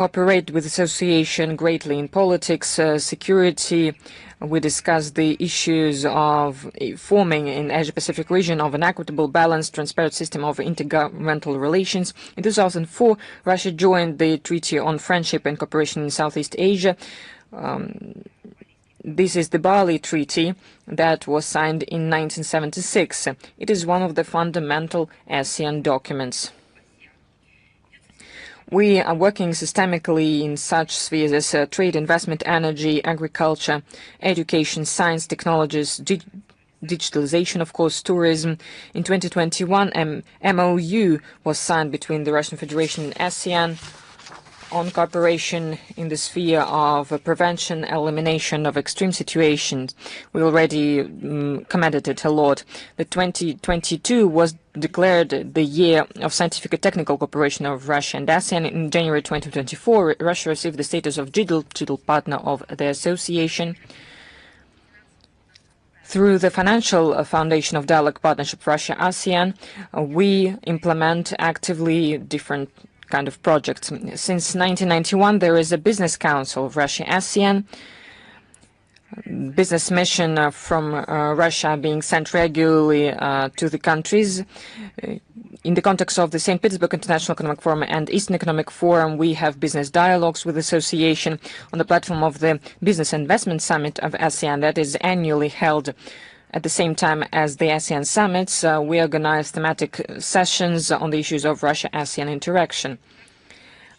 cooperate with the association greatly in politics, security. We discussed the issues of forming in Asia-Pacific region of an equitable, balanced, transparent system of intergovernmental relations. In 2004, Russia joined the Treaty on Friendship and Cooperation in Southeast Asia. This is the Bali Treaty that was signed in 1976. It is one of the fundamental ASEAN documents. We are working systemically in such spheres as trade, investment, energy, agriculture, education, science, technologies, digitalization, of course, tourism. In 2021, an MOU was signed between the Russian Federation and ASEAN on cooperation in the sphere of prevention, elimination of extreme situations. We already commented it a lot. The 2022 was declared the year of scientific and technical cooperation of Russia and ASEAN. In January 2024, Russia received the status of digital partner of the association. Through the financial foundation of dialogue partnership Russia-ASEAN, we implement actively different kind of projects. Since 1991, there is a business council of Russia-ASEAN, business mission from Russia being sent regularly to the countries. In the context of the St. Petersburg International Economic Forum and Eastern Economic Forum, we have business dialogues with the association on the platform of the Business Investment Summit of ASEAN that is annually held at the same time as the ASEAN summits. We organize thematic sessions on the issues of Russia-ASEAN interaction.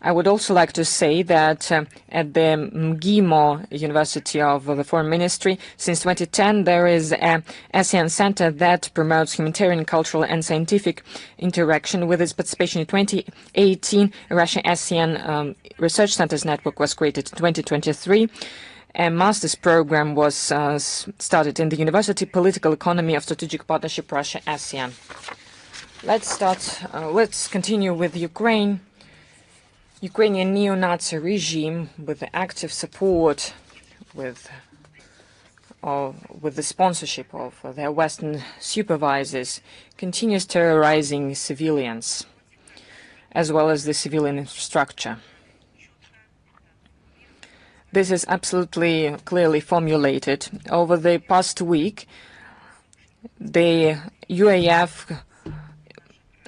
I would also like to say that at the MGIMO University of the Foreign Ministry, since 2010, there is an ASEAN Center that promotes humanitarian, cultural, and scientific interaction. With its participation in 2018, Russia-ASEAN Research Centers Network was created in 2023. A master's program was started in the University Political Economy of Strategic Partnership Russia-ASEAN. Let's continue with Ukraine. Ukrainian neo-Nazi regime, with the active support, with the sponsorship of their Western supervisors, continues terrorizing civilians, as well as the civilian infrastructure. This is absolutely clearly formulated. Over the past week, the UAF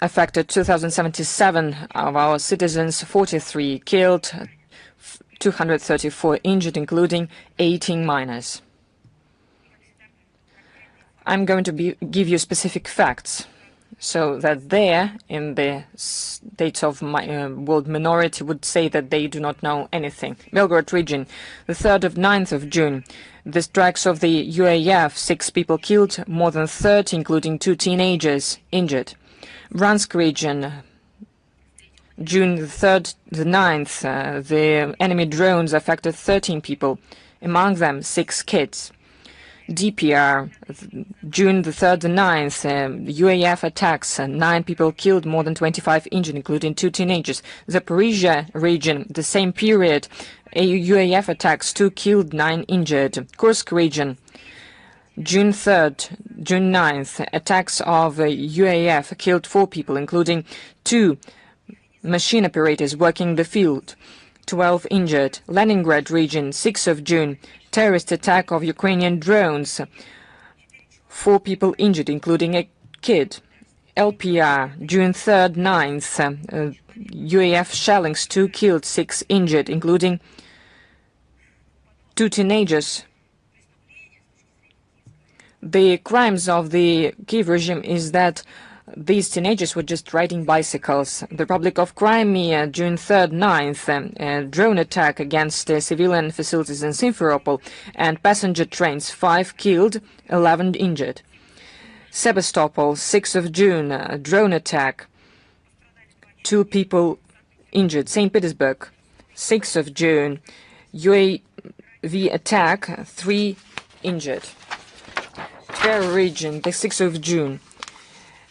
affected 2,077 of our citizens, 43 killed, 234 injured, including 18 minors. I'm going to give you specific facts, so that there, in the states of world minority, would say that they do not know anything. Belgorod region, the 3rd of 9th of June, the strikes of the UAF, 6 people killed, more than 30, including 2 teenagers, injured. Bryansk region, June the 3rd, the 9th, the enemy drones affected 13 people, among them 6 kids. DPR, June the 3rd, the 9th, UAF attacks, 9 people killed, more than 25 injured, including 2 teenagers. Zaporizhia region, the same period, UAF attacks, 2 killed, 9 injured. Kursk region, June 3rd, June 9th, attacks of UAF killed 4 people, including 2 machine operators working the field, 12 injured. Leningrad region, 6th of June, terrorist attack of Ukrainian drones, 4 people injured, including a kid. LPR, June 3rd, 9th, UAF shellings, 2 killed, 6 injured, including 2 teenagers. The crimes of the Kiev regime is that these teenagers were just riding bicycles. The Republic of Crimea, June 3rd, 9th, a drone attack against civilian facilities in Simferopol and passenger trains, 5 killed, 11 injured. Sebastopol, 6th of June, a drone attack, 2 people injured. St. Petersburg, 6th of June, UAV attack, 3 injured. Tver region, the 6th of June,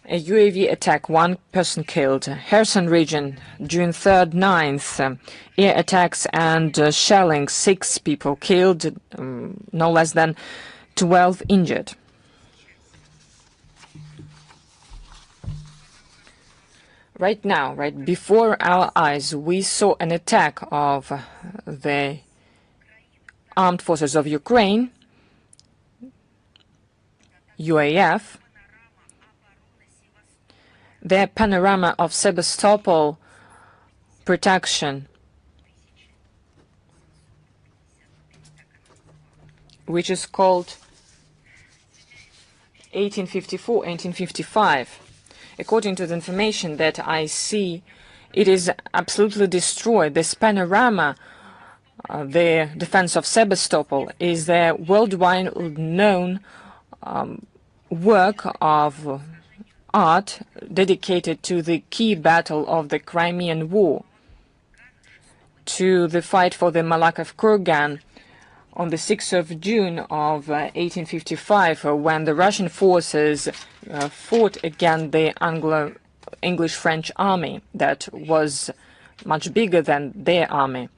a UAV attack, 1 person killed. Kherson region, June 3rd, 9th, air attacks and shelling, 6 people killed, no less than 12 injured. Right now, right before our eyes, we saw an attack of the armed forces of Ukraine, UAF. Their panorama of Sebastopol protection, which is called 1854-1855. According to the information that I see, it is absolutely destroyed. This panorama, the defense of Sebastopol, is a worldwide known work of art dedicated to the key battle of the Crimean War, to the fight for the Malakoff kurgan on the 6th of June of 1855, when the Russian forces fought against the English-French army that was much bigger than their army.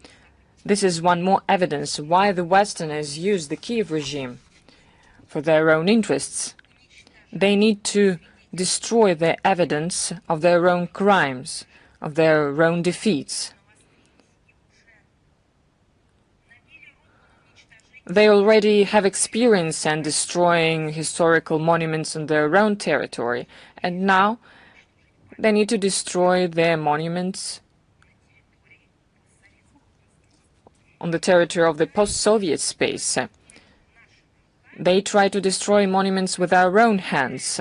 This is one more evidence why the Westerners use the Kiev regime for their own interests. They need to destroy the evidence of their own crimes, of their own defeats. They already have experience in destroying historical monuments on their own territory, and now they need to destroy their monuments on the territory of the post-Soviet space. They try to destroy monuments with our own hands,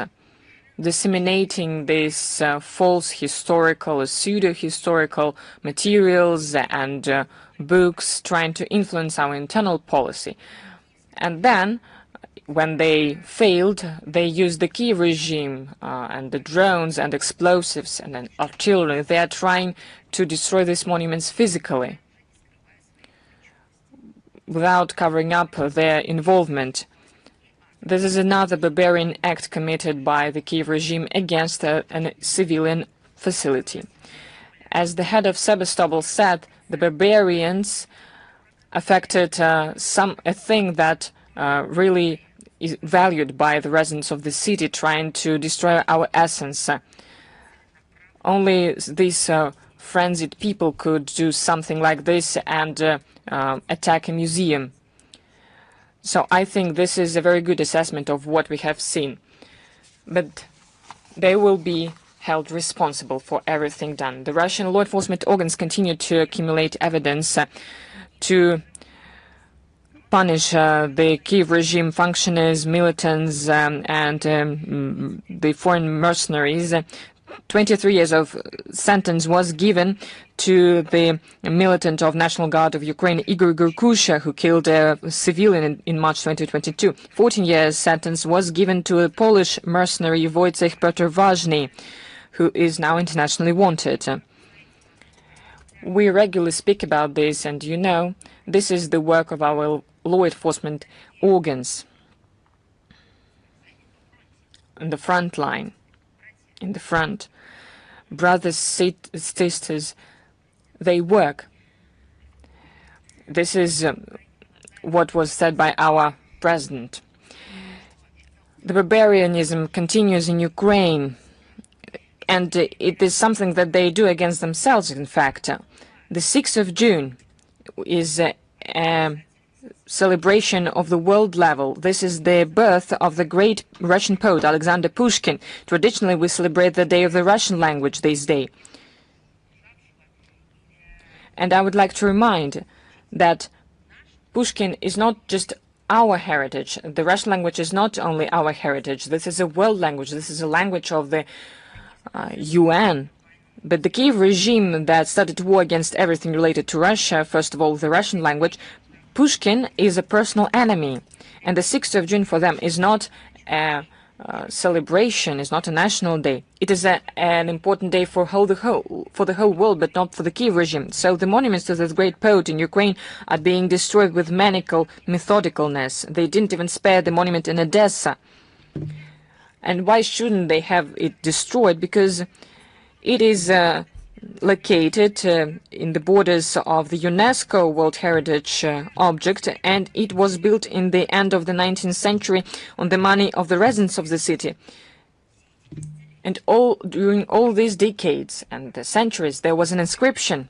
disseminating these false historical, pseudo-historical materials and books, trying to influence our internal policy. And then, when they failed, they used the Kiev regime and the drones and explosives and then artillery. They are trying to destroy these monuments physically without covering up their involvement. This is another barbarian act committed by the Kiev regime against a civilian facility. As the head of Sebastopol said, the barbarians affected a thing that really is valued by the residents of the city, trying to destroy our essence. Only these frenzied people could do something like this and attack a museum. So I think this is a very good assessment of what we have seen. But they will be held responsible for everything done. The Russian law enforcement organs continue to accumulate evidence to punish the Kiev regime functionaries, militants, and the foreign mercenaries. 23 years of sentence was given to the militant of National Guard of Ukraine, Igor Gurkusha, who killed a civilian in March 2022. 14 years sentence was given to a Polish mercenary, Wojciech Piotr Ważny, who is now internationally wanted. We regularly speak about this, and you know, this is the work of our law enforcement organs on the front line. In the front, brothers, sisters, they work. This is what was said by our president. The barbarianism continues in Ukraine, and it is something that they do against themselves, in fact. The 6th of June is a celebration of the world level. This is the birth of the great Russian poet Alexander Pushkin. Traditionally, we celebrate the day of the Russian language this day. And I would like to remind that Pushkin is not just our heritage. The Russian language is not only our heritage. This is a world language. This is a language of the UN. But the Kiev regime that started war against everything related to Russia, first of all, the Russian language, Pushkin is a personal enemy, and the 6th of June for them is not a celebration, is not a national day. It is an important day for the whole world, but not for the Kiev regime. So the monuments to this great poet in Ukraine are being destroyed with maniacal methodicalness. They didn't even spare the monument in Odessa. And why shouldn't they have it destroyed? Because it is located in the borders of the UNESCO World Heritage object, and it was built in the end of the 19th century on the money of the residents of the city. And during all these decades and the centuries, there was an inscription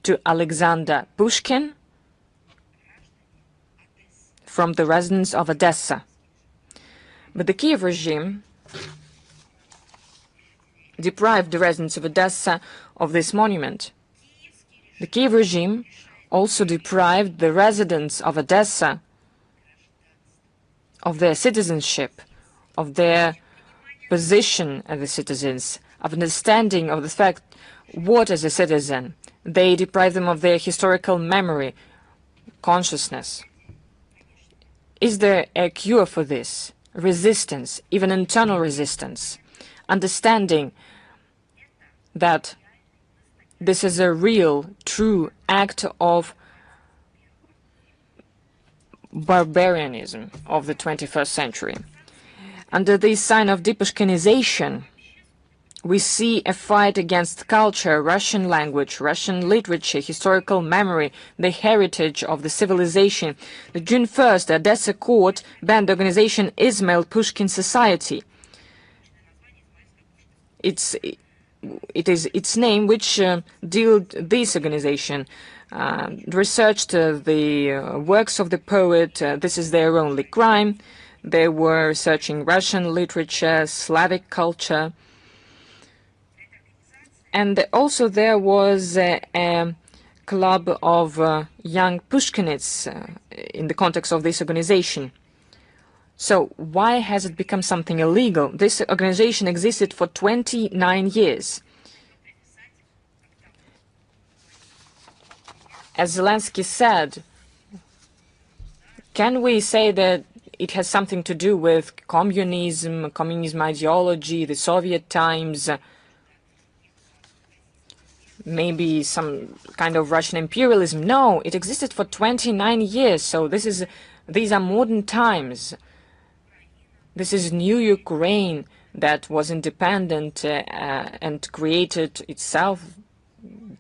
to Alexander Pushkin from the residents of Odessa. But the Kiev regime deprived the residents of Odessa of this monument. The Kiev regime also deprived the residents of Odessa of their citizenship, of their position as citizens, of understanding of the fact what is a citizen. They deprive them of their historical memory, consciousness. Is there a cure for this? Resistance, even internal resistance, understanding that this is a real, true act of barbarianism of the 21st century. Under this sign of depushkinization, we see a fight against culture, Russian language, Russian literature, historical memory, the heritage of the civilization. The June 1st, the Odessa court banned the organization Ismail Pushkin Society. It is its name which dealt this organization, researched the works of the poet. This is their only crime. They were researching Russian literature, Slavic culture. And also there was a club of young Pushkinists in the context of this organization. So why has it become something illegal? This organization existed for 29 years. As Zelensky said, can we say that it has something to do with communism ideology, the Soviet times, maybe some kind of Russian imperialism? No, it existed for 29 years, so these are modern times. This is new Ukraine that was independent and created itself,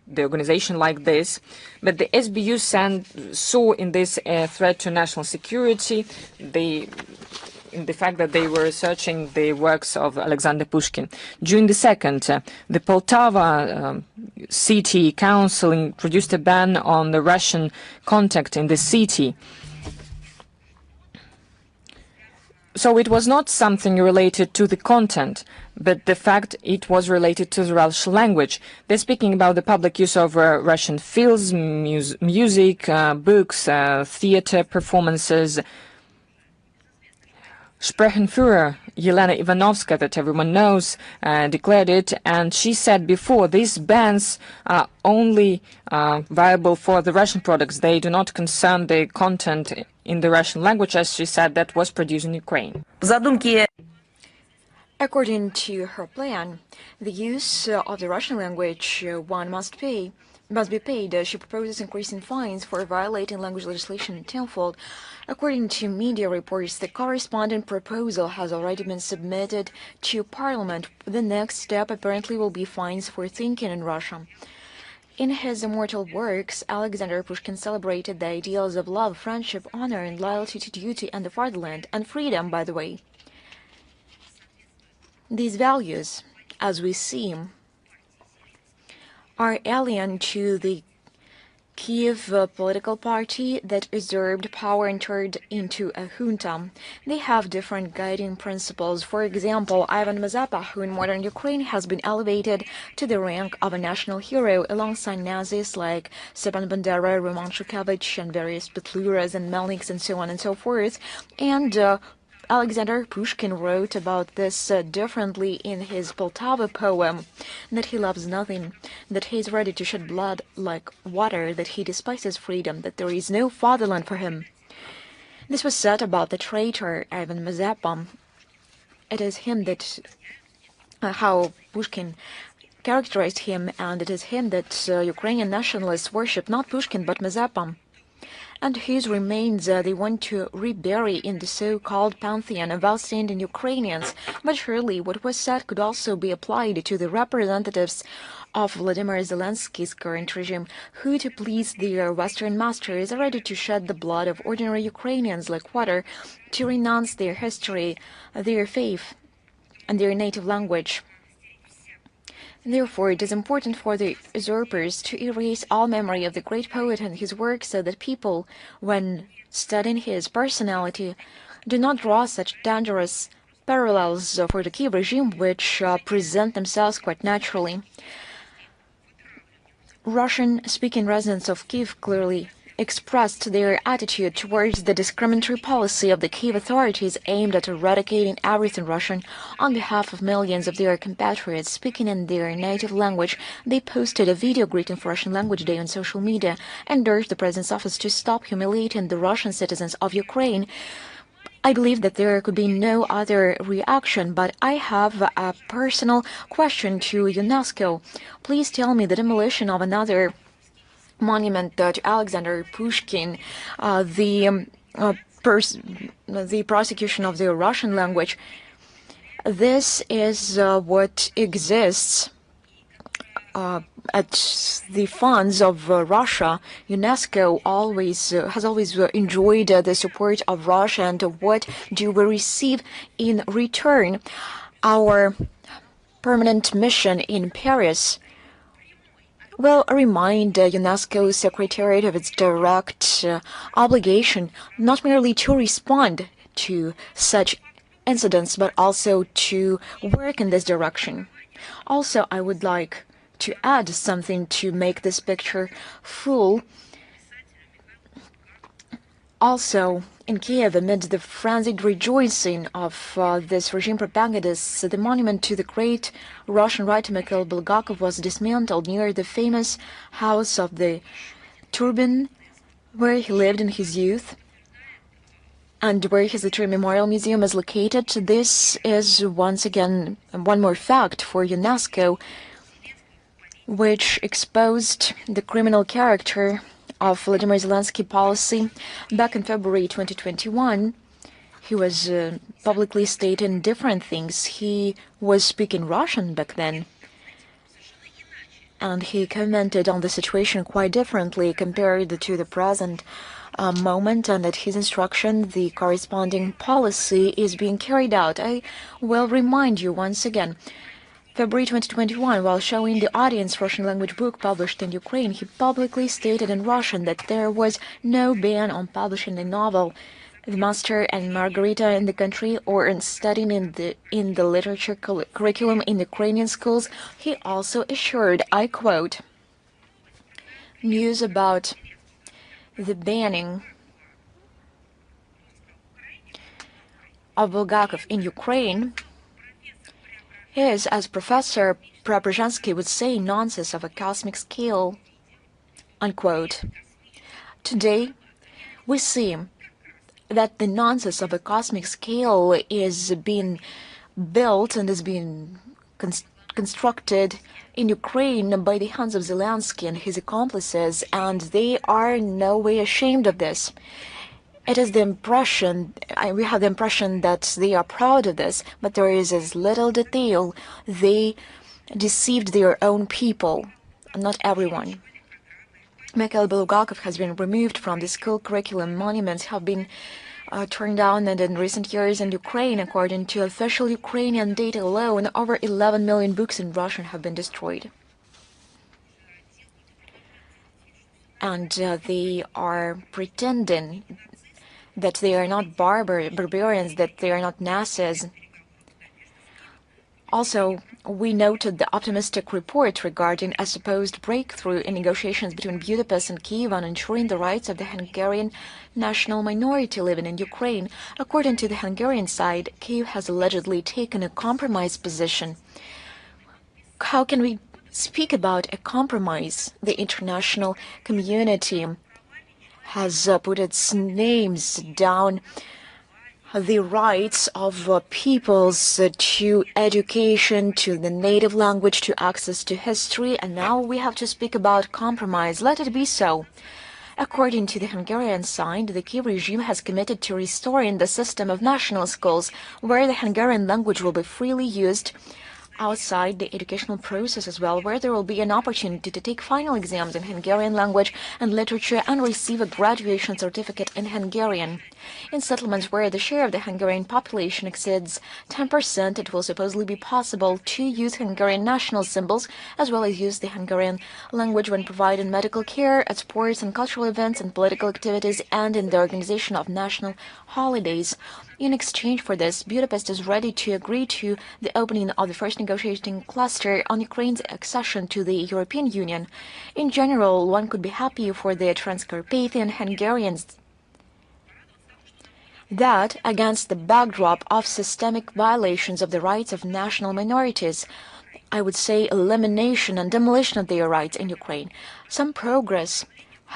the organization like this. But the SBU saw in this a threat to national security, in the fact that they were researching the works of Alexander Pushkin. June the 2nd, the Poltava city council introduced a ban on the Russian contact in the city. So it was not something related to the content, but the fact it was related to the Russian language. They're speaking about the public use of Russian films, music, books, theater performances. Sprachenführer Yelena Ivanovska, that everyone knows, declared it, and she said before these bans are only viable for the Russian products. They do not concern the content in the Russian language, as she said, that was produced in Ukraine. According to her plan, the use of the Russian language must be paid. She proposes increasing fines for violating language legislation tenfold. According to media reports, the corresponding proposal has already been submitted to Parliament. The next step apparently will be fines for thinking in Russian. In his immortal works, Alexander Pushkin celebrated the ideals of love, friendship, honor, and loyalty to duty and the fatherland, and freedom, by the way. These values, as we see, are alien to the Kiev political party that usurped power and turned into a junta. They have different guiding principles. For example, Ivan Mazeppa, who in modern Ukraine has been elevated to the rank of a national hero alongside Nazis like Stepan Bandera, Roman Shukevich, and various Petluras and Melniks and so on and so forth. And Alexander Pushkin wrote about this differently in his Poltava poem, that he loves nothing, that he is ready to shed blood like water, that he despises freedom, that there is no fatherland for him. This was said about the traitor Ivan Mazeppa. It is him that, how Pushkin characterized him, and it is him that Ukrainian nationalists worship, not Pushkin but Mazeppa. And his remains they want to rebury in the so-called pantheon of outstanding Ukrainians. But surely what was said could also be applied to the representatives of Vladimir Zelensky's current regime, who, to please their Western masters, are ready to shed the blood of ordinary Ukrainians like water, to renounce their history, their faith, and their native language. Therefore, it is important for the usurpers to erase all memory of the great poet and his work so that people, when studying his personality, do not draw such dangerous parallels for the Kiev regime, which present themselves quite naturally. Russian-speaking residents of Kiev clearly expressed their attitude towards the discriminatory policy of the Kiev authorities aimed at eradicating everything Russian on behalf of millions of their compatriots speaking in their native language. They posted a video greeting for Russian Language Day on social media and urged the President's office to stop humiliating the Russian citizens of Ukraine. I believe that there could be no other reaction, but I have a personal question to UNESCO. Please tell me the demolition of another monument to Alexander Pushkin, the prosecution of the Russian language. This is what exists at the funds of Russia. UNESCO has always enjoyed the support of Russia, and what do we receive in return? Our permanent mission in Paris will remind UNESCO Secretariat of its direct obligation not merely to respond to such incidents, but also to work in this direction. Also, I would like to add something to make this picture full. Also, in Kiev, amid the frenzied rejoicing of this regime propagandists, the monument to the great Russian writer Mikhail Bulgakov was dismantled near the famous house of the Turbin, where he lived in his youth, and where his literary memorial museum is located. This is once again one more fact for UNESCO, which exposed the criminal character of Vladimir Zelensky's policy. Back in February 2021, he was publicly stating different things. He was speaking Russian back then, and he commented on the situation quite differently compared to the present moment, and at his instruction, the corresponding policy is being carried out. I will remind you once again. February 2021, while showing the audience Russian language book published in Ukraine, he publicly stated in Russian that there was no ban on publishing the novel The Master and Margarita in the country or in studying in the literature curriculum in Ukrainian schools. He also assured, I quote, "News about the banning of Bulgakov in Ukraine is, as Professor Preobrazhensky would say, nonsense of a cosmic scale," unquote. Today, we see that the nonsense of a cosmic scale is being built and is being constructed in Ukraine by the hands of Zelensky and his accomplices, and they are in no way ashamed of this. It is the impression, we have the impression that they are proud of this, but there is as little detail. They deceived their own people, not everyone. Mikhail Bulgakov has been removed from the school curriculum. Monuments have been torn down, and in recent years in Ukraine, according to official Ukrainian data alone, over 11 million books in Russian have been destroyed. And they are pretending that they are not barbarians, that they are not Nazis. Also, we noted the optimistic report regarding a supposed breakthrough in negotiations between Budapest and Kyiv on ensuring the rights of the Hungarian national minority living in Ukraine. According to the Hungarian side, Kyiv has allegedly taken a compromise position. How can we speak about a compromise? The international community has put its names down the rights of peoples to education, to the native language, to access to history, and now we have to speak about compromise. Let it be so. According to the Hungarian side, the Kiev regime has committed to restoring the system of national schools where the Hungarian language will be freely used outside the educational process as well, where there will be an opportunity to take final exams in Hungarian language and literature and receive a graduation certificate in Hungarian. In settlements where the share of the Hungarian population exceeds 10%, it will supposedly be possible to use Hungarian national symbols as well as use the Hungarian language when providing medical care at sports and cultural events and political activities and in the organization of national holidays. In exchange for this, Budapest is ready to agree to the opening of the first negotiating cluster on Ukraine's accession to the European Union. In general, one could be happy for the Transcarpathian Hungarians that, against the backdrop of systemic violations of the rights of national minorities, I would say elimination and demolition of their rights in Ukraine, some progress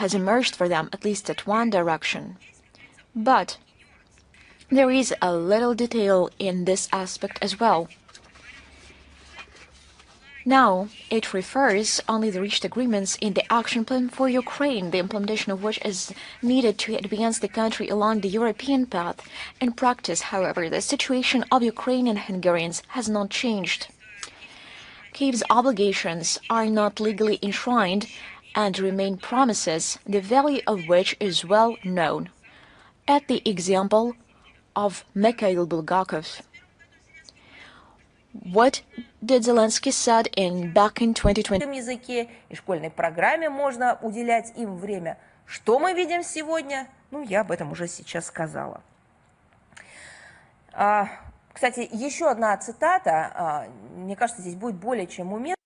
has emerged for them, at least at one direction. But there is a little detail in this aspect as well. Now, it refers only the reached agreements in the Action Plan for Ukraine, the implementation of which is needed to advance the country along the European path. In practice, however, the situation of Ukrainian Hungarians has not changed. Kyiv's obligations are not legally enshrined and remain promises, the value of which is well known. At the example of Mikhail Bulgakov. What did Zelensky said back in 2020? Языке и школьной программе можно уделять им время. Что мы видим сегодня? Ну, я об этом уже сейчас сказала. Кстати, еще одна цитата, мне кажется, здесь будет более чем уместна.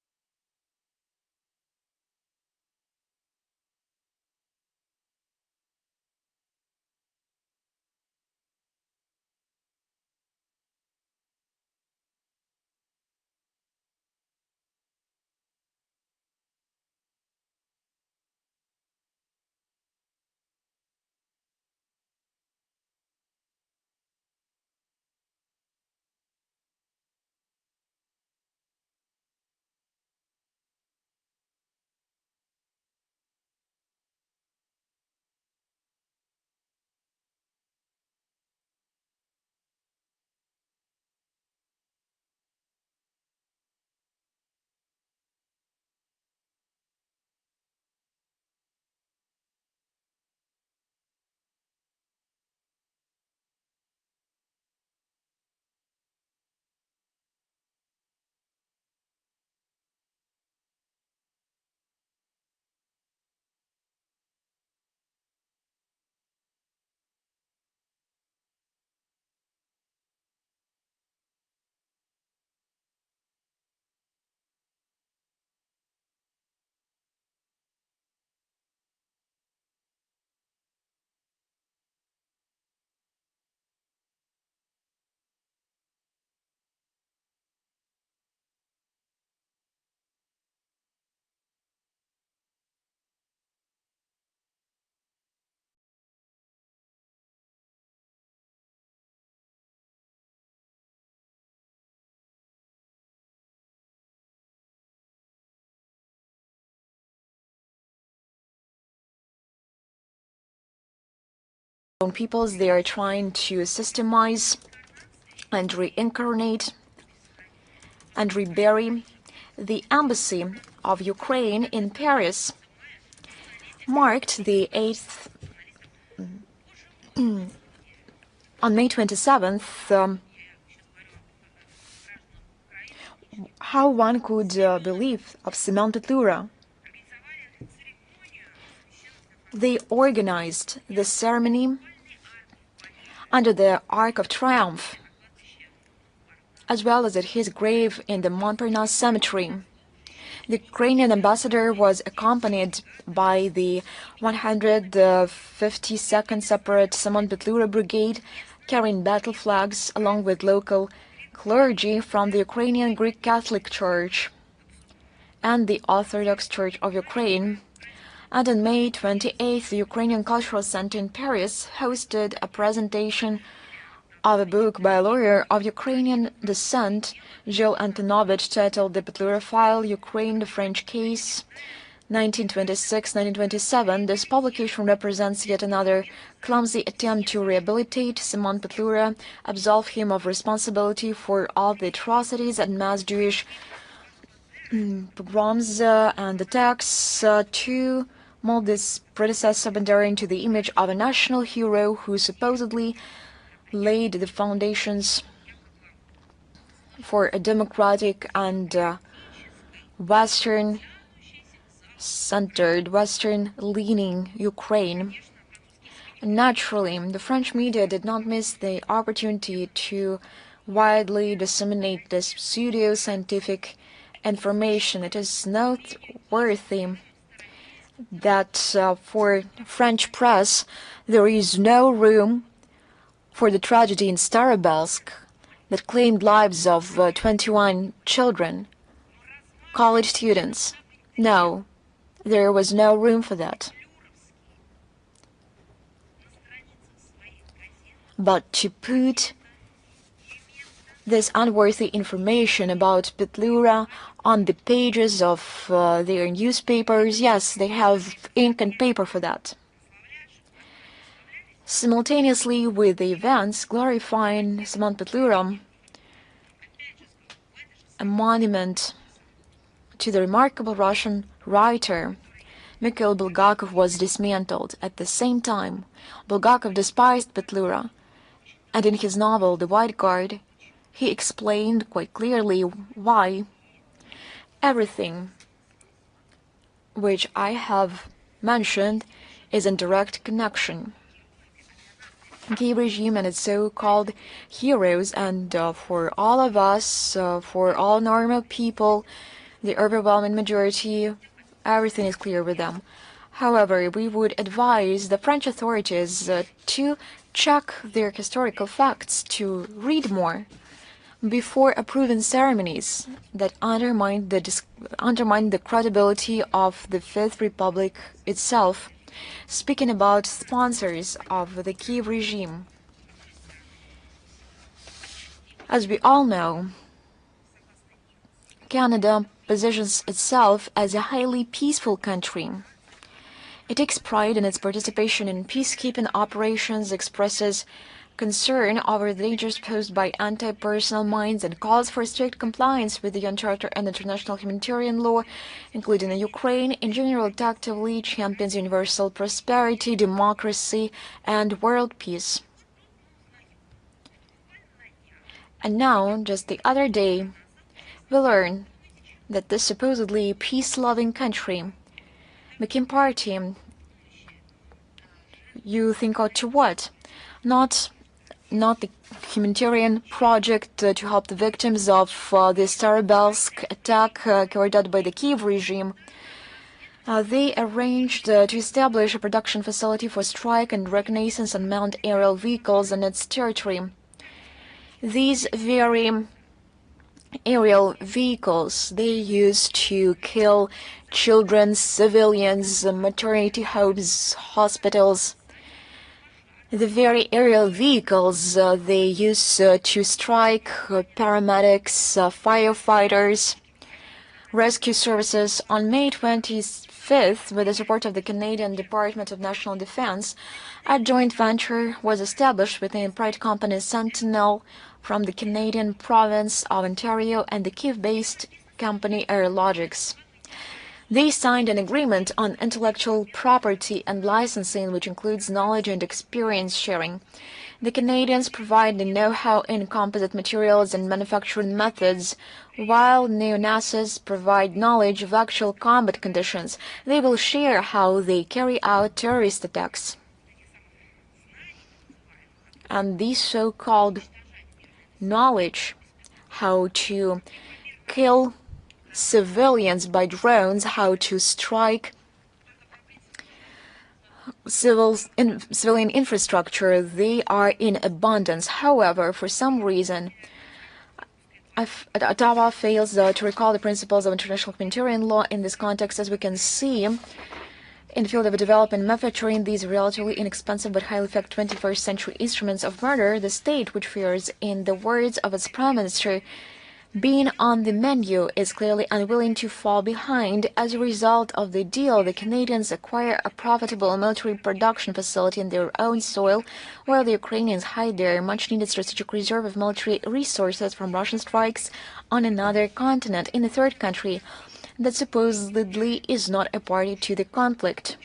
Peoples, they are trying to systemize and reincarnate and rebury the embassy of Ukraine in Paris marked the 8th on May 27th. How one could believe of Semyon Petlura. They organized the ceremony under the Arc of Triumph, as well as at his grave in the Montparnasse Cemetery. The Ukrainian ambassador was accompanied by the 152nd Separate Semyon Petlura Brigade, carrying battle flags, along with local clergy from the Ukrainian Greek Catholic Church and the Orthodox Church of Ukraine. And on May 28th, the Ukrainian Cultural Center in Paris hosted a presentation of a book by a lawyer of Ukrainian descent, Gilles Antonovich, titled The Petlura File, Ukraine, the French Case. 1926-1927, this publication represents yet another clumsy attempt to rehabilitate Simon Petlura, absolve him of responsibility for all the atrocities and mass Jewish pogroms and attacks, to mold this predecessor Bandera into the image of a national hero who supposedly laid the foundations for a democratic and Western-centered, Western-leaning Ukraine. Naturally, the French media did not miss the opportunity to widely disseminate this pseudo-scientific information. It is noteworthy that for French press there is no room for the tragedy in Starobelsk that claimed lives of 21 children, college students. No, there was no room for that. But to put this unworthy information about Petlura on the pages of their newspapers, yes, they have ink and paper for that. Simultaneously with the events glorifying Simon Petlura, a monument to the remarkable Russian writer Mikhail Bulgakov was dismantled. At the same time, Bulgakov despised Petlura, and in his novel The White Guard, he explained quite clearly why everything which I have mentioned is in direct connection. Kiev regime and its so-called heroes, and for all of us, for all normal people, the overwhelming majority, everything is clear with them. However, we would advise the French authorities to check their historical facts, to read more before approving ceremonies that undermine the credibility of the Fifth Republic itself. Speaking about sponsors of the Kiev regime, as we all know, Canada positions itself as a highly peaceful country. It takes pride in its participation in peacekeeping operations, expresses concern over the dangers posed by anti-personnel mines, and calls for strict compliance with the UN Charter and international humanitarian law, including in Ukraine. In general, it actively champions universal prosperity, democracy, and world peace. And now, just the other day, we learn that this supposedly peace-loving country became party, you think out to what? Not the humanitarian project to help the victims of the Starobelsk attack carried out by the Kiev regime. They arranged to establish a production facility for strike and reconnaissance unmanned aerial vehicles on its territory. These very aerial vehicles they used to kill children, civilians, maternity homes, hospitals. The very aerial vehicles they use to strike paramedics, firefighters, rescue services. On May 25th, with the support of the Canadian Department of National Defence, a joint venture was established within private company Sentinel from the Canadian province of Ontario and the Kiev-based company Aerologics. They signed an agreement on intellectual property and licensing, which includes knowledge and experience sharing. The Canadians provide the know-how in composite materials and manufacturing methods, while neo-Nazis provide knowledge of actual combat conditions. They will share how they carry out terrorist attacks. And this so-called knowledge how to kill civilians by drones, how to strike civilian infrastructure, they are in abundance. However, for some reason, Ottawa fails to recall the principles of international humanitarian law in this context. As we can see, in the field of development and manufacturing these relatively inexpensive but highly effective 21st century instruments of murder, the state, which fears, in the words of its Prime Minister, being on the menu is clearly unwilling to fall behind. As a result of the deal, the Canadians acquire a profitable military production facility in their own soil, while the Ukrainians hide their much-needed strategic reserve of military resources from Russian strikes on another continent, in a third country that supposedly is not a party to the conflict.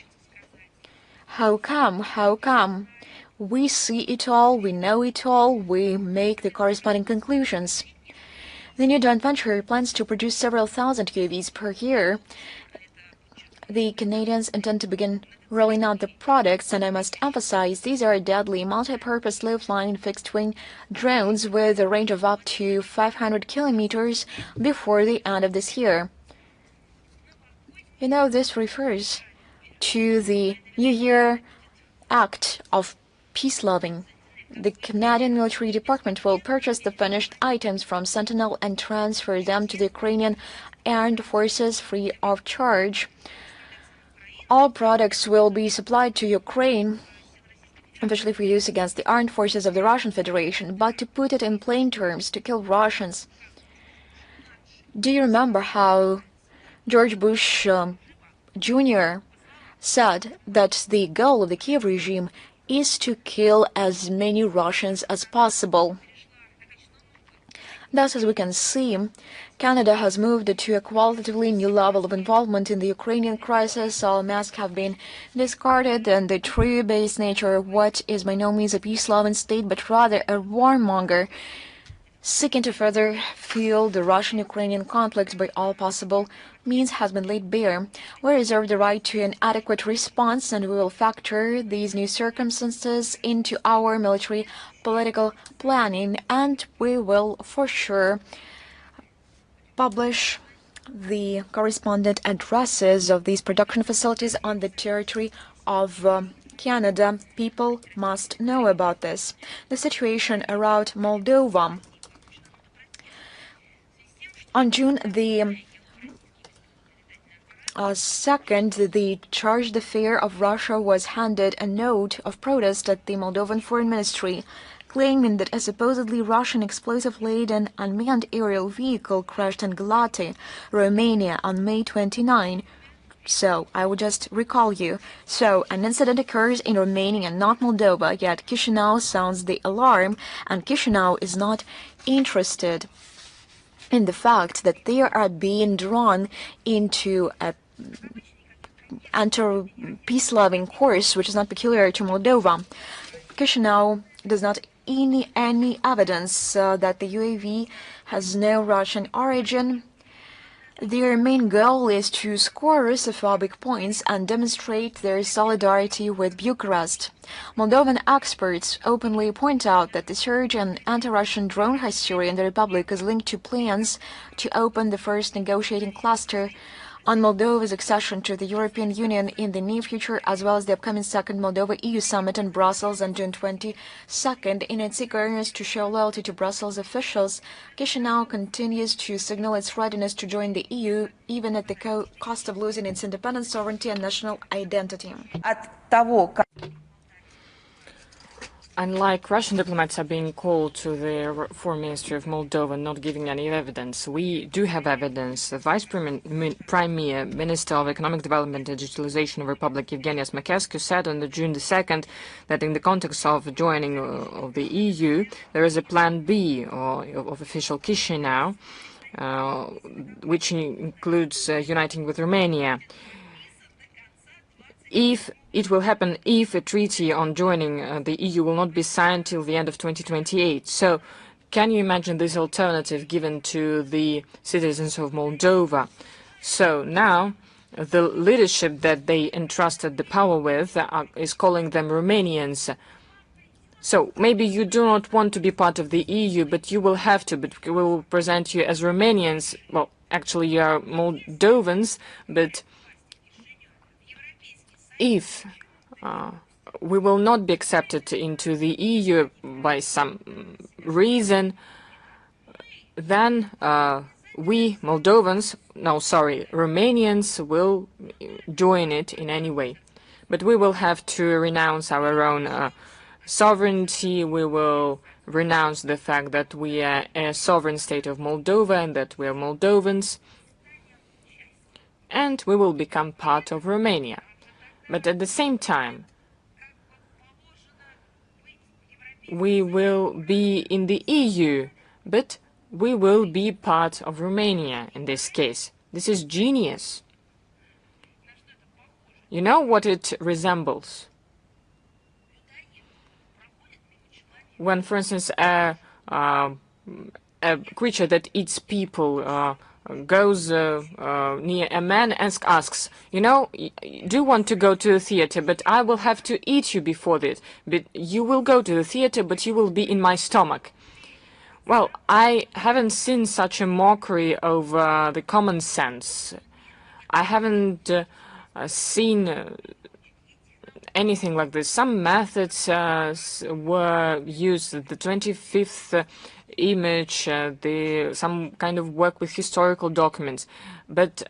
How come? How come? We see it all, we know it all, we make the corresponding conclusions. The new joint venture plans to produce several thousand UAVs per year. The Canadians intend to begin rolling out the products, and I must emphasize these are deadly multi-purpose low-flying fixed-wing drones with a range of up to 500 kilometers before the end of this year. You know, this refers to the New Year Act of peace-loving. The Canadian Military Department will purchase the finished items from Sentinel and transfer them to the Ukrainian Armed Forces free of charge. All products will be supplied to Ukraine, officially for use against the armed forces of the Russian Federation. But to put it in plain terms, to kill Russians. Do you remember how George Bush Jr. said that the goal of the Kiev regime is to kill as many Russians as possible? Thus, as we can see, Canada has moved to a qualitatively new level of involvement in the Ukrainian crisis. All masks have been discarded, and the true-based nature of what is by no means a peace-loving state, but rather a warmonger, seeking to further fuel the Russian-Ukrainian conflict by all possible means, has been laid bare. We reserve the right to an adequate response, and we will factor these new circumstances into our military political planning, and we will for sure publish the correspondent addresses of these production facilities on the territory of Canada. People must know about this. The situation around Moldova. On June the 2nd, the charge d'affaires of Russia was handed a note of protest at the Moldovan Foreign Ministry, claiming that a supposedly Russian explosive-laden unmanned aerial vehicle crashed in Galati, Romania on May 29. So, I would just recall you. So, an incident occurs in Romania, not Moldova, yet Chisinau sounds the alarm, and Chisinau is not interested in the fact that they are being drawn into a anti-peace-loving course, which is not peculiar to Moldova. Chisinau does not any evidence that the UAV has no Russian origin. Their main goal is to score Russophobic points and demonstrate their solidarity with Bucharest. Moldovan experts openly point out that the surge in anti-Russian drone hysteria in the Republic is linked to plans to open the first negotiating cluster on Moldova's accession to the European Union in the near future, as well as the upcoming second Moldova-EU summit in Brussels on June 22nd. In its eagerness to show loyalty to Brussels officials, Chisinau continues to signal its readiness to join the EU, even at the cost of losing its independence, sovereignty and national identity. Unlike Russian diplomats are being called to the Foreign Ministry of Moldova not giving any evidence, we do have evidence. The Vice Premier, Minister of Economic Development and Digitalization of Republic, Evgeniy Makescu, said on June the 2nd that in the context of joining of the EU, there is a Plan B of official Chisinau, which includes uniting with Romania. If it will happen if a treaty on joining the EU will not be signed till the end of 2028. So can you imagine this alternative given to the citizens of Moldova? So now the leadership that they entrusted the power with is calling them Romanians. So maybe you do not want to be part of the EU, but you will have to, but we will present you as Romanians. Well, actually you are Moldovans, but if we will not be accepted into the EU by some reason, then we Moldovans, no, sorry, Romanians will join it in any way. But we will have to renounce our own sovereignty, we will renounce the fact that we are a sovereign state of Moldova and that we are Moldovans, and we will become part of Romania. But at the same time, we will be in the EU, but we will be part of Romania in this case. This is genius. You know what it resembles? When, for instance, a creature that eats people goes near a man and asks, you know, do you want to go to the theater, but I will have to eat you before this. But you will go to the theater, but you will be in my stomach. Well, I haven't seen such a mockery of the common sense. I haven't seen anything like this. Some methods were used, the 25th image, some kind of work with historical documents. But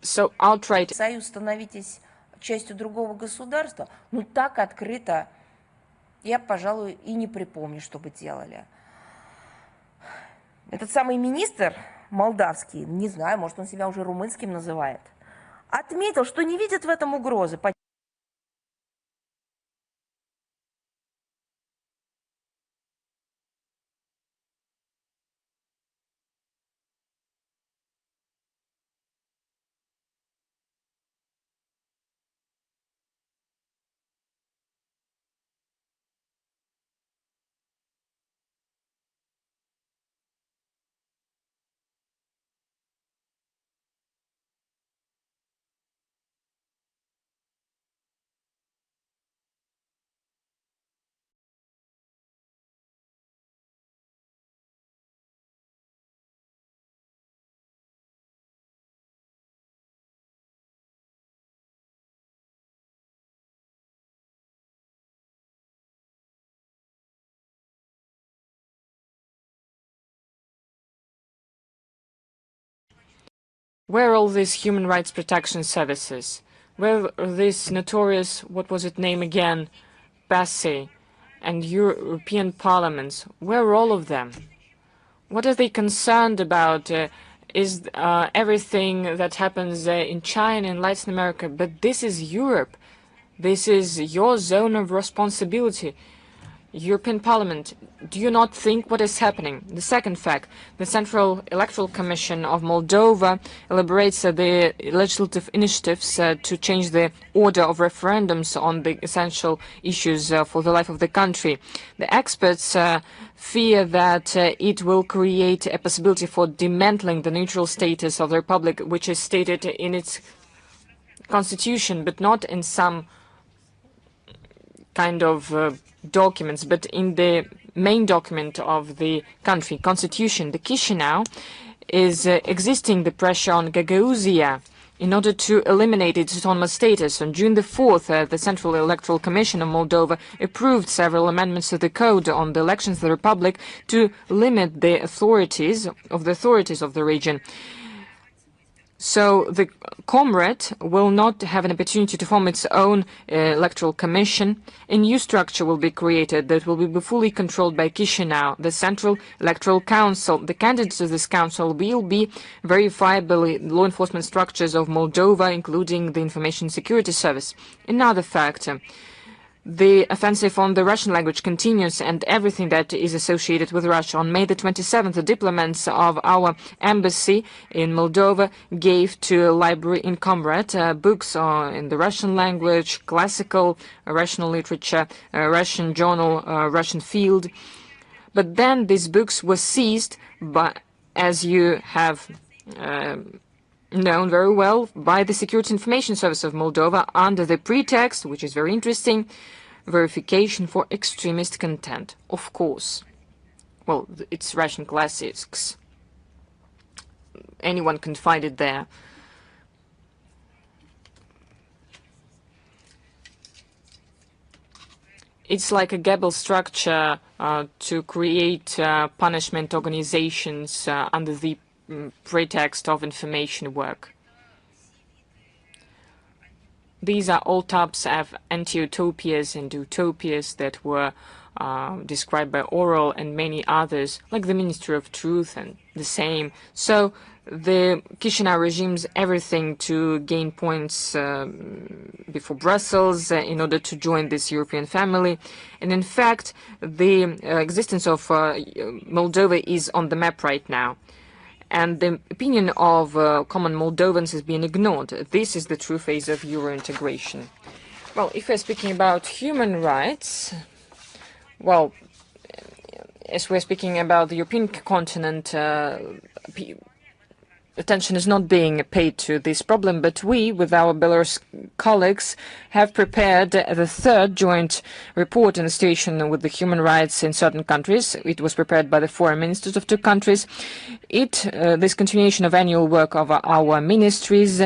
so outright... Союз, становитесь частью другого государства, ну так открыто, я, пожалуй, и не припомню, чтобы делали. Этот самый министр молдавский, не знаю, может, он себя уже румынским называет, отметил, что не видит в этом угрозы. Where are all these human rights protection services? Where are this notorious, what was its name again, PASI, and European parliaments? Where are all of them? What are they concerned about? Is everything that happens in China and Latin America? But this is Europe. This is your zone of responsibility. European Parliament, do you not think what is happening? The second fact, the Central Electoral Commission of Moldova elaborates the legislative initiatives to change the order of referendums on the essential issues for the life of the country. The experts fear that it will create a possibility for dismantling the neutral status of the Republic, which is stated in its constitution, but not in some kind of documents, but in the main document of the country, constitution. The Chisinau is existing the pressure on Gagauzia in order to eliminate its autonomous status. On June the 4th, the Central Electoral Commission of Moldova approved several amendments to the code on the elections of the Republic to limit the authorities of the region. So the Comrade will not have an opportunity to form its own electoral commission. A new structure will be created that will be fully controlled by Chisinau, the Central Electoral Council. The candidates of this council will be verified by law enforcement structures of Moldova, including the Information Security Service. Another fact, the offensive on the Russian language continues and everything that is associated with Russia. On May the 27th, the diplomats of our embassy in Moldova gave to a library in Comrade books in the Russian language, classical Russian literature, Russian journal, Russian field. But then these books were seized, by, as you have known very well, by the Security Information Service of Moldova under the pretext, which is very interesting, verification for extremist content. Of course. Well, it's Russian classics. Anyone can find it there. It's like a Goebbels structure to create punishment organizations under the pretext of information work. These are all types of anti-utopias and utopias that were described by Orwell and many others, like the Ministry of Truth and the same. So the Chisinau regime's everything to gain points before Brussels in order to join this European family. And in fact, the existence of Moldova is on the map right now. And the opinion of common Moldovans is being ignored. This is the true phase of Euro integration. Well, if we're speaking about human rights, well, as we're speaking about the European continent, attention is not being paid to this problem, but we, with our Belarus colleagues, have prepared the third joint report on the situation with the human rights in certain countries. It was prepared by the foreign ministers of two countries. This continuation of annual work of our ministries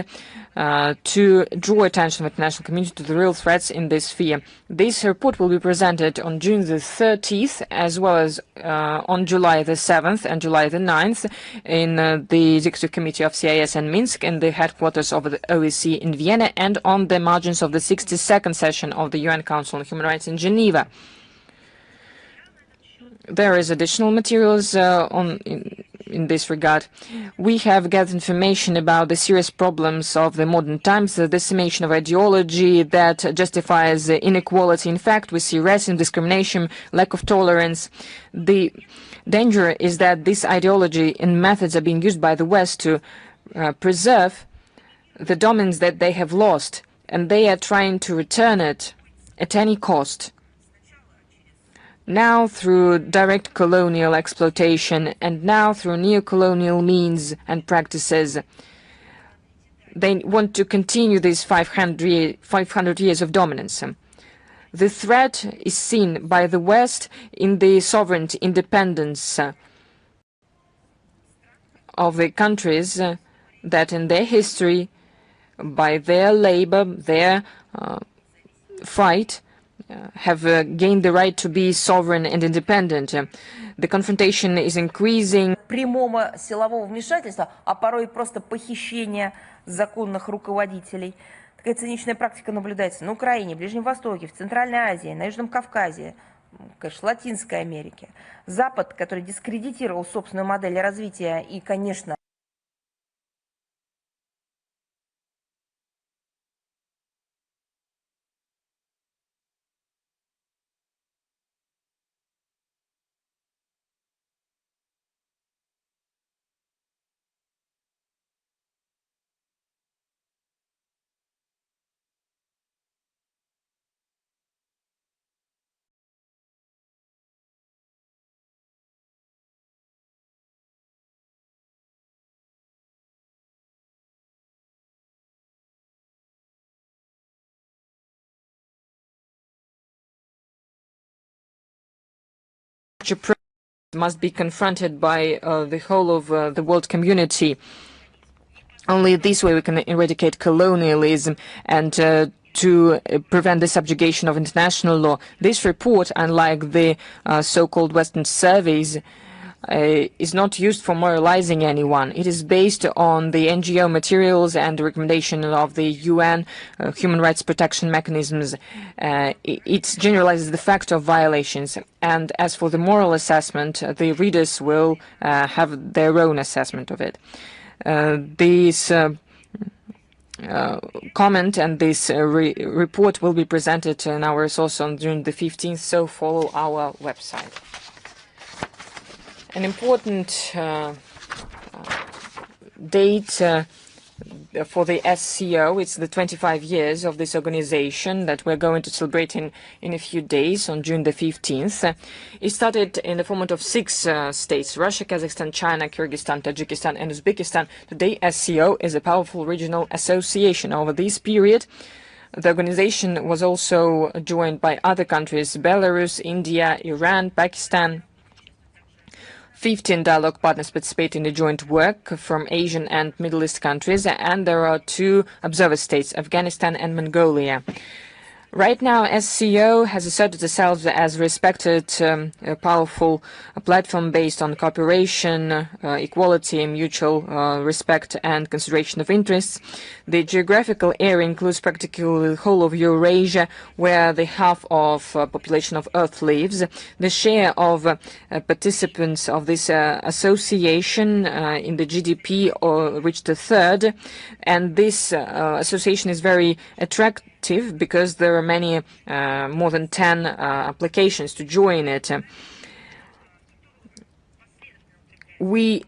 to draw attention of the international community to the real threats in this sphere. This report will be presented on June the 30th, as well as on July the 7th and July the 9th in the Executive Committee of CIS in Minsk, in the headquarters of the OSCE in Vienna, and on the margins of the 62nd session of the UN Council on Human Rights in Geneva. There is additional materials in this regard. We have gathered information about the serious problems of the modern times, the decimation of ideology that justifies inequality. In fact, we see racism, discrimination, lack of tolerance. The danger is that this ideology and methods are being used by the West to preserve the dominance that they have lost, and they are trying to return it at any cost. Now through direct colonial exploitation, and now through neo-colonial means and practices. They want to continue these 500 years of dominance. The threat is seen by the West in the sovereignty, independence of the countries that in their history, by their labor, their fight, have gained the right to be sovereign and independent. The confrontation is increasing. Прямого силового вмешательства, а порой просто похищения законных руководителей. Такая циничная практика наблюдается на Украине, в Ближнем Востоке, в Центральной Азии, на Южном Кавказе, конечно, в Латинской Америке. Запад, который дискредитировал собственную модель развития и, конечно, must be confronted by the whole of the world community. Only this way we can eradicate colonialism and to prevent the subjugation of international law. This report, unlike the so-called Western surveys, is not used for moralizing anyone. It is based on the NGO materials and the recommendation of the UN human rights protection mechanisms. It generalizes the fact of violations. And as for the moral assessment, the readers will have their own assessment of it. This comment and this report will be presented in our resource on June the 15th, so follow our website. An important date for the SCO, it's the 25 years of this organization that we're going to celebrate in a few days on June the 15th. It started in the format of 6 states, Russia, Kazakhstan, China, Kyrgyzstan, Tajikistan, and Uzbekistan. Today, SCO is a powerful regional association. Over this period, the organization was also joined by other countries, Belarus, India, Iran, Pakistan. 15 dialogue partners participate in the joint work from Asian and Middle East countries, and there are 2 observer states, Afghanistan and Mongolia. Right now, SCO has asserted itself as respected, powerful platform based on cooperation, equality, mutual respect and consideration of interests. The geographical area includes practically the whole of Eurasia, where the half of population of Earth lives. The share of participants of this association in the GDP reached a third, and this association is very attractive because there are many, more than 10 applications to join it. We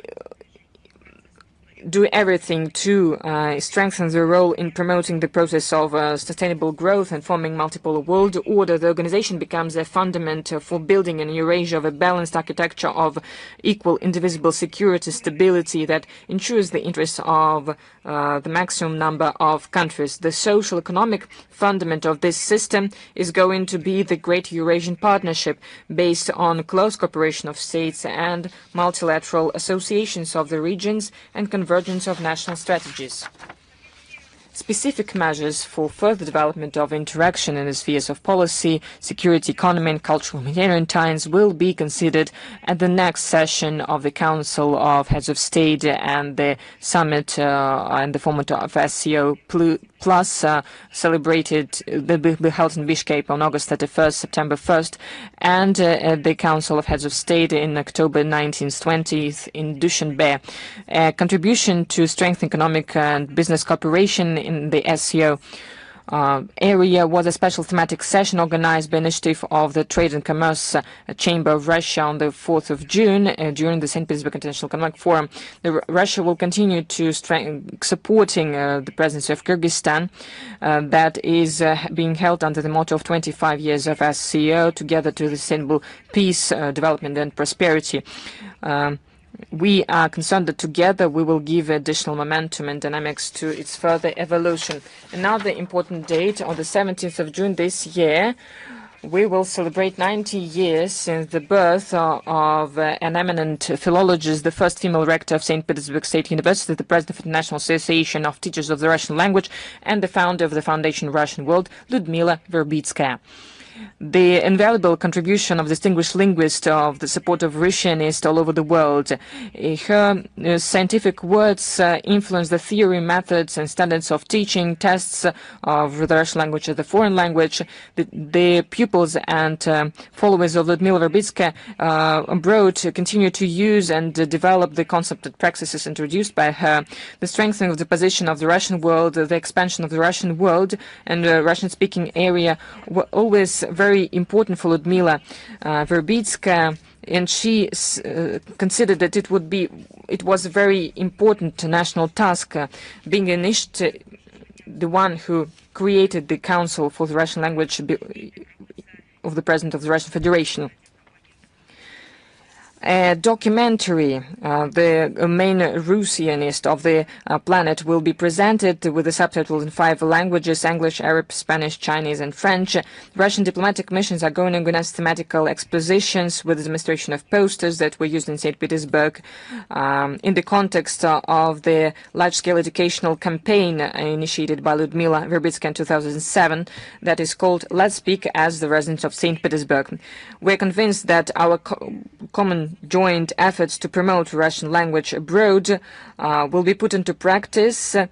do everything to strengthen the role in promoting the process of sustainable growth and forming multiple world order. The organization becomes a fundament for building an Eurasia of a balanced architecture of equal, indivisible security, stability that ensures the interests of the maximum number of countries. The social economic fundament of this system is going to be the Great Eurasian Partnership, based on close cooperation of states and multilateral associations of the regions and convergence of national strategies. Specific measures for further development of interaction in the spheres of policy, security, economy, and cultural humanitarian ties will be considered at the next session of the Council of Heads of State and the summit and the format of SCO Plus celebrated will be held in Bishkek on August 31st, September 1st, and at the Council of Heads of State in October 19th, 20th in Dushanbe. Contribution to strengthen economic and business cooperation in the SCO area was a special thematic session organized by initiative of the Trade and Commerce Chamber of Russia on the 4th of June during the St. Petersburg International Economic Forum. Russia will continue to supporting the presidency of Kyrgyzstan that is being held under the motto of 25 years of SCO, together to the sustainable peace, development and prosperity. We are concerned that together we will give additional momentum and dynamics to its further evolution. Another important date, on the 17th of June this year, we will celebrate 90 years since the birth of an eminent philologist, the first female rector of St. Petersburg State University, the president of the National Association of Teachers of the Russian Language, and the founder of the Foundation Russian World, Lyudmila Verbitskaya. The invaluable contribution of distinguished linguist of the support of Russianists all over the world. Her scientific words influence the theory, methods, and standards of teaching, tests of the Russian language as a foreign language. The pupils and followers of Lyudmila Verbitskaya abroad continue to use and develop the concept and practices introduced by her. The strengthening of the position of the Russian world, the expansion of the Russian world and the Russian-speaking area were always very important for Lyudmila Verbitskaya, and she considered that it was a very important national task, being the one who created the Council for the Russian Language of the President of the Russian Federation. A documentary, the main Russianist of the planet, will be presented with the subtitles in 5 languages: English, Arab, Spanish, Chinese, and French. Russian diplomatic missions are going to organize thematical expositions with the demonstration of posters that were used in St. Petersburg in the context of the large-scale educational campaign initiated by Lyudmila Verbitskaya in 2007 that is called Let's Speak as the Residents of St. Petersburg. We're convinced that our common joint efforts to promote Russian language abroad will put into practice one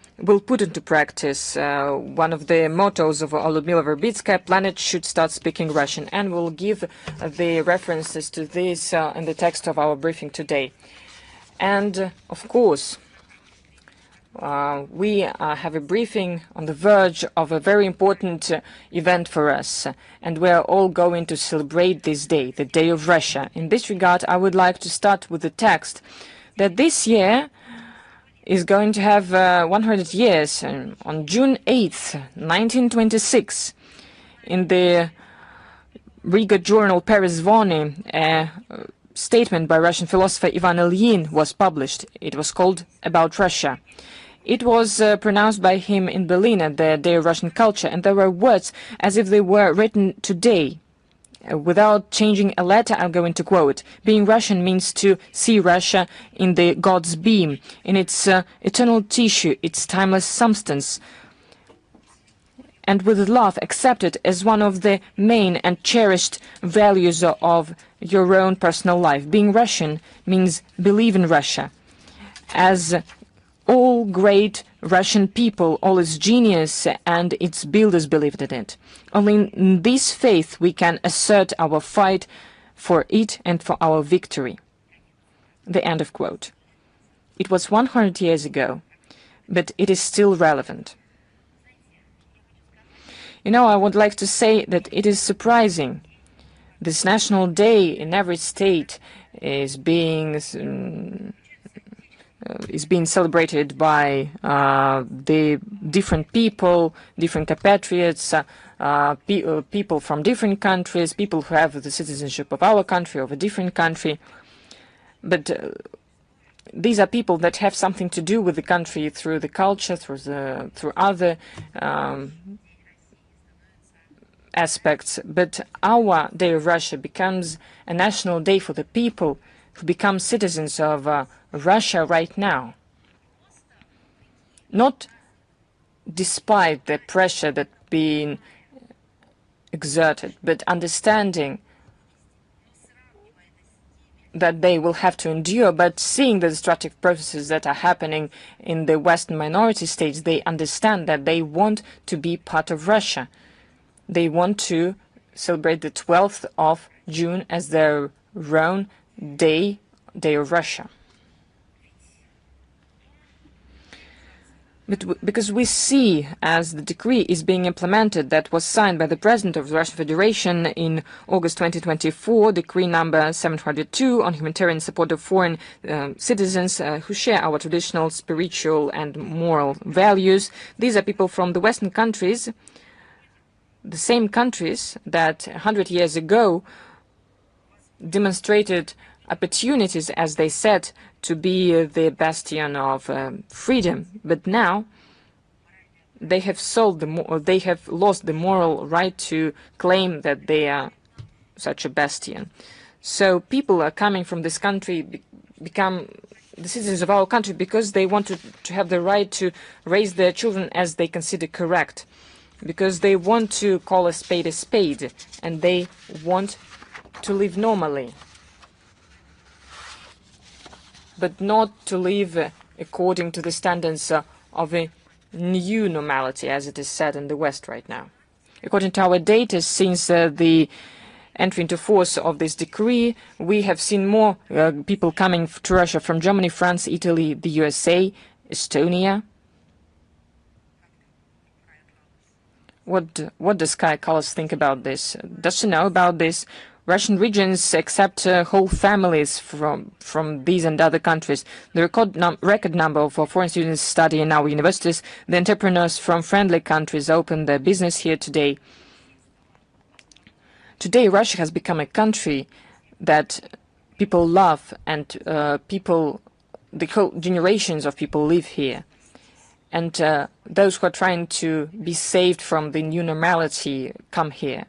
of the mottos of Lyudmila Verbitskaya: planet should start speaking Russian, and we'll give the references to this in the text of our briefing today. And of course, we have a briefing on the verge of a very important event for us, and we are all going to celebrate this day, the Day of Russia. In this regard, I would like to start with the text that this year is going to have 100 years. On June 8th, 1926, in the Riga journal Peresvony, a statement by Russian philosopher Ivan Ilyin was published. It was called About Russia. It was pronounced by him in Berlin at the Day of Russian Culture, and there were words as if they were written today. Without changing a letter, I'm going to quote: being Russian means to see Russia in the God's beam, in its eternal tissue, its timeless substance. and with love accept it as one of the main and cherished values of your own personal life. Being Russian means believe in Russia. As all great Russian people, all its genius and its builders believed in it. Only in this faith we can assert our fight for it and for our victory. The end of quote. It was 100 years ago, but it is still relevant. You know, I would like to say that it is surprising. This national day in every state is being celebrated by the different people, different compatriots, people from different countries, people who have the citizenship of our country, of a different country. But these are people that have something to do with the country through the culture, through other aspects. But our Day of Russia becomes a national day for the people who become citizens of Russia right now. Not despite the pressure that's being exerted, but understanding that they will have to endure, but seeing the destructive processes that are happening in the Western minority states, they understand that they want to be part of Russia. They want to celebrate the 12th of June as their own Day of Russia. But because we see, as the decree is being implemented that was signed by the President of the Russian Federation in August 2024, Decree number 702 on humanitarian support of foreign citizens who share our traditional, spiritual and moral values. These are people from the Western countries, the same countries that 100 years ago demonstrated opportunities, as they said, to be the bastion of freedom, but now they have lost the moral right to claim that they are such a bastion. So people are coming from this country, become the citizens of our country because they want to have the right to raise their children as they consider correct, because they want to call a spade, and they want to live normally, but not to live according to the standards of a new normality, as it is said in the West right now. According to our data, since the entry into force of this decree, we have seen more people coming to Russia from Germany, France, Italy, the USA, Estonia. What does Kaya Kallas think about this? Does she know about this? Russian regions accept whole families from these and other countries. The record number of foreign students study in our universities. The entrepreneurs from friendly countries open their business here today. Today, Russia has become a country that people love, and the whole generations of people live here. And those who are trying to be saved from the new normality come here.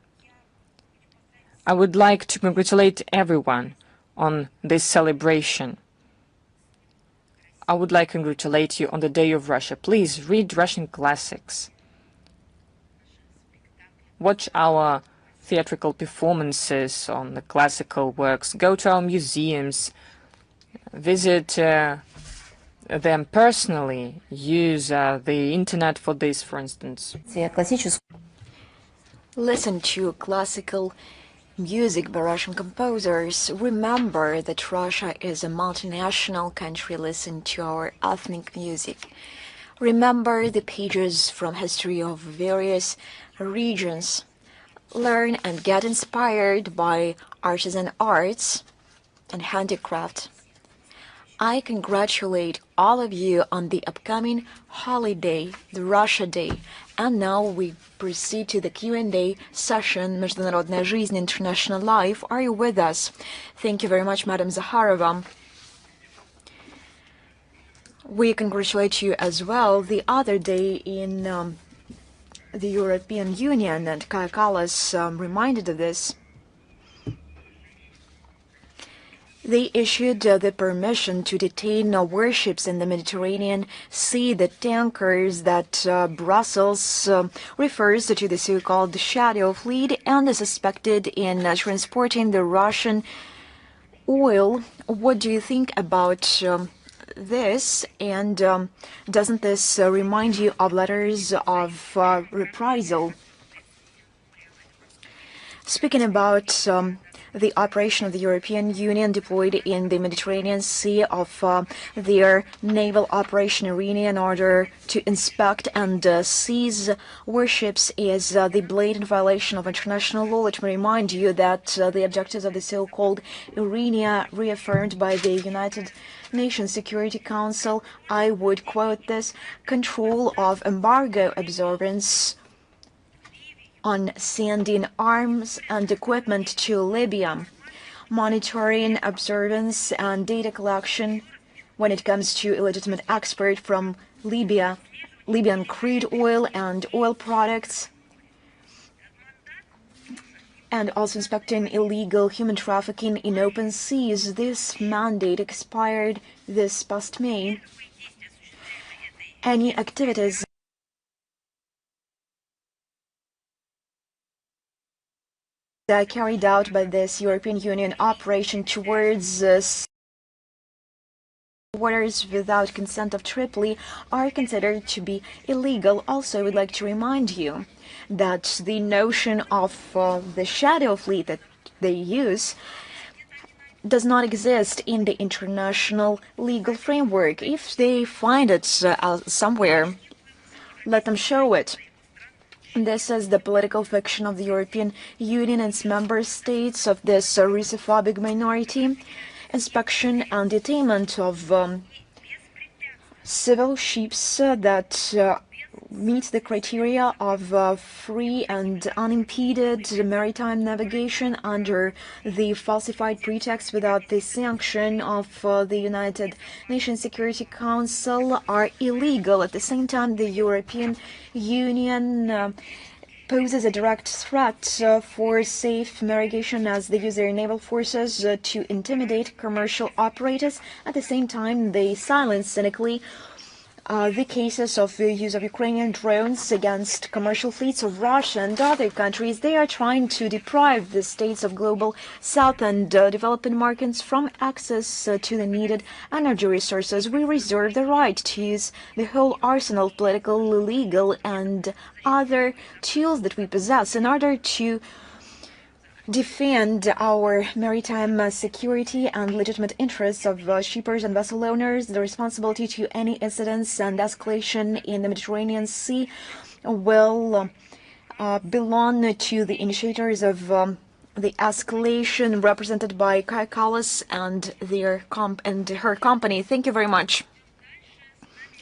I would like to congratulate everyone on this celebration. I would like to congratulate you on the Day of Russia. Please read Russian classics. Watch our theatrical performances on the classical works. Go to our museums. Visit them personally. Use the internet for this, for instance. Listen to classical music by Russian composers. Remember that Russia is a multinational country. Listen to our ethnic music. Remember the pages from history of various regions. Learn and get inspired by artisan arts and handicraft. I congratulate all of you on the upcoming holiday, the Russia Day. And now we proceed to the Q&A session, Международная жизнь, International Life. Are you with us? Thank you very much, Madam Zakharova. We congratulate you as well. The other day in the European Union, and Kaya Kallas reminded of this. They issued the permission to detain warships in the Mediterranean Sea, the tankers that Brussels refers to the so-called Shadow Fleet, and is suspected in transporting the Russian oil. What do you think about this? And doesn't this remind you of letters of reprisal? Speaking about the operation of the European Union deployed in the Mediterranean Sea of their naval operation arena in order to inspect and seize warships is the blatant violation of international law. Let me remind you that the objectives of the so-called arena reaffirmed by the United Nations Security Council, I would quote this, control of embargo observance on sending arms and equipment to Libya, monitoring observance and data collection when it comes to illegitimate export from Libyan crude oil and oil products, and also inspecting illegal human trafficking in open seas. This mandate expired this past May. Any activities carried out by this European Union operation towards waters without consent of Tripoli are considered to be illegal. Also, I would like to remind you that the notion of the shadow fleet that they use does not exist in the international legal framework. If they find it somewhere, let them show it. This is the political fiction of the European Union and its member states of this Russophobic minority. Inspection and detainment of civil ships that meet the criteria of free and unimpeded maritime navigation under the falsified pretext without the sanction of the United Nations Security Council are illegal. At the same time, the European Union poses a direct threat for safe navigation as they use their naval forces to intimidate commercial operators. At the same time, they silence cynically the cases of the use of Ukrainian drones against commercial fleets of Russia and other countries. They are trying to deprive the states of global south and developing markets from access to the needed energy resources. We reserve the right to use the whole arsenal of political, legal, and other tools that we possess in order to defend our maritime security and legitimate interests of shippers and vessel owners. The responsibility to any incidents and escalation in the Mediterranean Sea will belong to the initiators of the escalation, represented by Kai Kallas and her company. Thank you very much.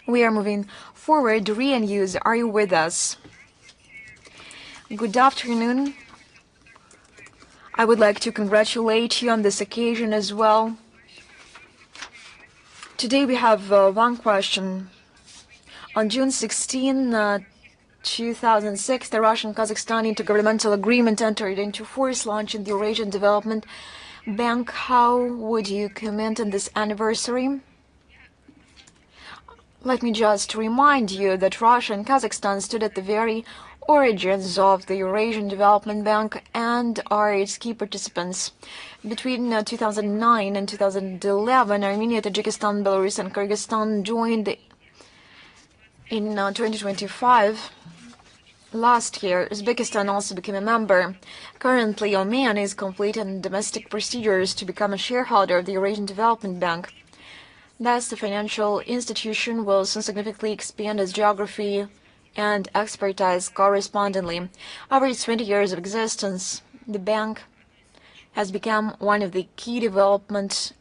We are moving forward. RIA News, are you with us? Good afternoon. I would like to congratulate you on this occasion as well. Today we have one question. On June 16, 2006, the Russian-Kazakhstan intergovernmental agreement entered into force, launching the Eurasian Development Bank. How would you comment on this anniversary? Let me just remind you that Russia and Kazakhstan stood at the very origins of the Eurasian Development Bank and are its key participants. Between 2009 and 2011, Armenia, Tajikistan, Belarus, and Kyrgyzstan joined. In 2025, last year, Uzbekistan also became a member. Currently, Oman is completing domestic procedures to become a shareholder of the Eurasian Development Bank. Thus, the financial institution will soon significantly expand its geography and expertise correspondingly. Over its 20 years of existence, the bank has become one of the key development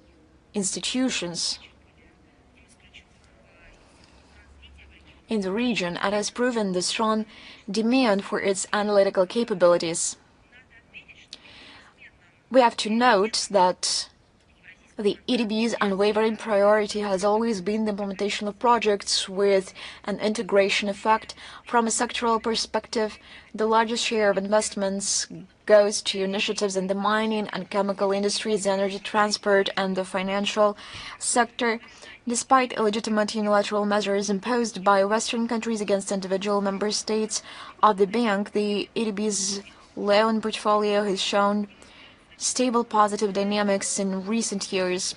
institutions in the region and has proven the strong demand for its analytical capabilities. We have to note that the EDB's unwavering priority has always been the implementation of projects with an integration effect. From a sectoral perspective, the largest share of investments goes to initiatives in the mining and chemical industries, energy transport, and the financial sector. Despite illegitimate unilateral measures imposed by Western countries against individual member states of the bank, the EDB's loan portfolio has shown stable positive dynamics in recent years.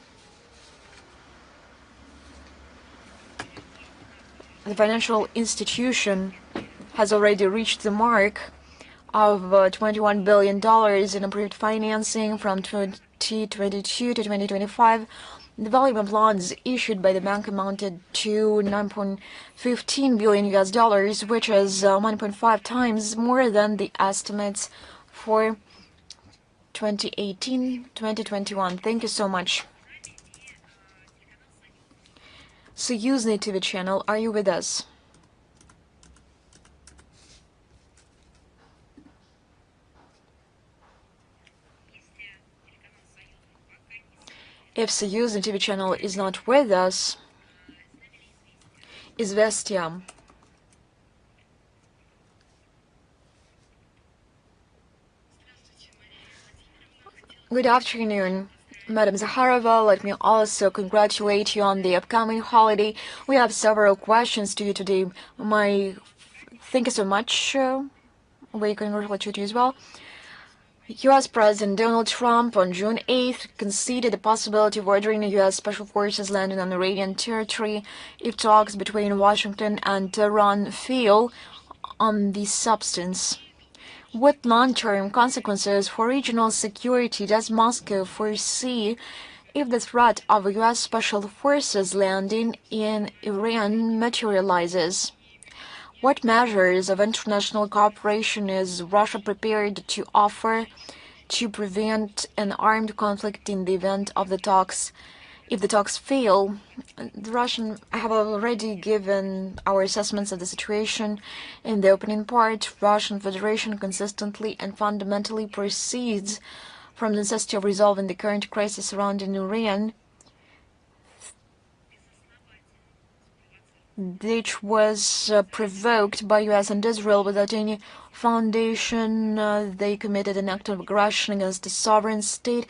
The financial institution has already reached the mark of $21 billion in approved financing from 2022 to 2025. The volume of loans issued by the bank amounted to $9.15 billion, which is 1.5 times more than the estimates for 2018-2021. Thank you so much. Союзный TV channel, are you with us? If Союзный TV channel is not with us, Известия. Good afternoon, Madam Zakharova. Let me also congratulate you on the upcoming holiday. We have several questions to you today. Thank you so much. We congratulate you as well. U.S. President Donald Trump on June 8th conceded the possibility of ordering U.S. Special Forces landing on Iranian territory if talks between Washington and Tehran fail on the substance. What long-term consequences for regional security does Moscow foresee if the threat of U.S. Special Forces landing in Iran materializes? What measures of international cooperation is Russia prepared to offer to prevent an armed conflict in the event of the talks? If the talks fail, I have already given our assessments of the situation. In the opening part, Russian Federation consistently and fundamentally proceeds from the necessity of resolving the current crisis surrounding Iran, which was provoked by U.S. and Israel without any foundation. They committed an act of aggression against a sovereign state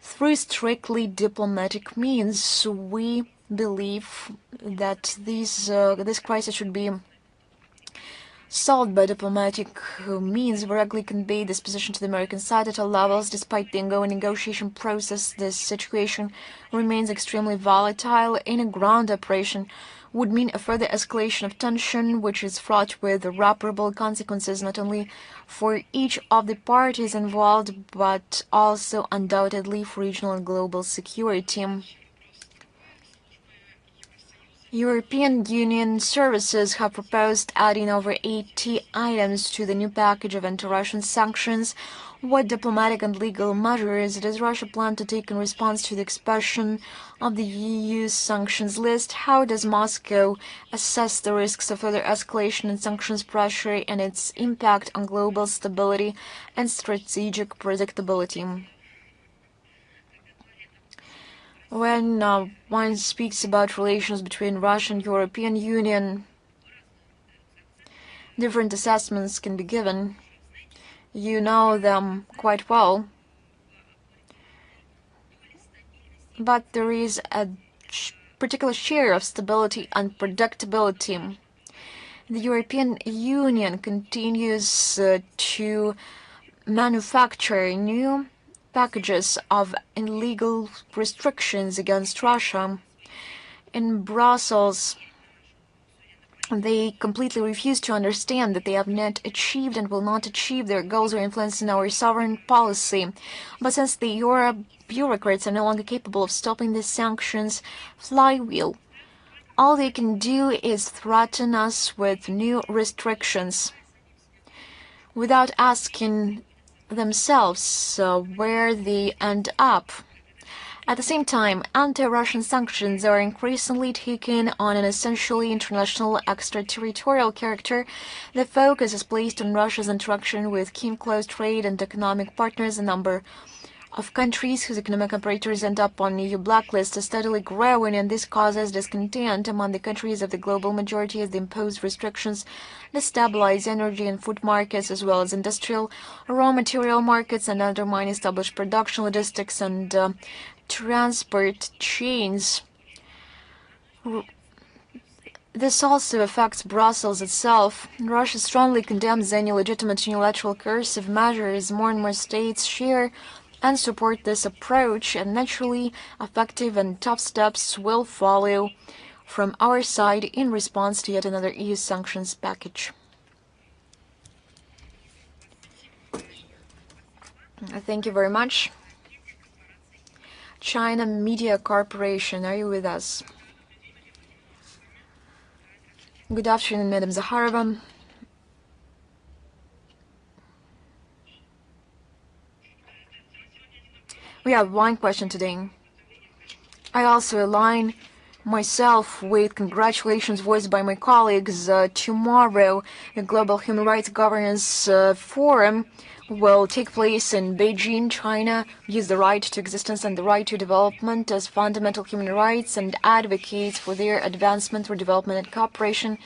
through strictly diplomatic means. We believe that this crisis should be solved by diplomatic means. We regularly conveyed this position to the American side at all levels. Despite the ongoing negotiation process, this situation remains extremely volatile. Any ground operation would mean a further escalation of tension, which is fraught with irreparable consequences not only for each of the parties involved, but also undoubtedly for regional and global security. European Union services have proposed adding over 80 items to the new package of anti-Russian sanctions. What diplomatic and legal measures does Russia plan to take in response to the expansion of the EU's sanctions list? How does Moscow assess the risks of further escalation in sanctions pressure and its impact on global stability and strategic predictability? When one speaks about relations between Russia and European Union, different assessments can be given. You know them quite well. But there is a particular share of stability and predictability. The European Union continues to manufacture new packages of illegal restrictions against Russia. In Brussels, they completely refuse to understand that they have not achieved and will not achieve their goals or influence in our sovereign policy. But since the Euro bureaucrats are no longer capable of stopping the sanctions flywheel, all they can do is threaten us with new restrictions without asking themselves where they end up. At the same time, anti-Russian sanctions are increasingly taking on an essentially international extraterritorial character. The focus is placed on Russia's interaction with key close trade and economic partners. A number of countries whose economic operators end up on EU blacklist is steadily growing, and this causes discontent among the countries of the global majority as the imposed restrictions destabilize energy and food markets as well as industrial raw material markets and undermine established production, logistics, and transport chains. This also affects Brussels itself. Russia strongly condemns any legitimate unilateral coercive measures. More and more states share and support this approach, and naturally effective and tough steps will follow from our side in response to yet another EU sanctions package. Thank you very much. China Media Corporation, are you with us? Good afternoon, Madam Zakharova. We have one question today. I also align myself with congratulations voiced by my colleagues. Tomorrow, the Global Human Rights Governance Forum will take place in Beijing, China, views the right to existence and the right to development as fundamental human rights and advocates for their advancement through development and cooperation.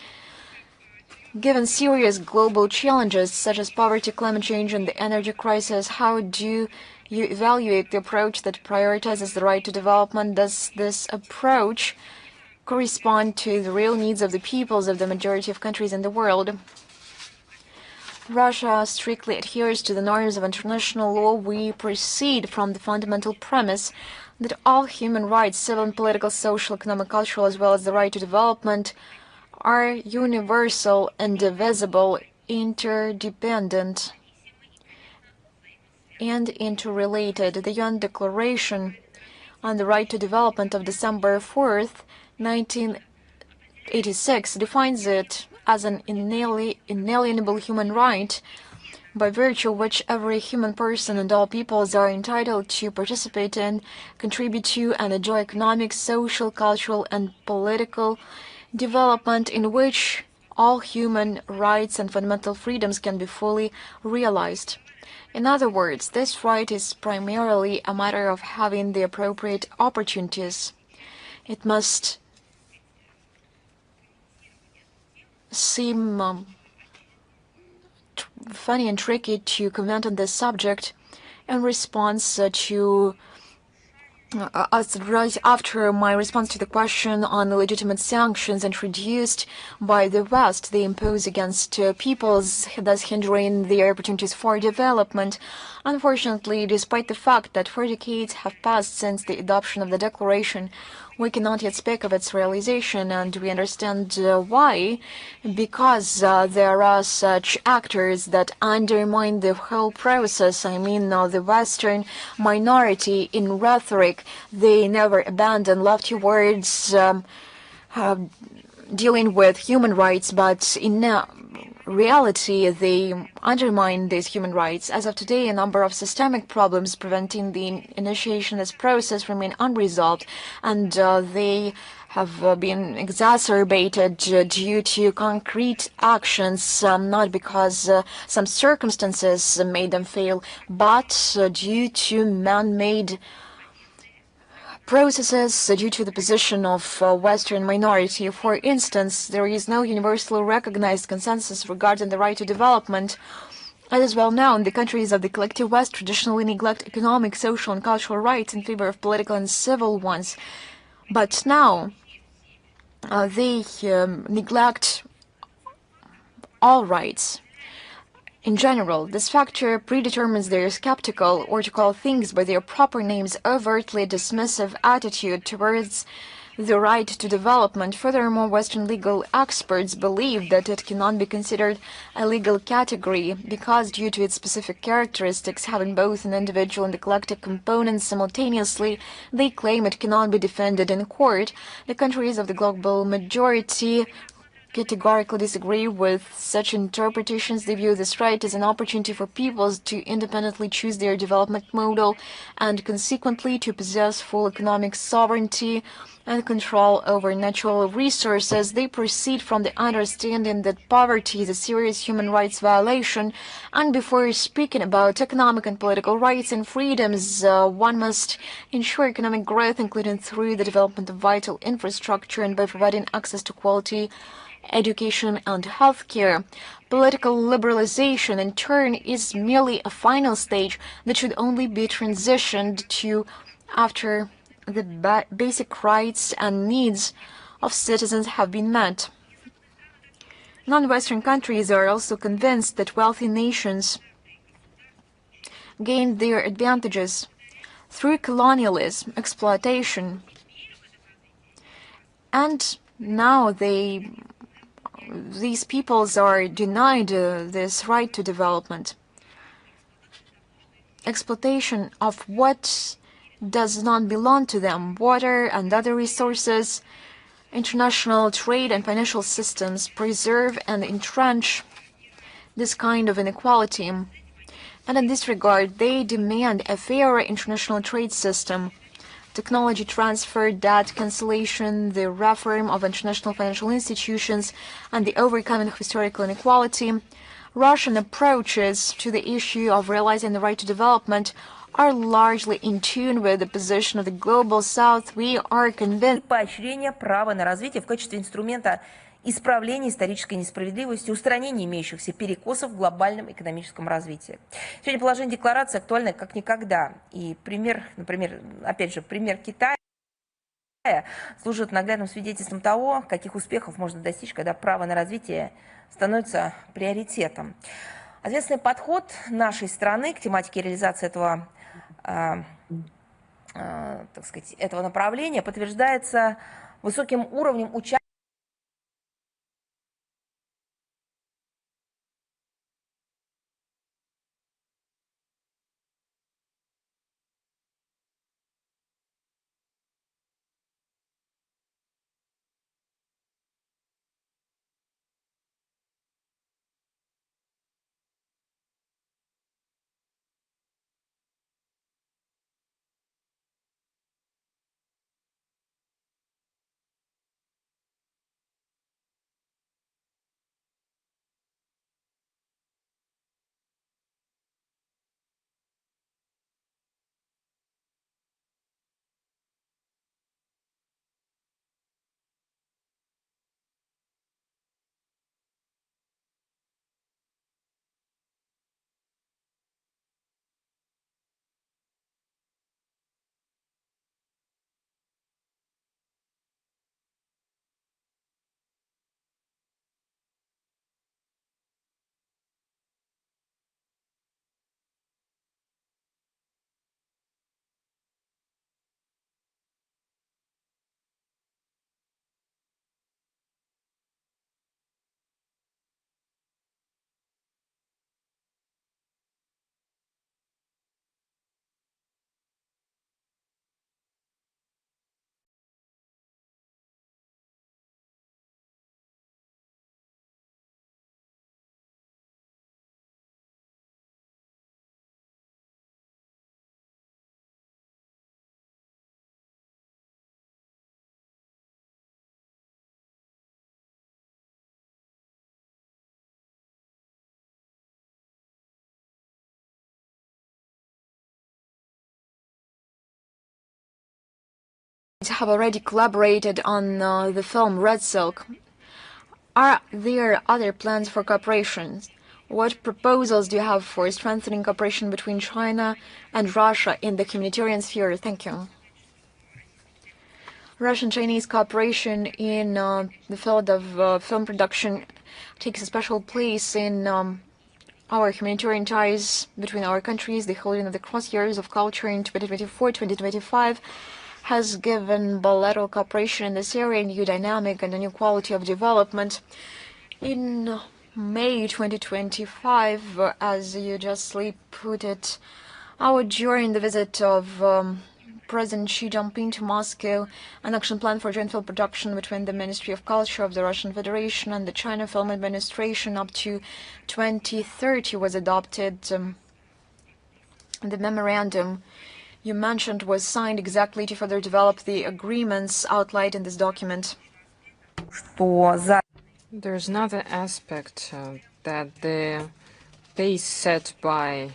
Given serious global challenges such as poverty, climate change, and the energy crisis, how do you evaluate the approach that prioritizes the right to development? Does this approach correspond to the real needs of the peoples of the majority of countries in the world? Russia strictly adheres to the norms of international law. We proceed from the fundamental premise that all human rights, civil and political, social, economic, cultural, as well as the right to development, are universal, indivisible, interdependent, and interrelated. The UN Declaration on the Right to Development of December 4th, 1986 defines it as an inalienable human right, by virtue of which every human person and all peoples are entitled to participate in, contribute to, and enjoy economic, social, cultural, and political development in which all human rights and fundamental freedoms can be fully realized. In other words, this right is primarily a matter of having the appropriate opportunities. It must seem funny and tricky to comment on this subject in response to right after my response to the question on the legitimate sanctions introduced by the West, they impose against peoples, thus hindering their opportunities for development. Unfortunately, despite the fact that 4 decades have passed since the adoption of the declaration, we cannot yet speak of its realization, and we understand why. Because there are such actors that undermine the whole process. I mean, the Western minority in rhetoric, they never abandon lofty words dealing with human rights, but in reality, they undermine these human rights. As of today, a number of systemic problems preventing the initiation of this process remain unresolved, and they have been exacerbated due to concrete actions, not because some circumstances made them fail, but due to man-made processes due to the position of Western minority. For instance, there is no universally recognized consensus regarding the right to development. As is well known, the countries of the collective West traditionally neglect economic, social, and cultural rights in favor of political and civil ones. But now, they neglect all rights. In general, this factor predetermines their skeptical, or to call things by their proper names, overtly dismissive attitude towards the right to development. Furthermore, Western legal experts believe that it cannot be considered a legal category because, due to its specific characteristics, having both an individual and a collective component simultaneously, they claim it cannot be defended in court. The countries of the global majority categorically disagree with such interpretations. They view this right as an opportunity for peoples to independently choose their development model and consequently to possess full economic sovereignty and control over natural resources. They proceed from the understanding that poverty is a serious human rights violation, and before speaking about economic and political rights and freedoms, one must ensure economic growth, including through the development of vital infrastructure and by providing access to quality education and healthcare. Political liberalization, in turn, is merely a final stage that should only be transitioned to after the basic rights and needs of citizens have been met. Non-Western countries are also convinced that wealthy nations gained their advantages through colonialism, exploitation, and now these peoples are denied this right to development. Exploitation of what does not belong to them, water and other resources, international trade and financial systems preserve and entrench this kind of inequality. And in this regard, they demand a fairer international trade system, technology transfer, debt cancellation, the reform of international financial institutions, and the overcoming of historical inequality. Russian approaches to the issue of realizing the right to development are largely in tune with the position of the global South. We are convinced поощрение права на развитие в качестве инструмента исправления исторической несправедливости, устранения имеющихся перекосов в глобальном экономическом развитии. Сегодня положение декларации актуально как никогда. И пример, например, опять же, пример Китая служит наглядным свидетельством того, каких успехов можно достичь, когда право на развитие становится приоритетом. Ответственный подход нашей страны к тематике реализации этого, так сказать, этого направления подтверждается высоким уровнем участия have already collaborated on the film Red Silk. Are there other plans for cooperation? What proposals do you have for strengthening cooperation between China and Russia in the humanitarian sphere? Thank you. Russian-Chinese cooperation in the field of film production takes a special place in our humanitarian ties between our countries. The holding of the cross years of culture in 2024-2025 has given bilateral cooperation in this area a new dynamic and a new quality of development. In May 2025, as you justly put it, during the visit of President Xi Jinping to Moscow, an action plan for joint film production between the Ministry of Culture of the Russian Federation and the China Film Administration up to 2030 was adopted. The memorandum you mentioned was signed exactly to further develop the agreements outlined in this document? There's another aspect that the pace set by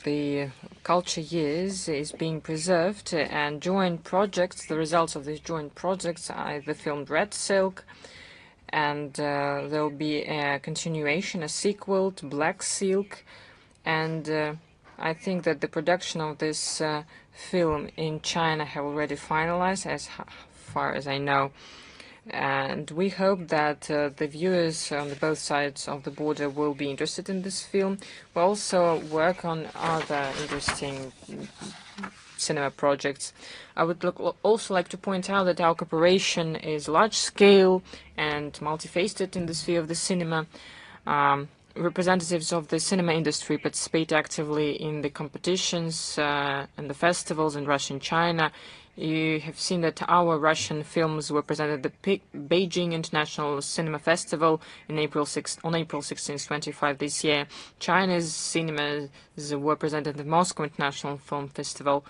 the culture years is being preserved, and joint projects, the results of these joint projects are the film Red Silk, and there will be a continuation, a sequel to Black Silk, and I think that the production of this film in China have already finalized, as far as I know. And we hope that the viewers on both sides of the border will be interested in this film. We also work on other interesting cinema projects. I would also like to point out that our cooperation is large-scale and multifaceted in the sphere of the cinema. Representatives of the cinema industry participate actively in the competitions and the festivals in Russia and China. You have seen that our Russian films were presented at the Beijing International Cinema Festival on April 16, 25 this year. China's cinemas were presented at the Moscow International Film Festival.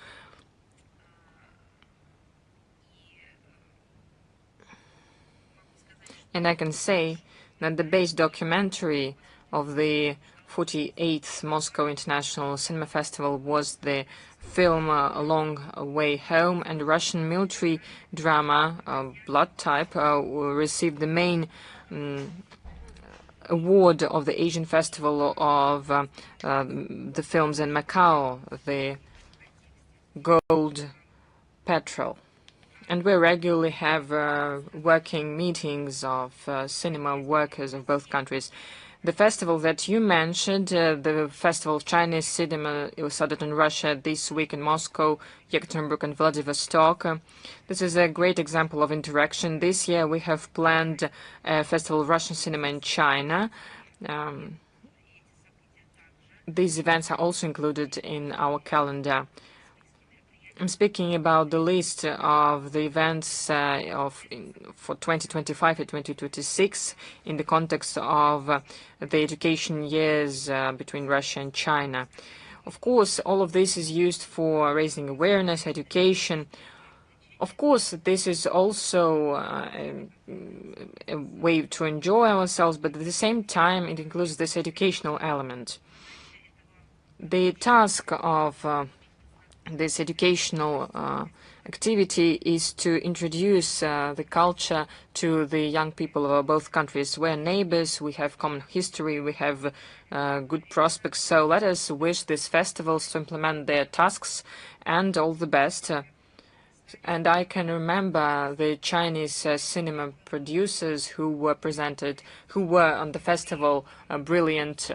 And I can say that the base documentary of the 48th Moscow International Cinema Festival was the film A Long Way Home, and Russian military drama Blood Type received the main award of the Asian Festival of the films in Macau, the Gold Petrel. And we regularly have working meetings of cinema workers of both countries. The festival that you mentioned, the Festival of Chinese Cinema, it was started in Russia this week in Moscow, Yekaterinburg, and Vladivostok. This is a great example of interaction. This year we have planned a Festival of Russian Cinema in China. These events are also included in our calendar. I'm speaking about the list of the events for 2025 and 2026 in the context of the education years between Russia and China. Of course, all of this is used for raising awareness, education. Of course, this is also a way to enjoy ourselves, but at the same time, it includes this educational element. The task of this educational activity is to introduce the culture to the young people of both countries. We're neighbors, we have common history, we have good prospects, so let us wish these festivals to implement their tasks, and all the best. And I can remember the Chinese cinema producers who were on the festival, brilliant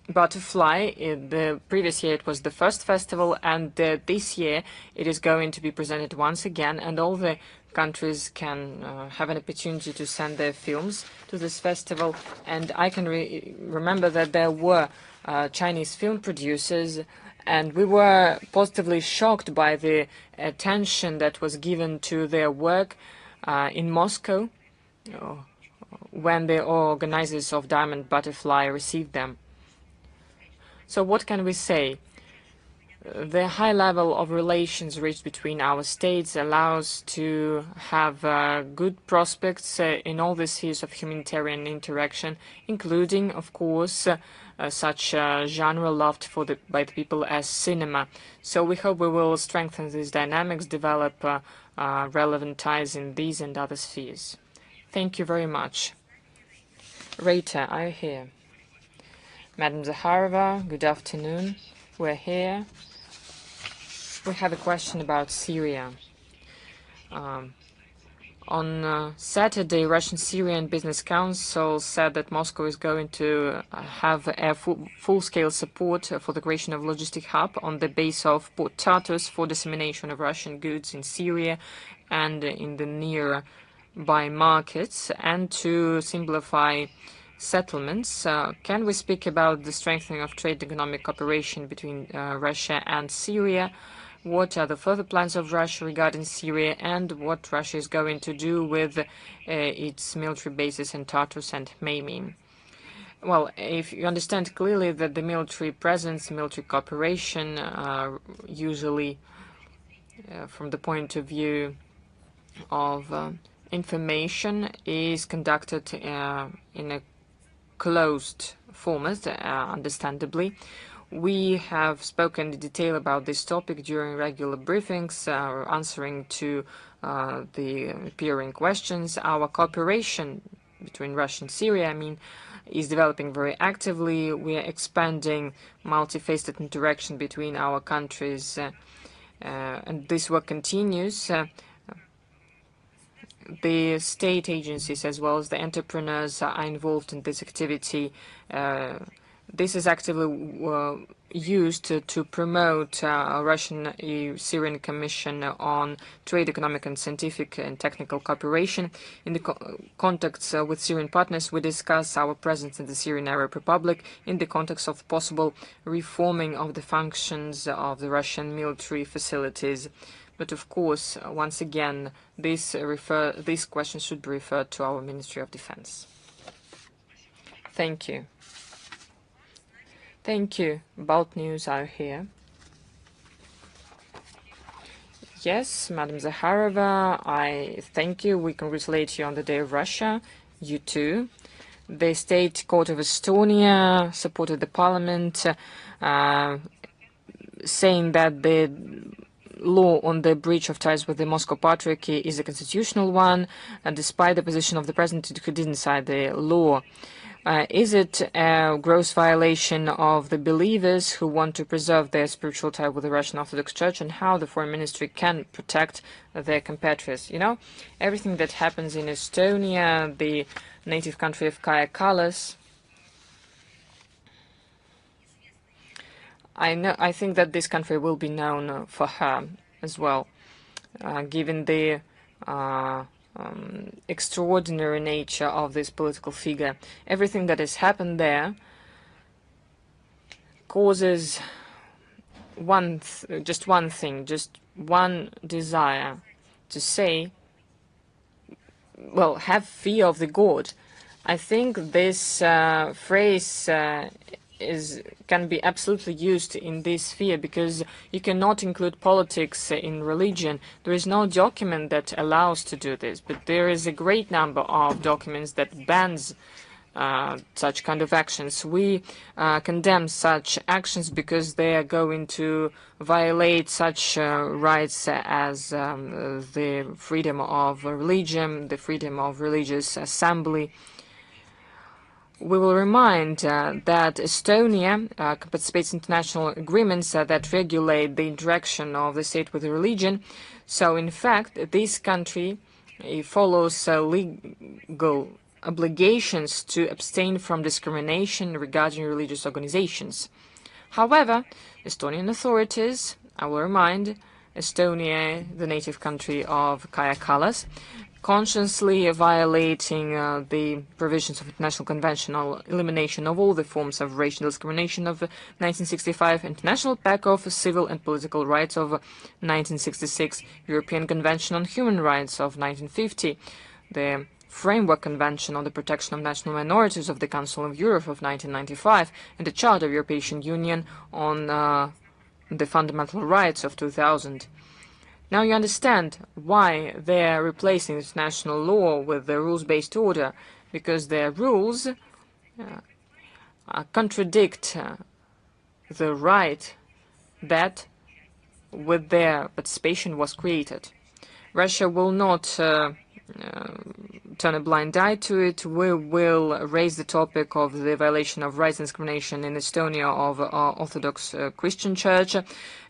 Butterfly. In the previous year it was the first festival, and this year it is going to be presented once again, and all the countries can have an opportunity to send their films to this festival. And I can remember that there were Chinese film producers, and we were positively shocked by the attention that was given to their work in Moscow when the organizers of Diamond Butterfly received them. So what can we say? The high level of relations reached between our states allows to have good prospects in all the spheres of humanitarian interaction, including, of course, such genre loved by the people as cinema. So we hope we will strengthen these dynamics, develop relevant ties in these and other spheres. Thank you very much. Rita, are you here? Madam Zakharova, good afternoon. We're here. We have a question about Syria. On Saturday, Russian-Syrian Business Council said that Moscow is going to have a full-scale support for the creation of logistic hub on the base of Port Tartus for dissemination of Russian goods in Syria and in the nearby markets, and to simplify settlements. Can we speak about the strengthening of trade and economic cooperation between Russia and Syria? What are the further plans of Russia regarding Syria, and what Russia is going to do with its military bases in Tartus and Maymin? well, if you understand clearly that the military presence, military cooperation, usually from the point of view of information, is conducted in a closed format, understandably. We have spoken in detail about this topic during regular briefings, answering to the appearing questions. Our cooperation between Russia and Syria, is developing very actively. We are expanding multifaceted interaction between our countries, and this work continues. The state agencies as well as the entrepreneurs are involved in this activity. This is actively used to promote a Russian-Syrian Commission on trade, economic and scientific and technical cooperation. In the contacts with Syrian partners, we discuss our presence in the Syrian Arab Republic in the context of possible reforming of the functions of the Russian military facilities. But of course, once again, this question should be referred to our Ministry of Defense. Thank you. Thank you. Bold News are here. Yes, Madam Zakharova, I thank you. We congratulate you on the Day of Russia. You too. The State Court of Estonia supported the parliament, saying that the law on the breach of ties with the Moscow Patriarchy is a constitutional one, and despite the position of the president who didn't sign the law. Is it a gross violation of the believers who want to preserve their spiritual tie with the Russian Orthodox Church, and how the foreign ministry can protect their compatriots? You know, everything that happens in Estonia, the native country of Kaja Kallas, I think that this country will be known for her as well, given the extraordinary nature of this political figure. Everything that has happened there causes just one thing, just one desire to say, well, have fear of the God. I think this phrase can be absolutely used in this sphere, because you cannot include politics in religion. There is no document that allows to do this, but there is a great number of documents that bans such kind of actions. We condemn such actions because they are going to violate such rights as the freedom of religion, the freedom of religious assembly. We will remind that Estonia participates in international agreements that regulate the interaction of the state with the religion. So, in fact, this country follows legal obligations to abstain from discrimination regarding religious organizations. However, Estonian authorities, I will remind, Estonia, the native country of Kaja Kallas, consciously violating the provisions of International Convention on Elimination of all the forms of racial discrimination of 1965, International Pact of Civil and Political Rights of 1966, European Convention on Human Rights of 1950, the Framework Convention on the Protection of National Minorities of the Council of Europe of 1995, and the Charter of the European Union on the Fundamental Rights of 2000. Now you understand why they are replacing international law with the rules-based order, because their rules contradict the right that, with their participation, was created. Russia will not turn a blind eye to it. We will raise the topic of the violation of rights and discrimination in Estonia of Orthodox Christian Church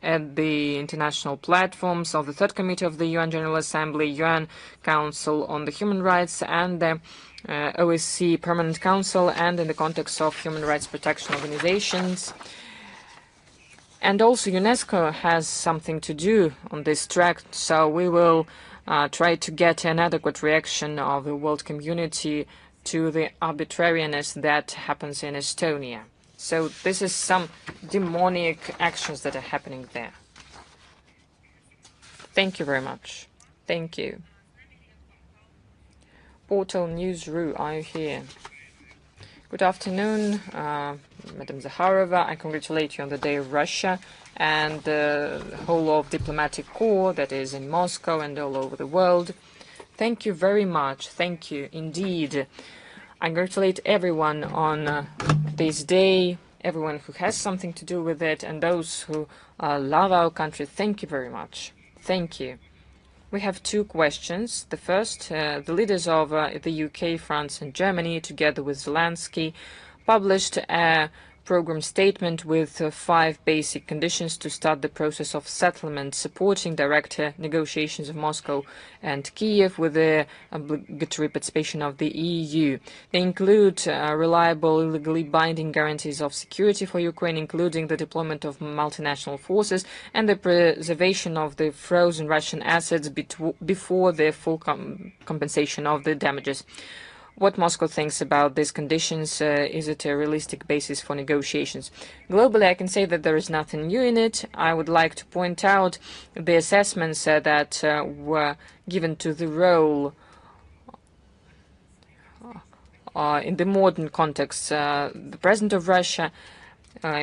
at the international platforms of the Third Committee of the UN General Assembly, UN Council on the Human Rights, and the OSCE Permanent Council, and in the context of human rights protection organizations. And also UNESCO has something to do on this track, so we will try to get an adequate reaction of the world community to the arbitrariness that happens in Estonia. So this is some demonic actions that are happening there. Thank you very much. Thank you. Portal News.ru, are you here? Good afternoon, Madam Zakharova. I congratulate you on the Day of Russia and the whole of diplomatic corps that is in Moscow and all over the world. Thank you very much. Thank you indeed. I congratulate everyone on this day, everyone who has something to do with it, and those who love our country. Thank you very much. Thank you. We have two questions. The first, the leaders of the UK, France and Germany, together with Zelensky, published a program statement with 5 basic conditions to start the process of settlement, supporting direct negotiations of Moscow and Kiev with the obligatory participation of the EU. They include reliable, legally binding guarantees of security for Ukraine, including the deployment of multinational forces and the preservation of the frozen Russian assets before the full compensation of the damages. What Moscow thinks about these conditions, is it a realistic basis for negotiations? Globally, I can say that there is nothing new in it. I would like to point out the assessments that were given to the role in the modern context. The President of Russia,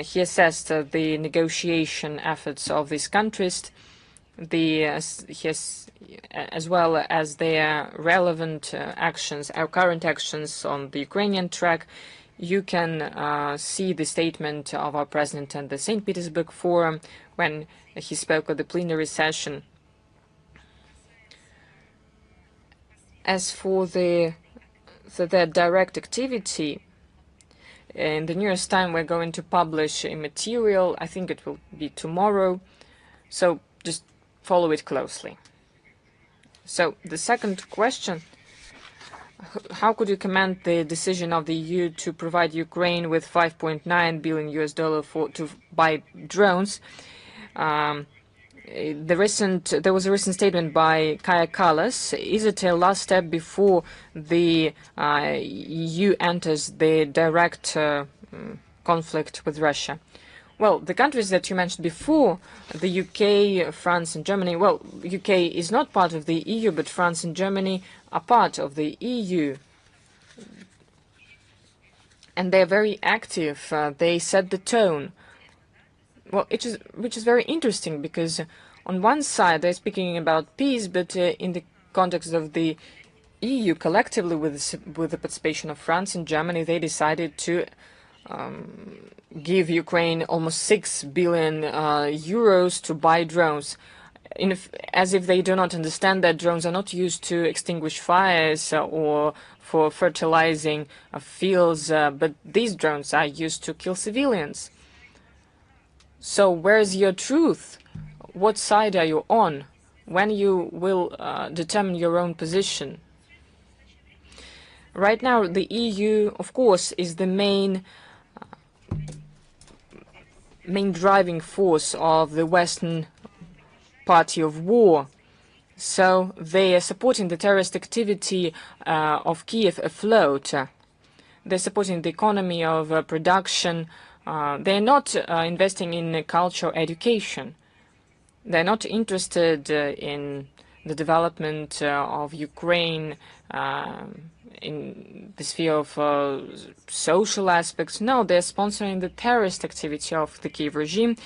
he assessed the negotiation efforts of these countries, as well as their relevant actions, our current actions on the Ukrainian track. You can see the statement of our president at the St. Petersburg Forum when he spoke at the plenary session. As for the direct activity, in the nearest time we're going to publish a material. I think it will be tomorrow, so just follow it closely. So the second question, how could you comment the decision of the EU to provide Ukraine with $5.9 billion to buy drones? There was a recent statement by Kaja Kallas. Is it a last step before the EU enters the direct conflict with Russia? Well, the countries that you mentioned before, the UK, France and Germany, well, UK is not part of the EU, but France and Germany are part of the EU. And they're very active. They set the tone. Well, which is very interesting, because on one side they're speaking about peace, but in the context of the EU collectively, with the participation of France and Germany, they decided to give Ukraine almost 6 billion euros to buy drones, as if they do not understand that drones are not used to extinguish fires or for fertilizing fields, but these drones are used to kill civilians. So where's your truth? What side are you on? When you will determine your own position? Right now, the EU, of course, is the main driving force of the Western party of war. So they are supporting the terrorist activity of Kiev afloat. They're supporting the economy of production. They're not investing in culture or education. They're not interested in the development of Ukraine in the sphere of social aspects. No, they're sponsoring the terrorist activity of the Kiev regime.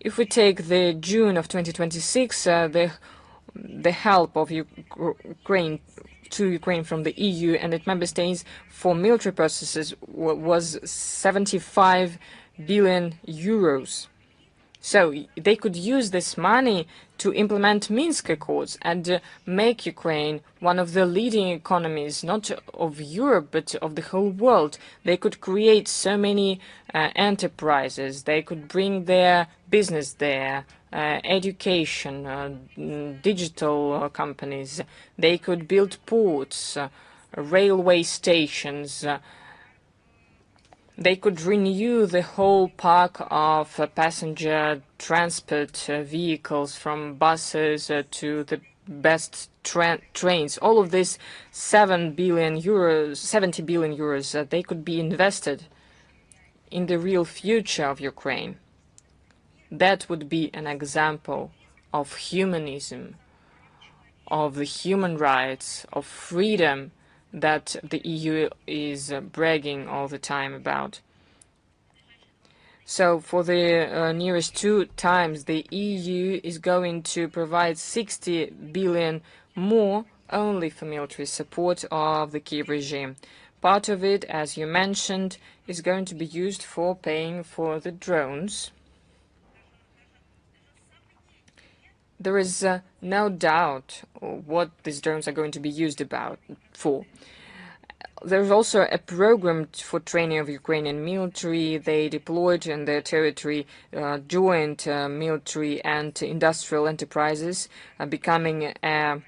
If we take the June of 2026, the help of Ukraine to Ukraine from the EU and its member states for military purposes was 75 billion euros. So they could use this money to implement Minsk Accords and make Ukraine one of the leading economies, not of Europe, but of the whole world. They could create so many enterprises. They could bring their business there, education, digital companies. They could build ports, railway stations. They could renew the whole park of passenger transport vehicles, from buses to the best trains. All of this 70 billion euros, they could be invested in the real future of Ukraine. That would be an example of humanism, of the human rights, of freedom that the EU is bragging all the time about. So for the nearest 2 times, the EU is going to provide 60 billion more only for military support of the Kiev regime. Part of it, as you mentioned, is going to be used for paying for the drones. There is no doubt what these drones are going to be used for. There's also a program for training of Ukrainian military. They deployed in their territory joint military and industrial enterprises, becoming a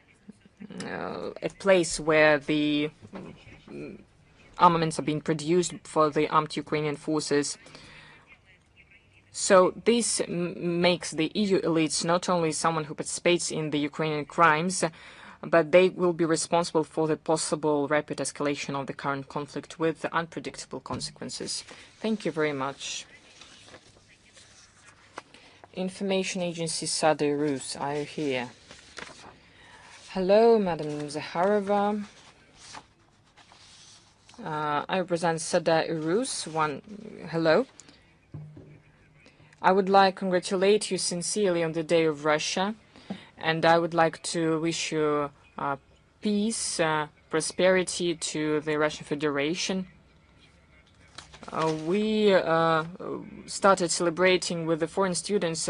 place where the armaments are being produced for the armed Ukrainian forces. So this makes the EU elites not only someone who participates in the Ukrainian crimes, but they will be responsible for the possible rapid escalation of the current conflict with unpredictable consequences. Thank you very much. Information Agency Sada Rus, are you here? Hello, Madam Zakharova. I represent Sada Rus. Hello. I would like to congratulate you sincerely on the Day of Russia. And I would like to wish you peace, prosperity to the Russian Federation. We started celebrating with the foreign students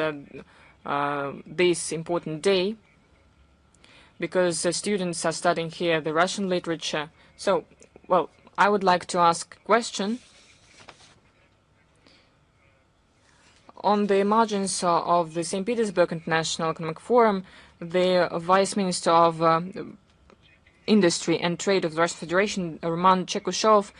this important day because the students are studying here the Russian literature. So, well, I would like to ask a question. On the margins of the St. Petersburg International Economic Forum, the Vice Minister of Industry and Trade of the Russian Federation, Roman Chekushov,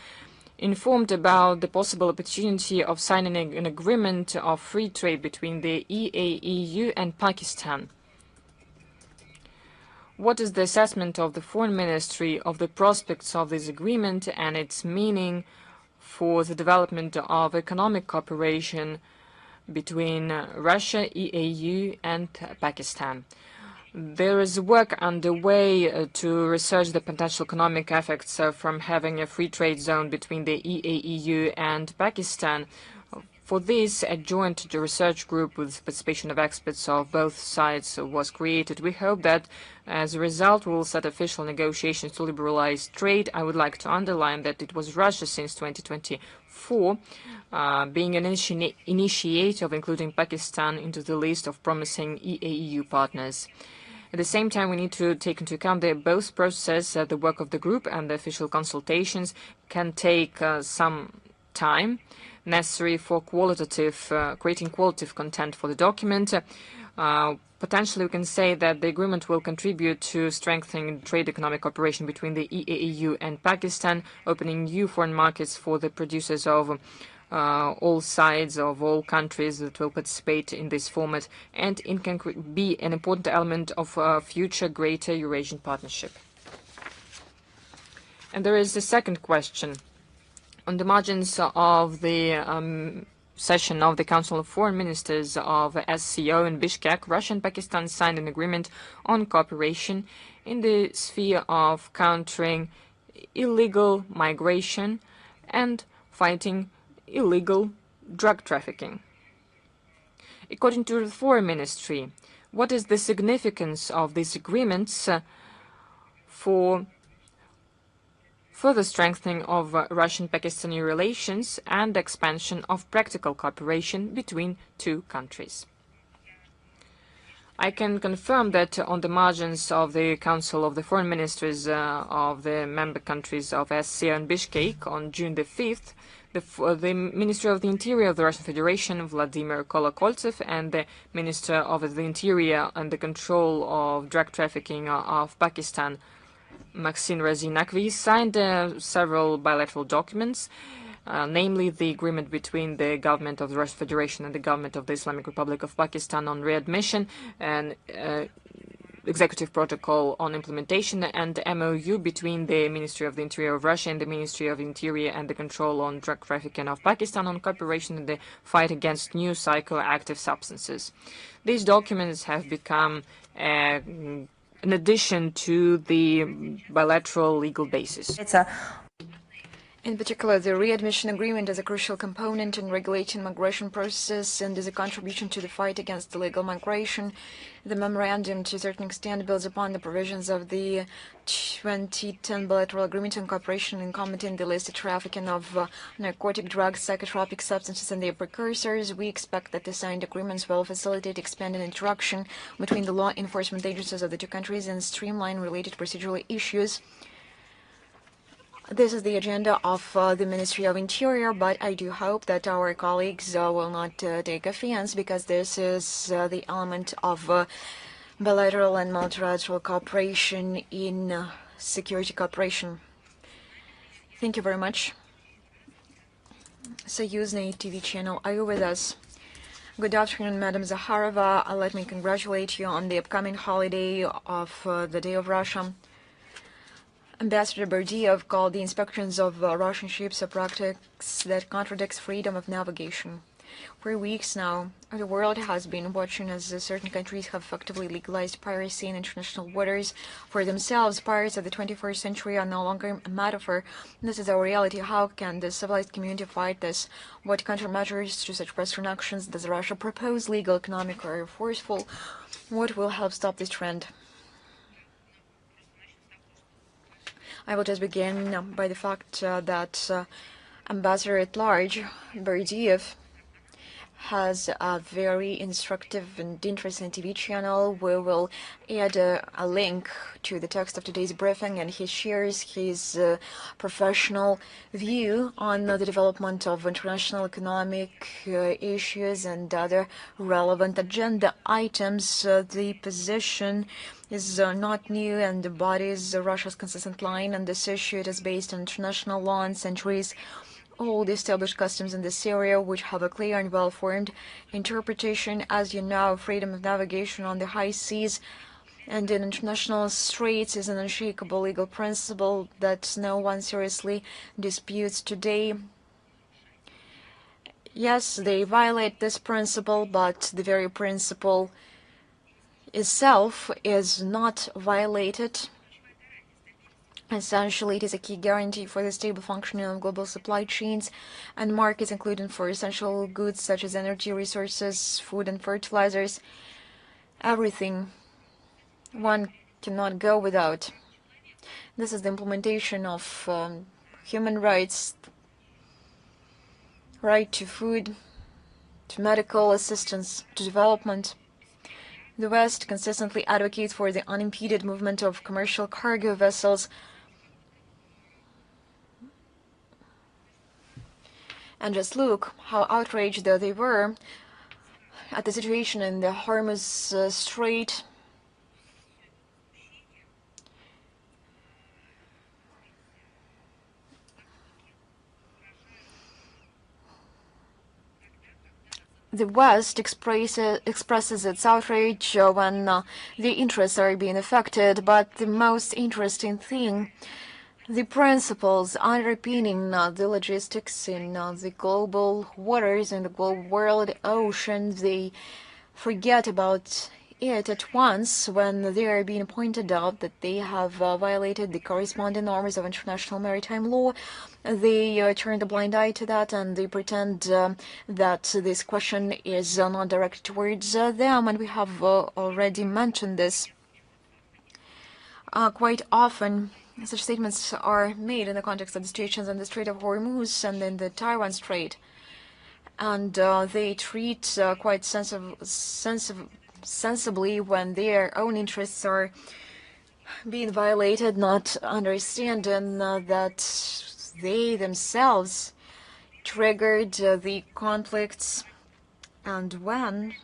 informed about the possible opportunity of signing an agreement of free trade between the EAEU and Pakistan. What is the assessment of the Foreign Ministry of the prospects of this agreement and its meaning for the development of economic cooperation between Russia, EAU, and Pakistan? There is work underway to research the potential economic effects from having a free trade zone between the EAEU and Pakistan. For this, a joint research group with participation of experts of both sides was created. We hope that as a result, we will set official negotiations to liberalize trade. I would like to underline that it was Russia since 2024 being an initiator of including Pakistan into the list of promising EAEU partners. At the same time, we need to take into account that both processes, the work of the group and the official consultations, can take some time necessary for creating qualitative content for the document. Potentially, we can say that the agreement will contribute to strengthening trade economic cooperation between the EAEU and Pakistan, opening new foreign markets for the producers of all sides of all countries that will participate in this format, and it can be an important element of future greater Eurasian partnership. And there is a second question. On the margins of the session of the Council of Foreign Ministers of SCO in Bishkek, Russia and Pakistan signed an agreement on cooperation in the sphere of countering illegal migration and fighting illegal drug trafficking. According to the Foreign Ministry, what is the significance of these agreements for further strengthening of Russian-Pakistani relations and expansion of practical cooperation between two countries? I can confirm that on the margins of the Council of the Foreign Ministers of the member countries of SCO in Bishkek on June the 5th, the Minister of the Interior of the Russian Federation, Vladimir Kolokoltsev, and the Minister of the Interior and the Control of Drug Trafficking of Pakistan, Maxine Razi-Naqvi, signed several bilateral documents, namely the agreement between the government of the Russian Federation and the government of the Islamic Republic of Pakistan on readmission, and executive protocol on implementation, and MOU between the Ministry of the Interior of Russia and the Ministry of Interior and the Control on Drug Trafficking of Pakistan on cooperation in the fight against new psychoactive substances. These documents have become a in addition to the bilateral legal basis. In particular, the readmission agreement is a crucial component in regulating migration process and is a contribution to the fight against illegal migration. The memorandum, to a certain extent, builds upon the provisions of the 2010 bilateral agreement on cooperation in combating the illicit trafficking of narcotic drugs, psychotropic substances, and their precursors. We expect that the signed agreements will facilitate expanded interaction between the law enforcement agencies of the two countries and streamline related procedural issues. This is the agenda of the Ministry of Interior, but I do hope that our colleagues will not take offense, because this is the element of bilateral and multilateral cooperation in security cooperation. Thank you very much. Soyuzny TV channel, are you with us? Good afternoon, Madam Zakharova. Let me congratulate you on the upcoming holiday of the Day of Russia. Ambassador Berdiev called the inspections of Russian ships a practice that contradicts freedom of navigation. For weeks now, the world has been watching as certain countries have effectively legalized piracy in international waters for themselves. Pirates of the 21st century are no longer a metaphor. This is our reality. How can the civilized community fight this? What countermeasures to such Western actions does Russia propose, legal, economic, or forceful? What will help stop this trend? I will just begin by the fact that Ambassador at Large, Berdiev, has a very instructive and interesting TV channel. We will add a link to the text of today's briefing, and he shares his professional view on the development of international economic issues and other relevant agenda items. The position is not new and embodies Russia's consistent line on this issue. It is based on international law and centuries old established customs in this area, which have a clear and well-formed interpretation. As you know, freedom of navigation on the high seas and in international straits is an unshakable legal principle that no one seriously disputes today. Yes, they violate this principle, but the very principle itself is not violated. Essentially, it is a key guarantee for the stable functioning of global supply chains and markets, including for essential goods such as energy, resources, food and fertilizers. Everything one cannot go without. This is the implementation of human rights, right to food, to medical assistance, to development. The West consistently advocates for the unimpeded movement of commercial cargo vessels. And just look how outraged they were at the situation in the Hormuz Strait. The West expresses its outrage when the interests are being affected, but the most interesting thing, the principles underpinning the logistics in the global waters and the global world ocean, they forget about it at once when they are being pointed out that they have violated the corresponding norms of international maritime law. They turn a blind eye to that, and they pretend that this question is not directed towards them, and we have already mentioned this quite often. Such statements are made in the context of the situations in the Strait of Hormuz and in the Taiwan Strait, and they treat quite sensibly when their own interests are being violated, not understanding that they themselves triggered the conflicts, and when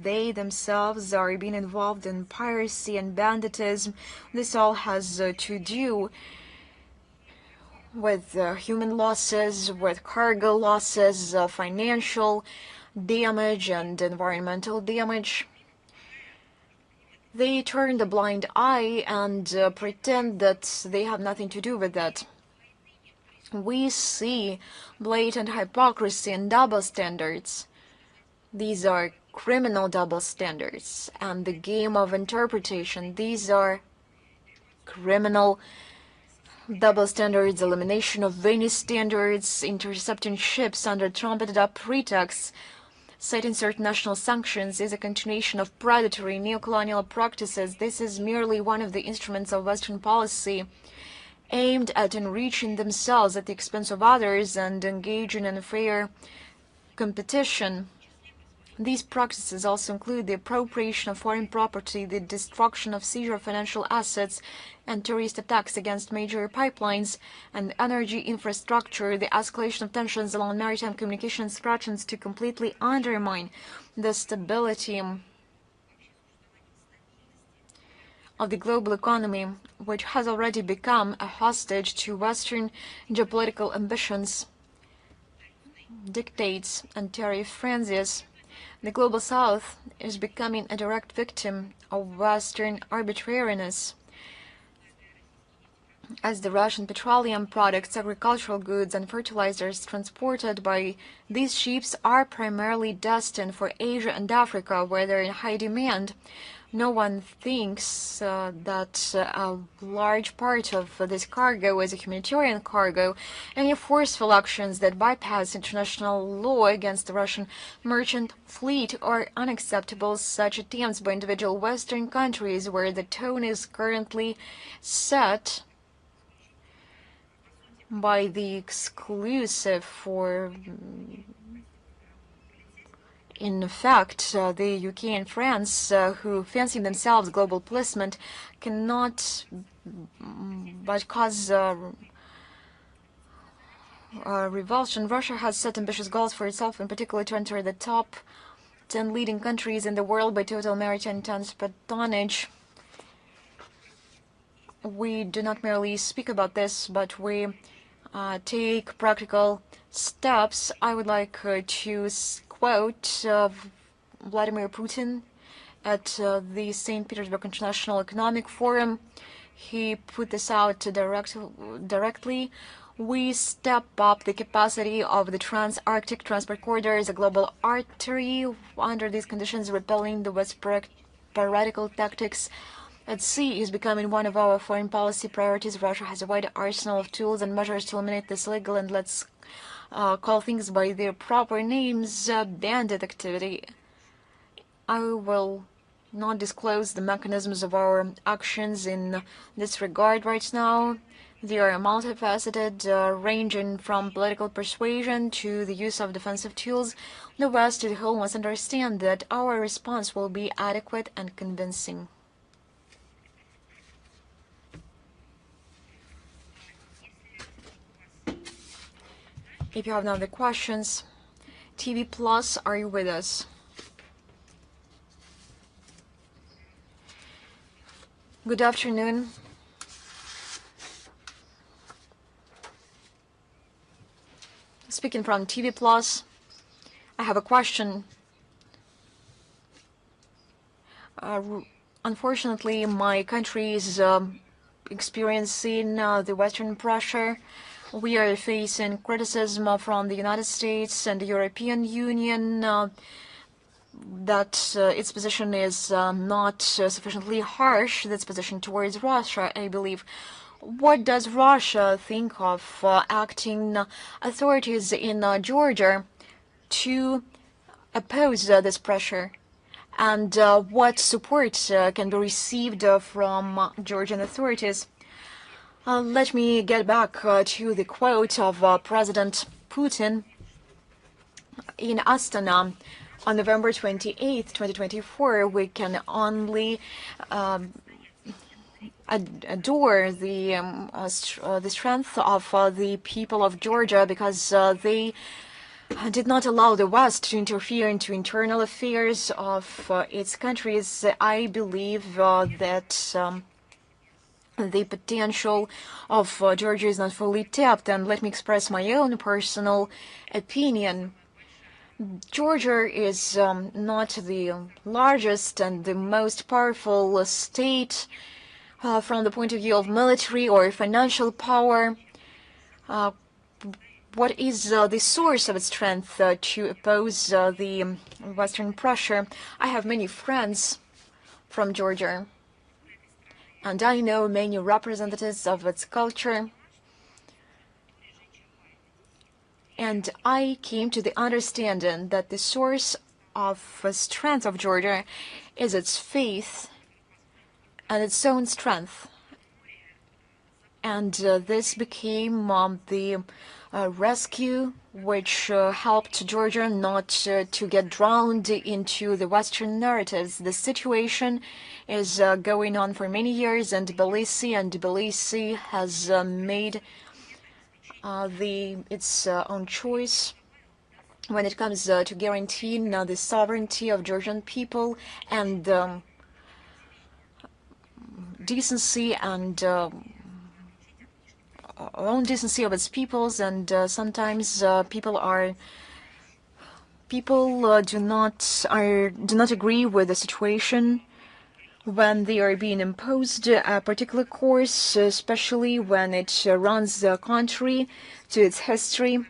they themselves are being involved in piracy and banditism. This all has to do with human losses, with cargo losses, financial damage and environmental damage. They turn a blind eye and pretend that they have nothing to do with that. We see blatant hypocrisy and double standards. These are criminal double standards and the game of interpretation. These are criminal double standards, elimination of Venice standards, intercepting ships under trumpeted-up pretexts, citing certain national sanctions is a continuation of predatory neocolonial practices. This is merely one of the instruments of Western policy aimed at enriching themselves at the expense of others and engaging in fair competition. These practices also include the appropriation of foreign property, the destruction of seizure of financial assets, and terrorist attacks against major pipelines and energy infrastructure, the escalation of tensions along maritime communication threatens to completely undermine the stability of the global economy, which has already become a hostage to Western geopolitical ambitions, dictates, and tariff frenzies. The Global South is becoming a direct victim of Western arbitrariness, as the Russian petroleum products, agricultural goods, and fertilizers transported by these ships are primarily destined for Asia and Africa, where they're in high demand. No one thinks that a large part of this cargo is a humanitarian cargo. Any forceful actions that bypass international law against the Russian merchant fleet are unacceptable. Such attempts by individual Western countries, where the tone is currently set by the exclusive for, in fact, the UK and France, who fancy themselves global policemen, cannot but cause revulsion. Russia has set ambitious goals for itself, in particular to enter the top 10 leading countries in the world by total maritime transport tonnage. We do not merely speak about this, but we take practical steps. I would like to quote Vladimir Putin at the St. Petersburg International Economic Forum. He put this out directly. We step up the capacity of the trans-Arctic transport corridor as a global artery. Under these conditions, repelling the West's piratical tactics at sea is becoming one of our foreign policy priorities. Russia has a wide arsenal of tools and measures to eliminate this illegal, and let's call things by their proper names, bandit activity. I will not disclose the mechanisms of our actions in this regard right now. They are multifaceted, ranging from political persuasion to the use of defensive tools. The West as a whole must understand that our response will be adequate and convincing. If you have no other questions, TV Plus, are you with us? Good afternoon. Speaking from TV Plus, I have a question. Unfortunately, my country is experiencing the Western pressure. We are facing criticism from the United States and the European Union that its position is not sufficiently harsh, its position towards Russia, I believe. What does Russia think of acting authorities in Georgia to oppose this pressure? And what support can be received from Georgian authorities? Let me get back to the quote of President Putin in Astana on November 28th, 2024. We can only adore the strength of the people of Georgia, because they did not allow the West to interfere into internal affairs of its countries. I believe that the potential of Georgia is not fully tapped, and let me express my own personal opinion. Georgia is not the largest and the most powerful state from the point of view of military or financial power. what is the source of its strength to oppose the Western pressure? I have many friends from Georgia, and I know many representatives of its culture. And I came to the understanding that the source of strength of Georgia is its faith and its own strength. And this became the rescue which helped Georgia not to get drowned into the Western narratives. The situation is going on for many years, and Tbilisi has made its own choice when it comes to guaranteeing the sovereignty of Georgian people and decency and own decency of its peoples. And sometimes people do not agree with the situation when they are being imposed a particular course, especially when it runs the country to its history.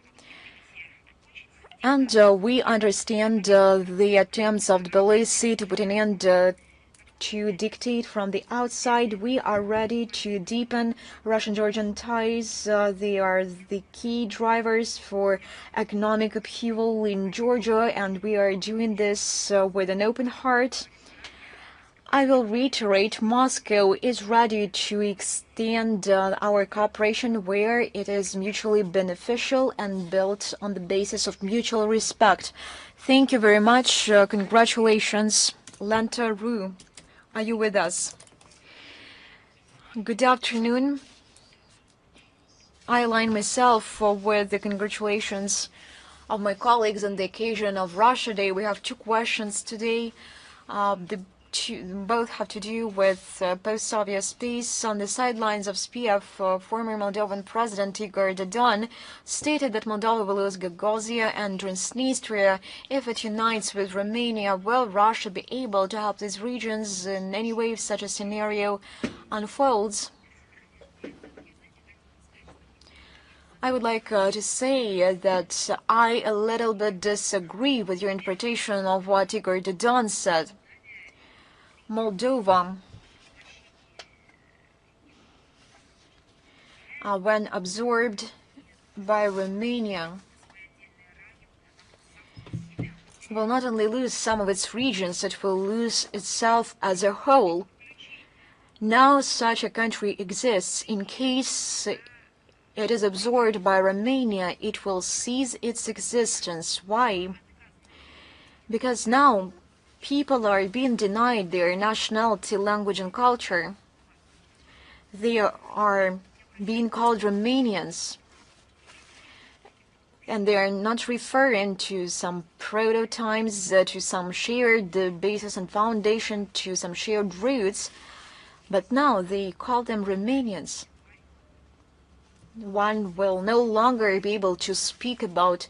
And we understand the attempts of Tbilisi to put an end to dictate from the outside. We are ready to deepen Russian-Georgian ties. They are the key drivers for economic upheaval in Georgia, and we are doing this with an open heart. I will reiterate, Moscow is ready to extend our cooperation where it is mutually beneficial and built on the basis of mutual respect. Thank you very much. Congratulations. Lenta Ru, are you with us? Good afternoon. I align myself with the congratulations of my colleagues on the occasion of Russia Day. We have two questions today. Both have to do with post-Soviet space. On the sidelines of SPF, former Moldovan President Igor Dodon stated that Moldova will lose Gagauzia and Transnistria if it unites with Romania. Will Russia be able to help these regions in any way if such a scenario unfolds? I would like to say that I a little bit disagree with your interpretation of what Igor Dodon said. Moldova, when absorbed by Romania, will not only lose some of its regions, it will lose itself as a whole. Now such a country exists. In case it is absorbed by Romania, it will cease its existence. Why? Because now people are being denied their nationality, language, and culture. They are being called Romanians. And they are not referring to some prototypes, to some shared basis and foundation, to some shared roots. But now they call them Romanians. One will no longer be able to speak about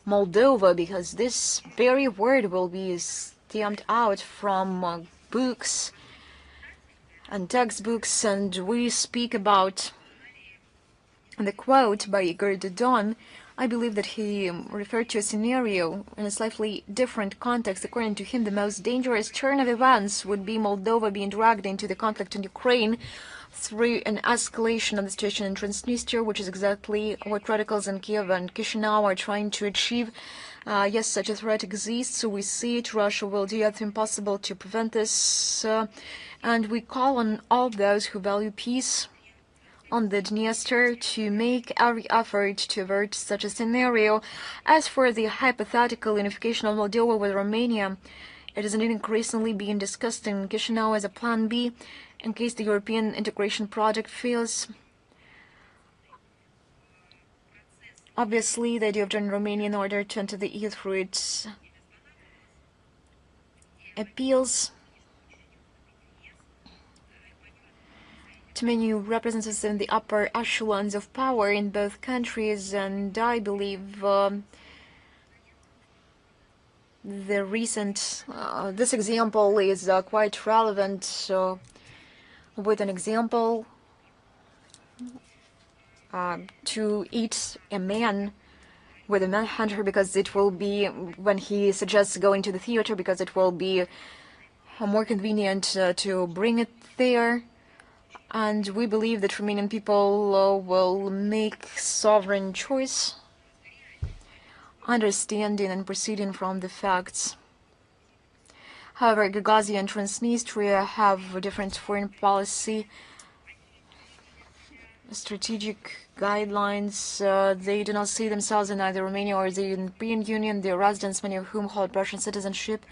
Moldova because this very word will be stamped out from books and textbooks, and we speak about the quote by Igor Dodon. I believe that he referred to a scenario in a slightly different context. According to him, the most dangerous turn of events would be Moldova being dragged into the conflict in Ukraine through an escalation of the situation in Transnistria, which is exactly what radicals in Kiev and Chisinau are trying to achieve. Yes, such a threat exists, so we see it. Russia will do everything possible to prevent this, and we call on all those who value peace on the Dniester to make every effort to avert such a scenario. As for the hypothetical unification of Moldova with Romania, it is indeed increasingly being discussed in Chisinau as a plan B in case the European integration project fails. Obviously, the idea of joining Romania in order to enter the EU through its appeals to many representatives in the upper echelons of power in both countries, and I believe the recent this example is quite relevant. With an example, to eat a man with a manhunter, because it will be, when he suggests going to the theater, because it will be more convenient to bring it there. And we believe that Romanian people will make sovereign choice, understanding and proceeding from the facts. However, Gagauzia and Transnistria have a different foreign policy, strategic guidelines. They do not see themselves in either Romania or the European Union. Their residents, many of whom hold Russian citizenship,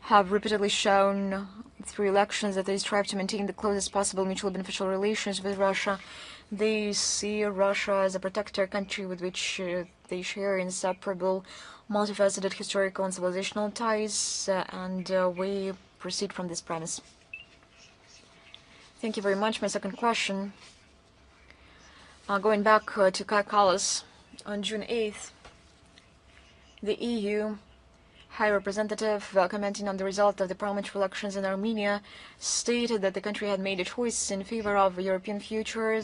have repeatedly shown through elections that they strive to maintain the closest possible mutually beneficial relations with Russia. They see Russia as a protector country with which they share inseparable, multifaceted historical and civilizational ties, and we proceed from this premise. Thank you very much. My second question, going back to Kai Kallas, on June 8th, the EU High Representative, commenting on the result of the parliamentary elections in Armenia, stated that the country had made a choice in favor of a European future.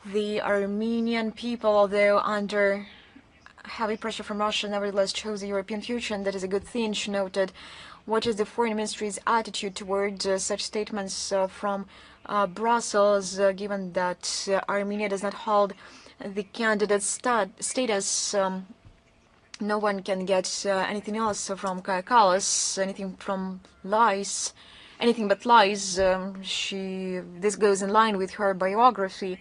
The Armenian people, although under heavy pressure from Russia, nevertheless chose a European future, and that is a good thing, she noted. What is the foreign ministry's attitude toward such statements from Brussels, given that Armenia does not hold the candidate status? No one can get anything else from Kai Kallas, anything from lies, anything but lies. This goes in line with her biography.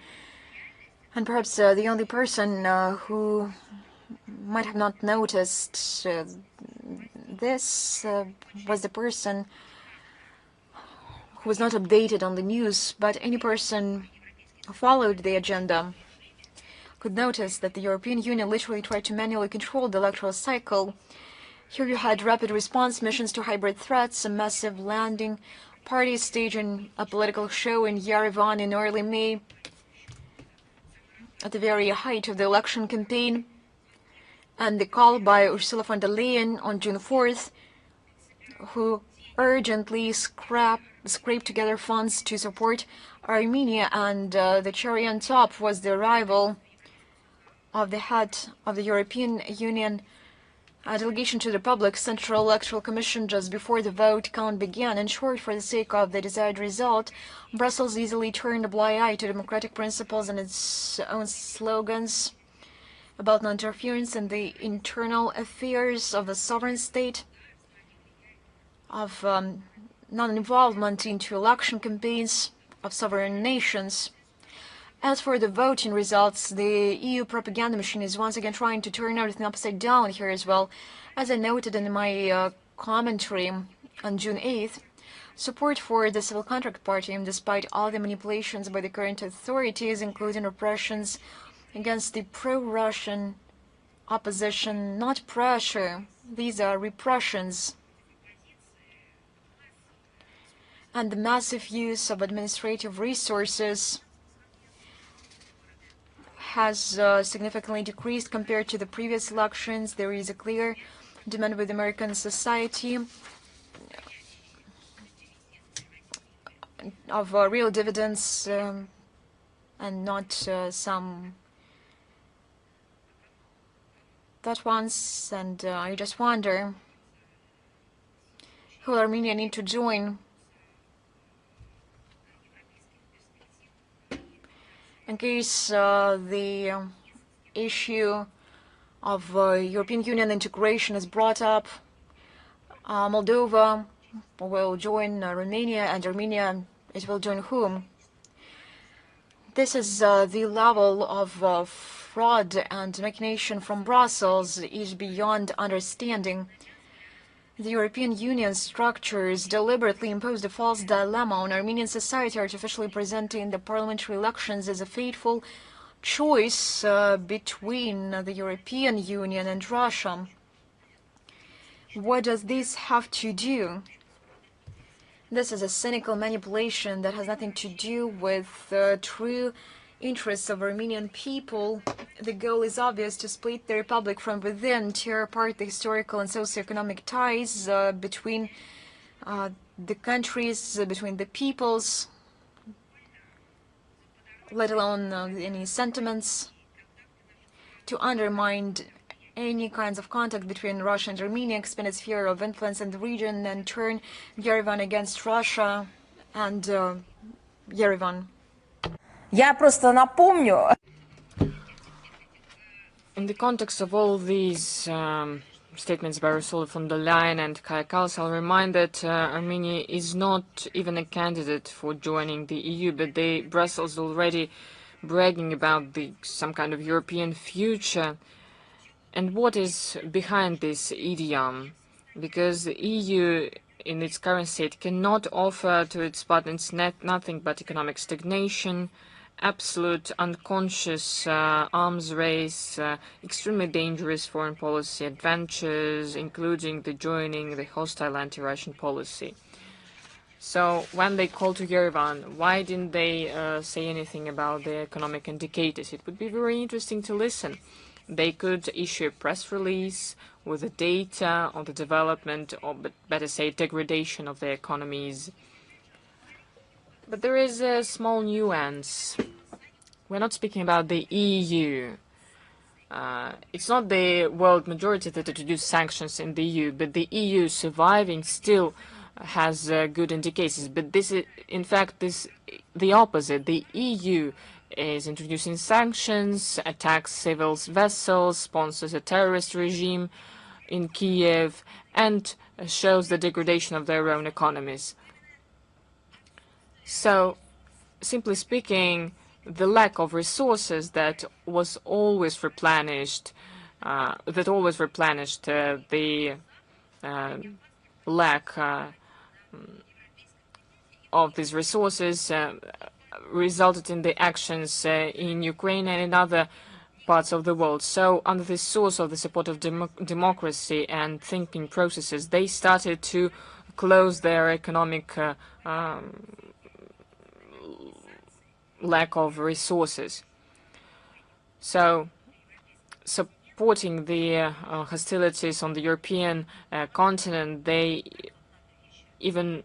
And perhaps the only person who might have not noticed this was the person who was not updated on the news, but any person who followed the agenda could notice that the European Union literally tried to manually control the electoral cycle. Here you had rapid response missions to hybrid threats, a massive landing, parties staging a political show in Yerevan in early May, at the very height of the election campaign, and the call by Ursula von der Leyen on June 4th, who urgently scraped together funds to support Armenia, and the cherry on top was the arrival of the head of the European Union delegation to the Republic Central Electoral Commission just before the vote count began. In short, for the sake of the desired result, Brussels easily turned a blind eye to democratic principles and its own slogans about non-interference in the internal affairs of a sovereign state, of non-involvement into election campaigns of sovereign nations. As for the voting results, the EU propaganda machine is once again trying to turn everything upside down here as well. As I noted in my commentary on June 8th, support for the Civil Contract Party, despite all the manipulations by the current authorities, including repressions against the pro-Russian opposition, not pressure, these are repressions, and the massive use of administrative resources has significantly decreased compared to the previous elections. There is a clear demand with American society of real dividends and not some that ones. And I just wonder, who will Armenia need to join in case the issue of European Union integration is brought up? Moldova will join Romania, and Armenia, it will join whom? This is the level of fraud and machination from Brussels is beyond understanding. The European Union structures deliberately imposed a false dilemma on Armenian society, artificially presenting the parliamentary elections as a fateful choice between the European Union and Russia. What does this have to do? This is a cynical manipulation that has nothing to do with the true interests of Armenian people. The goal is obvious: to split the republic from within, tear apart the historical and socioeconomic ties between the countries, between the peoples, let alone any sentiments. to undermine any kinds of contact between Russia and Armenia, expand its sphere of influence in the region, and turn Yerevan against Russia and Yerevan. Я просто напомню. In the context of all these statements by Ursula von der Leyen and Kaja Kallas, I'll remind that Armenia is not even a candidate for joining the EU, but Brussels already bragging about some kind of European future. And what is behind this idiom? Because the EU, in its current state, cannot offer to its partners nothing but economic stagnation, absolute unconscious arms race, extremely dangerous foreign policy adventures, including the joining the hostile anti-Russian policy. So when they called to Yerevan, why didn't they say anything about the economic indicators? It would be very interesting to listen. They could issue a press release with the data on the development, or better say, degradation of their economies. But there is a small nuance. We're not speaking about the EU. It's not the world majority that introduced sanctions in the EU, but the EU surviving still has good indicators. But this is, in fact, the opposite. The EU is introducing sanctions, attacks civil vessels, sponsors a terrorist regime in Kiev, and shows the degradation of their own economies. So, simply speaking, the lack of resources that was always replenished, the lack of these resources resulted in the actions in Ukraine and in other parts of the world. So under the source of the support of democracy and thinking processes, they started to close their economic lack of resources. So supporting the hostilities on the European continent, they even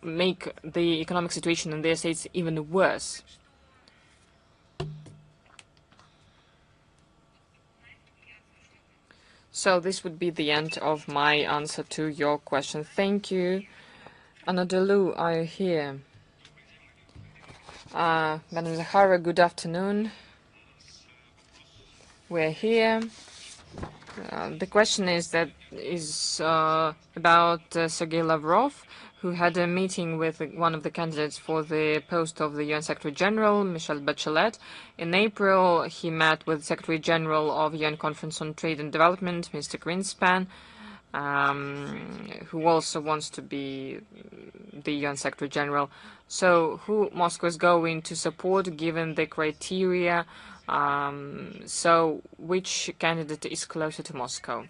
make the economic situation in their states even worse. So this would be the end of my answer to your question. Thank you. Anadolu, are you here? Madam Zakharova, good afternoon. We're here. The question is about Sergei Lavrov, who had a meeting with one of the candidates for the post of the UN Secretary General, Michelle Bachelet. In April, he met with Secretary General of UN Conference on Trade and Development, Mr. Greenspan, who also wants to be the UN Secretary General. So who Moscow is going to support given the criteria? So which candidate is closer to Moscow?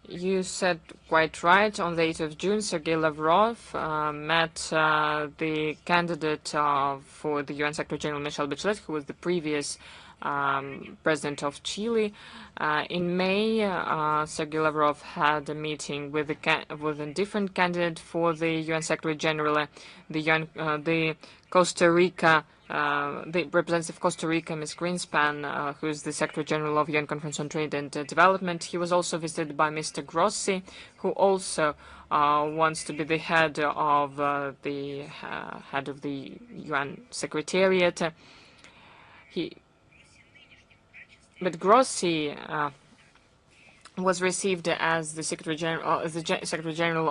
You said quite right. On the 8th of June, Sergei Lavrov met the candidate for the UN Secretary General, Michelle Bachelet, who was the previous president of Chile. In May, Sergei Lavrov had a meeting with a different candidate for the UN Secretary General, the Costa Rica. The representative of Costa Rica, Ms. Greenspan, who is the Secretary General of UN Conference on Trade and Development. He was also visited by Mr. Grossi, who also wants to be the head of the UN Secretariat. But Grossi was received as the Secretary General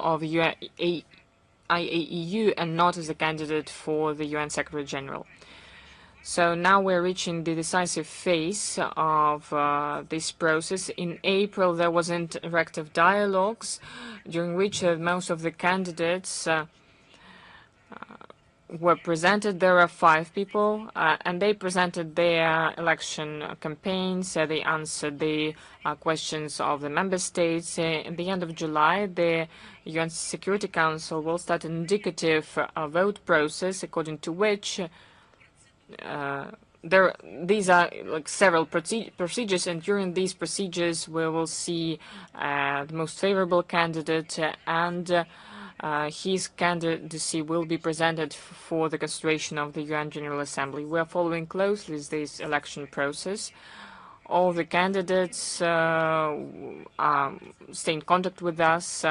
of IAEU and not as a candidate for the UN Secretary General. So now we're reaching the decisive phase of this process. In April, there was interactive dialogues during which most of the candidates were presented. There are 5 people, and they presented their election campaigns. They answered the questions of the member states. At the end of July, the UN Security Council will start an indicative vote process, according to which these are like several procedures, and during these procedures we will see the most favorable candidate, and his candidacy will be presented for the consideration of the UN General Assembly. We are following closely this election process. All the candidates stay in contact with us.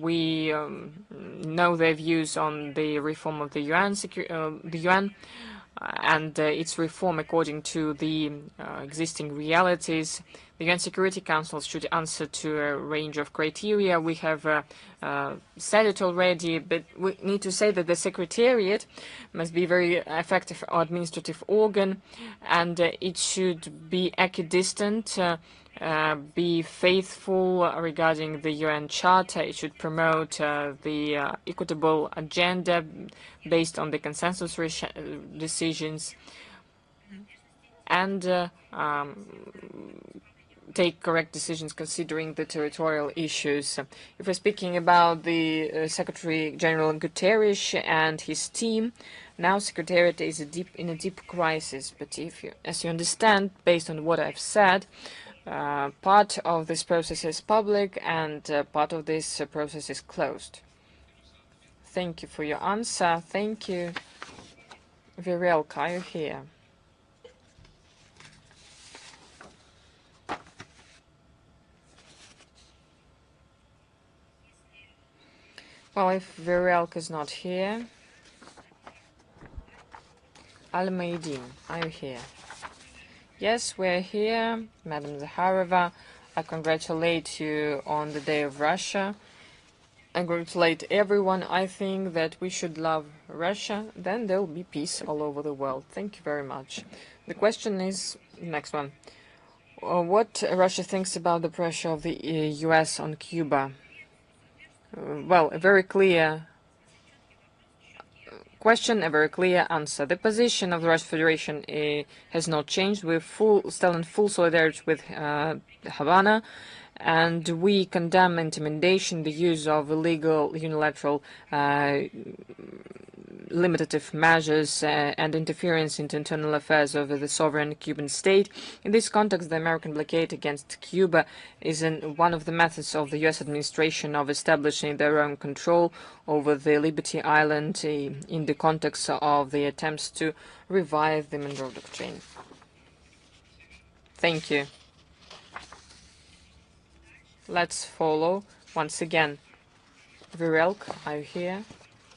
We know their views on the reform of the UN, and its reform according to the existing realities. The UN Security Council should answer to a range of criteria. We have said it already, but we need to say that the Secretariat must be a very effective administrative organ, and it should be equidistant, be faithful regarding the UN Charter. It should promote the equitable agenda based on the consensus decisions, and take correct decisions considering the territorial issues. If we're speaking about the Secretary General Guterres and his team, now Secretariat is in a deep crisis. But as you understand, based on what I've said, part of this process is public and part of this process is closed. Thank you for your answer. Thank you. Virelka, are you here? Well, if Virelka is not here, Al-Maidin, are you here? Yes, we're here, Madam Zakharova. I congratulate you on the Day of Russia. I congratulate everyone. I think that we should love Russia. Then there will be peace all over the world. Thank you very much. The question is, next one. What Russia thinks about the pressure of the US on Cuba? Well, a very clear question, a very clear answer. The position of the Russian Federation has not changed. We're still in full solidarity with Havana, and we condemn intimidation, the use of illegal unilateral limitative measures and interference into internal affairs of the sovereign Cuban state. In this context, the American blockade against Cuba is one of the methods of the U.S. administration of establishing their own control over the Liberty Island in the context of the attempts to revive the Monroe Doctrine. Thank you. Let's follow once again. Virelk, are you here?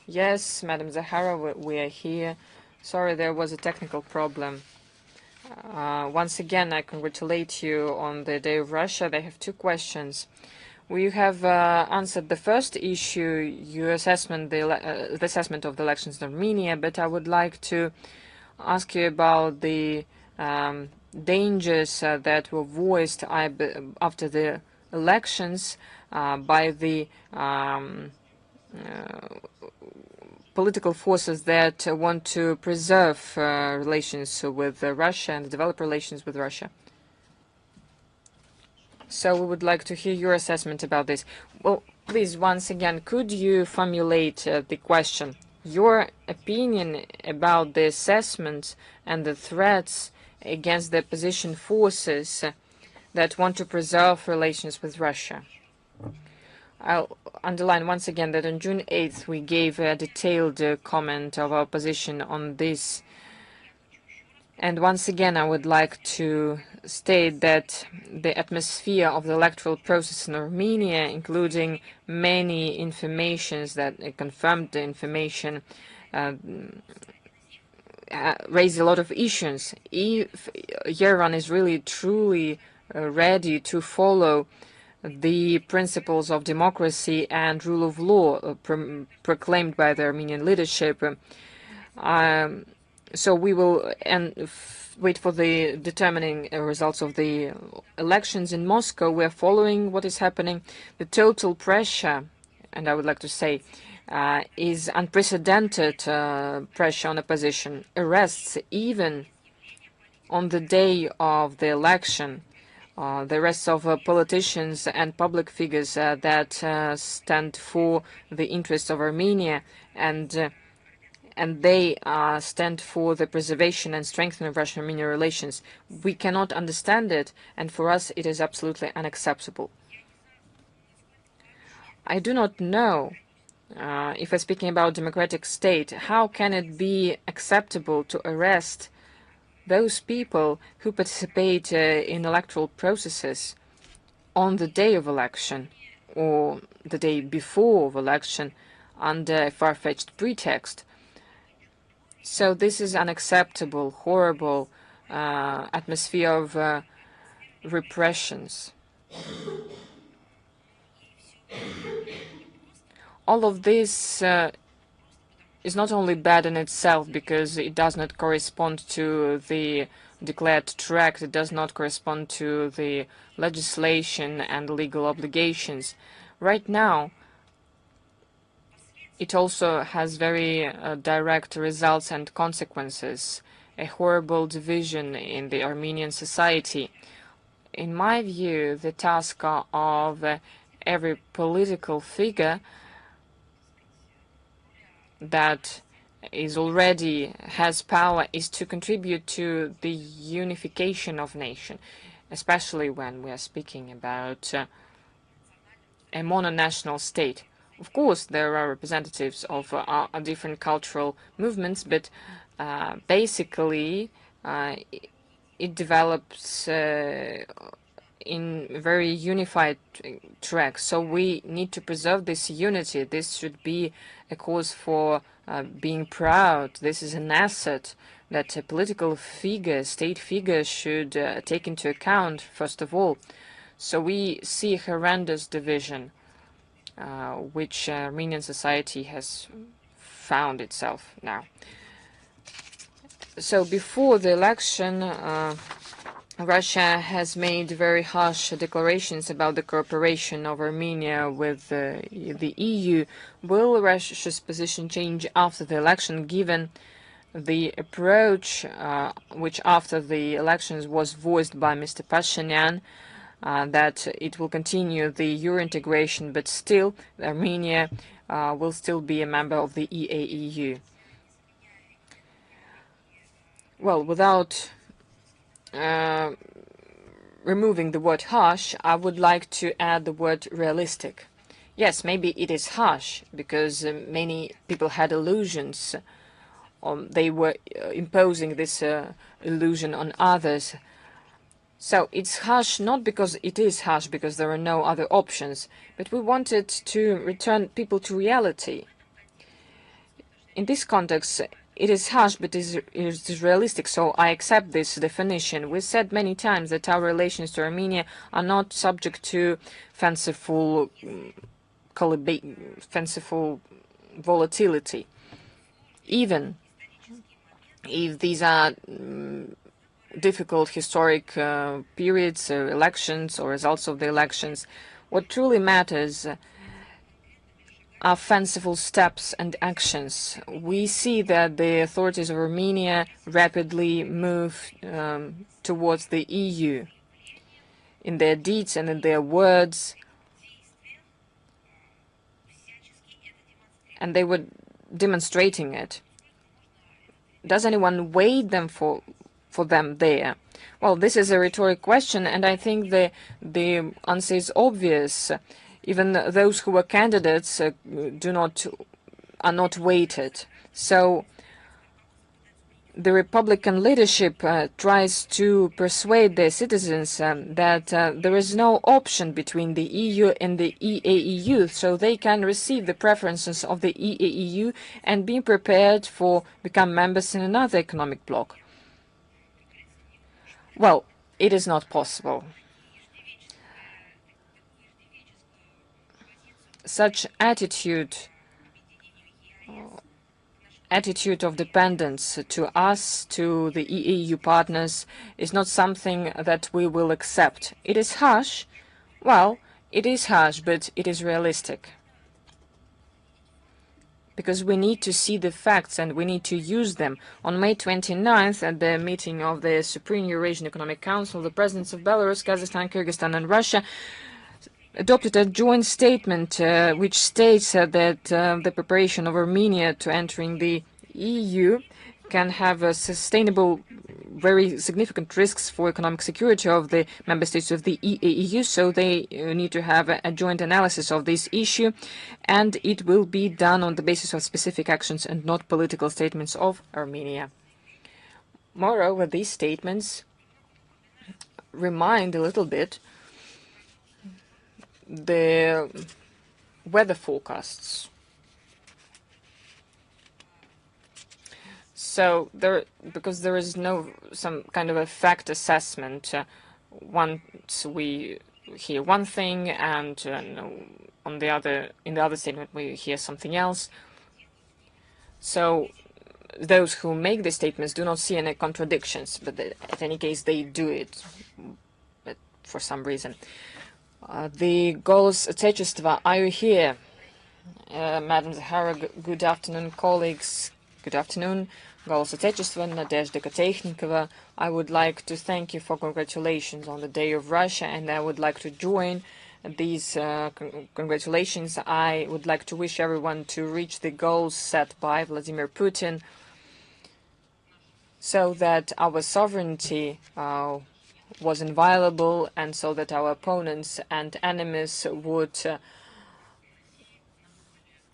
Yes, Madam Zakharova, we are here. Sorry, there was a technical problem. Once again, I congratulate you on the Day of Russia. I have two questions. We have answered the first issue, your assessment, the assessment of the elections in Armenia, but I would like to ask you about the dangers that were voiced after the elections by the political forces that want to preserve relations with Russia and develop relations with Russia. So we would like to hear your assessment about this. Well, please, once again, could you formulate the question, your opinion about the assessment and the threats against the opposition forces that want to preserve relations with Russia? I'll underline once again that on June 8th we gave a detailed comment of our position on this. And once again I would like to state that the atmosphere of the electoral process in Armenia, including many informations that confirmed the information, raised a lot of issues. If Yerevan is really truly ready to follow the principles of democracy and rule of law proclaimed by the Armenian leadership. So we will wait for the determining results of the elections in Moscow. We are following what is happening. The total pressure, and I would like to say, is unprecedented pressure on opposition. Arrests even on the day of the election. The arrests of politicians and public figures that stand for the interests of Armenia, and they stand for the preservation and strengthening of Russian-Armenian relations. We cannot understand it, and for us it is absolutely unacceptable. I do not know, if we're speaking about democratic state, how can it be acceptable to arrest those people who participate in electoral processes on the day of election or the day before of election under a far-fetched pretext. So this is unacceptable, horrible atmosphere of repressions. All of this is not only bad in itself because it does not correspond to the declared track, it does not correspond to the legislation and legal obligations. Right now, it also has very direct results and consequences, a horrible division in the Armenian society. In my view, the task of every political figure that is already has power is to contribute to the unification of nation, especially when we are speaking about a mononational state. Of course, there are representatives of different cultural movements, but basically it develops in very unified track. So we need to preserve this unity. This should be a cause for being proud. This is an asset that a political figure, state figure, should take into account, first of all. So we see a horrendous division which Armenian society has found itself now. So before the election, Russia has made very harsh declarations about the cooperation of Armenia with the EU. Will Russia's position change after the election, given the approach which after the elections was voiced by Mr. Pashinyan, that it will continue the Euro integration, but still Armenia will still be a member of the EAEU? Well, without removing the word harsh, I would like to add the word realistic. Yes, maybe it is harsh because many people had illusions. They were imposing this illusion on others. So it's harsh not because it is harsh, because there are no other options, but we wanted to return people to reality. In this context, it is harsh, but it is realistic, so I accept this definition. We said many times that our relations to Armenia are not subject to fanciful volatility. Even if these are difficult historic periods, elections, or results of the elections, what truly matters are fanciful steps and actions. We see that the authorities of Armenia rapidly move towards the EU in their deeds and in their words, and they were demonstrating it. Does anyone wait them for them there? Well, this is a rhetoric question, and I think the answer is obvious. Even those who were candidates are not weighted. So the Republican leadership tries to persuade their citizens that there is no option between the EU and the EAEU, so they can receive the preferences of the EAEU and be prepared for become members in another economic bloc. Well, it is not possible. Such attitude of dependence to us, to the EAU partners, is not something that we will accept. It is harsh. Well, it is harsh, but it is realistic. Because we need to see the facts and we need to use them. On May 29th, at the meeting of the Supreme Eurasian Economic Council, the presidents of Belarus, Kazakhstan, Kyrgyzstan, and Russia adopted a joint statement which states that the preparation of Armenia to entering the EU can have a sustainable, very significant risks for economic security of the member states of the EAEU, so they need to have a joint analysis of this issue, and it will be done on the basis of specific actions and not political statements of Armenia. Moreover, these statements remind a little bit the weather forecasts. So because there is no some kind of a fact assessment, once we hear one thing and in the other statement we hear something else. So those who make the statements do not see any contradictions, but at any case they do it, but for some reason. The Голос Отечества, are you here? Madam Zakharova, good afternoon, colleagues. Good afternoon. Голос Отечества, Nadezhda Kotechnikova. I would like to thank you for congratulations on the Day of Russia, and I would like to join these congratulations. I would like to wish everyone to reach the goals set by Vladimir Putin, so that our sovereignty was inviolable, and so that our opponents and enemies would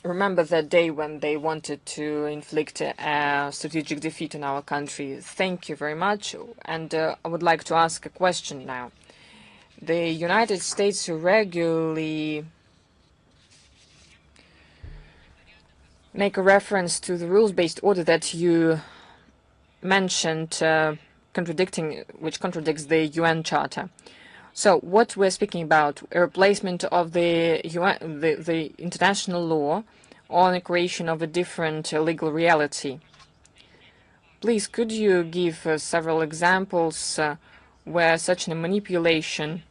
remember that day when they wanted to inflict a strategic defeat on our country. Thank you very much. And I would like to ask a question now. The United States regularly make a reference to the rules-based order that you mentioned, which contradicts the UN Charter. So what we're speaking about, a replacement of the international law on the creation of a different legal reality. Please, could you give several examples where such a manipulation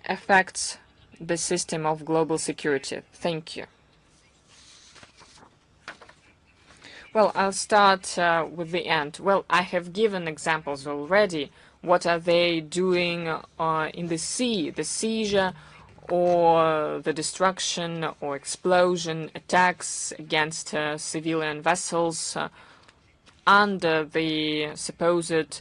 affects the system of global security? Thank you. Well, I'll start with the end. Well, I have given examples already. What are they doing in the sea, the seizure or the destruction or explosion, attacks against civilian vessels under the supposed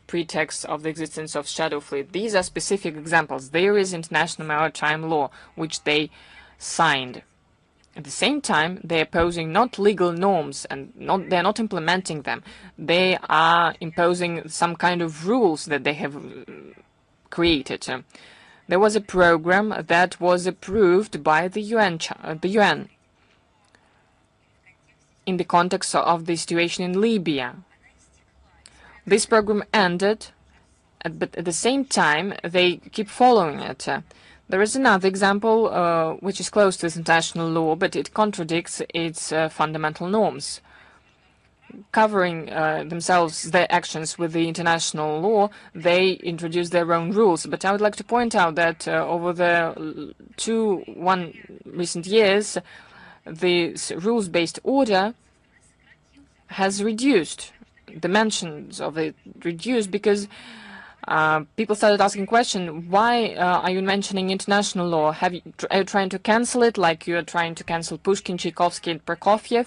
pretext of the existence of shadow fleet. These are specific examples. There is international maritime law, which they signed. At the same time, they're opposing not legal norms, and they're not implementing them. They are imposing some kind of rules that they have created. There was a program that was approved by the UN in the context of the situation in Libya. This program ended, but at the same time, they keep following it. There is another example which is close to international law, but it contradicts its fundamental norms. Covering themselves, their actions with the international law, they introduce their own rules. But I would like to point out that over the recent years, this rules-based order has reduced. Dimensions of it reduced because people started asking question, why are you mentioning international law? Are you trying to cancel it like you are trying to cancel Pushkin, Tchaikovsky, and Prokofiev?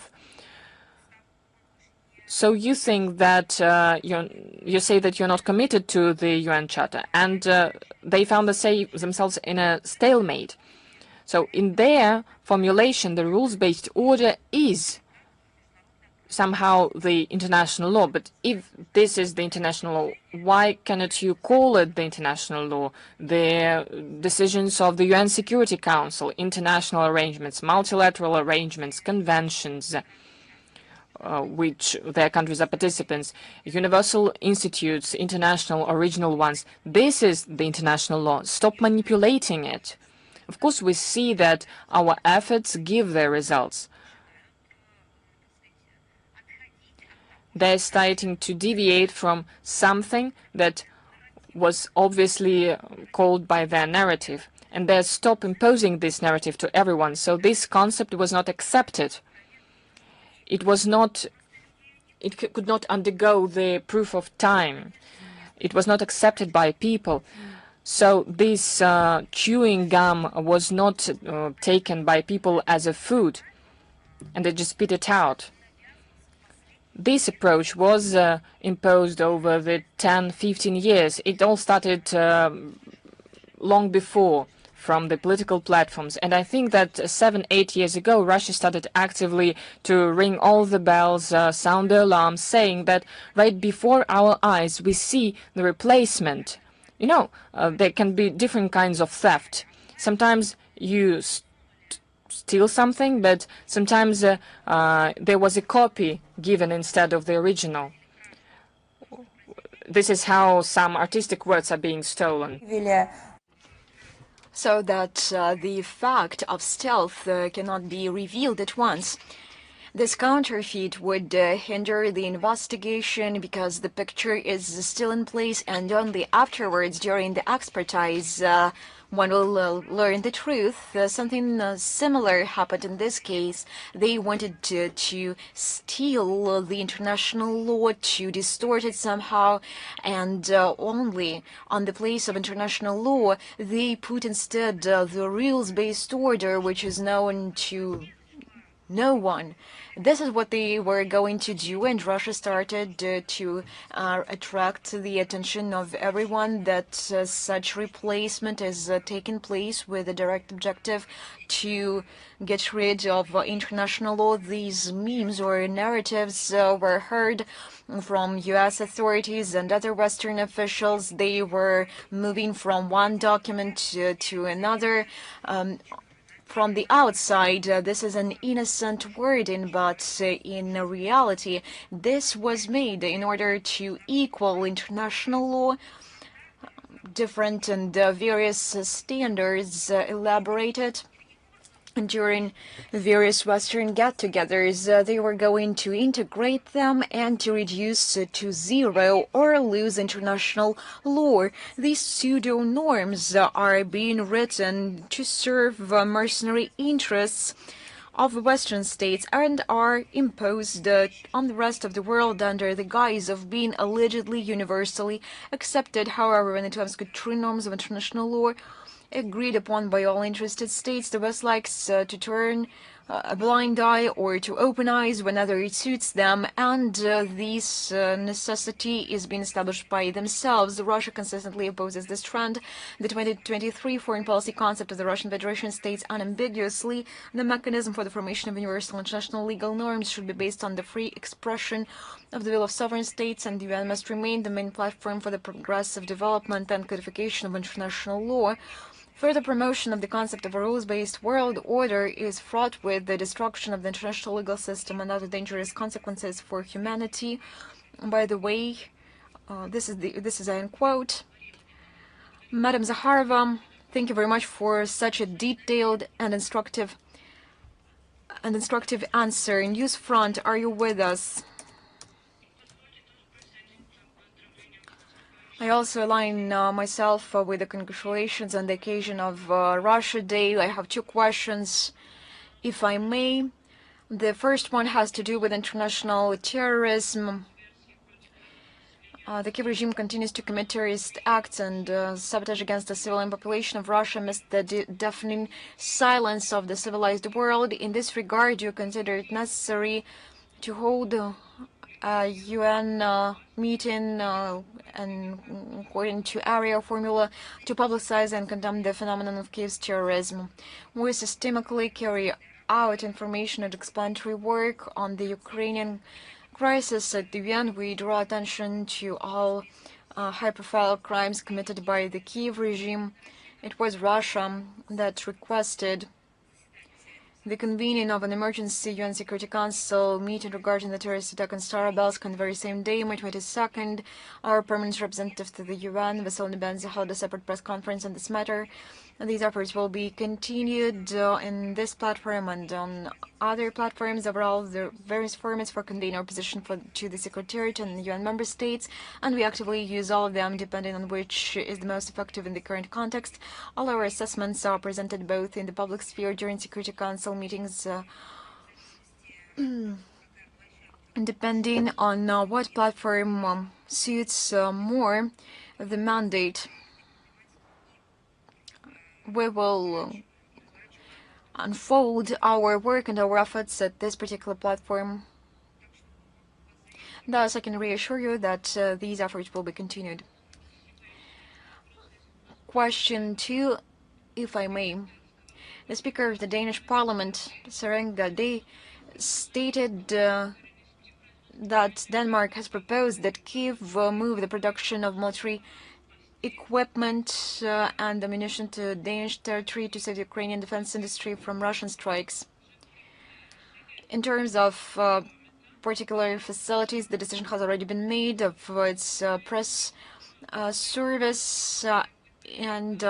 So you think that you say that you're not committed to the UN Charter, and they found themselves in a stalemate. So in their formulation, the rules-based order is somehow the international law. But if this is the international law, why cannot you call it the international law? The decisions of the UN Security Council, international arrangements, multilateral arrangements, conventions, which their countries are participants, universal institutes, international original ones. This is the international law. Stop manipulating it. Of course, we see that our efforts give their results. They're starting to deviate from something that was obviously called by their narrative, and they stop imposing this narrative to everyone. So this concept was not accepted. It could not undergo the proof of time. It was not accepted by people. So this chewing gum was not taken by people as a food, and they just spit it out. This approach was imposed over the 10-15 years. It all started long before from the political platforms. And I think that 7-8 years ago, Russia started actively to ring all the bells, sound the alarms, saying that right before our eyes we see the replacement. You know, there can be different kinds of theft. Sometimes you steal something, but sometimes there was a copy given instead of the original. This is how some artistic works are being stolen. So that the fact of stealth cannot be revealed at once. This counterfeit would hinder the investigation because the picture is still in place, and only afterwards, during the expertise, one will learn the truth. Something similar happened in this case. They wanted to steal the international law, to distort it somehow, and only on the place of international law, they put instead the rules-based order, which is known to no one. This is what they were going to do, and Russia started to attract the attention of everyone that such replacement is taking place with a direct objective to get rid of international law. These memes or narratives were heard from U.S. authorities and other Western officials. They were moving from one document to another. From the outside, this is an innocent wording, but in reality, this was made in order to equal international law, different and various standards elaborated during various Western get-togethers. They were going to integrate them and to reduce to zero or lose international law. These pseudo-norms are being written to serve mercenary interests of Western states and are imposed on the rest of the world under the guise of being allegedly universally accepted. However, when it comes to true norms of international law, agreed upon by all interested states, the West likes to turn a blind eye or to open eyes whenever it suits them, and this necessity is being established by themselves. Russia consistently opposes this trend. The 2023 foreign policy concept of the Russian Federation states unambiguously the mechanism for the formation of universal international legal norms should be based on the free expression of the will of sovereign states, and the UN must remain the main platform for the progressive development and codification of international law. Further promotion of the concept of a rules-based world order is fraught with the destruction of the international legal system and other dangerous consequences for humanity. By the way, this is an quote. Madam Zakharova, thank you very much for such a detailed and instructive answer. News Front, are you with us? I also align myself with the congratulations on the occasion of Russia Day. I have two questions, if I may. The first one has to do with international terrorism. The Kiev regime continues to commit terrorist acts and sabotage against the civilian population of Russia amidst the deafening silence of the civilized world. In this regard, do you consider it necessary to hold a UN meeting and according to area formula to publicize and condemn the phenomenon of Kiev's terrorism? We systemically carry out information and explanatory work on the Ukrainian crisis at the UN. We draw attention to all high-profile crimes committed by the Kiev regime. It was Russia that requested the convening of an emergency UN Security Council meeting regarding the terrorist attack on Starobelsk on the very same day, May 22nd. Our permanent representative to the UN, Vasily Nebenzy, held a separate press conference on this matter. These efforts will be continued in this platform and on other platforms. Overall, the various formats for convening our position to the Secretariat and the UN member states, and we actively use all of them depending on which is the most effective in the current context. All our assessments are presented both in the public sphere during Security Council meetings, depending on what platform suits more the mandate. We will unfold our work and our efforts at this particular platform. Thus, I can reassure you that these efforts will be continued. Question 2. if I may. The Speaker of the Danish Parliament, Serenga, stated that Denmark has proposed that Kyiv move the production of military equipment and ammunition to Danish territory to save the Ukrainian defense industry from Russian strikes. In terms of particular facilities, the decision has already been made of its press service, and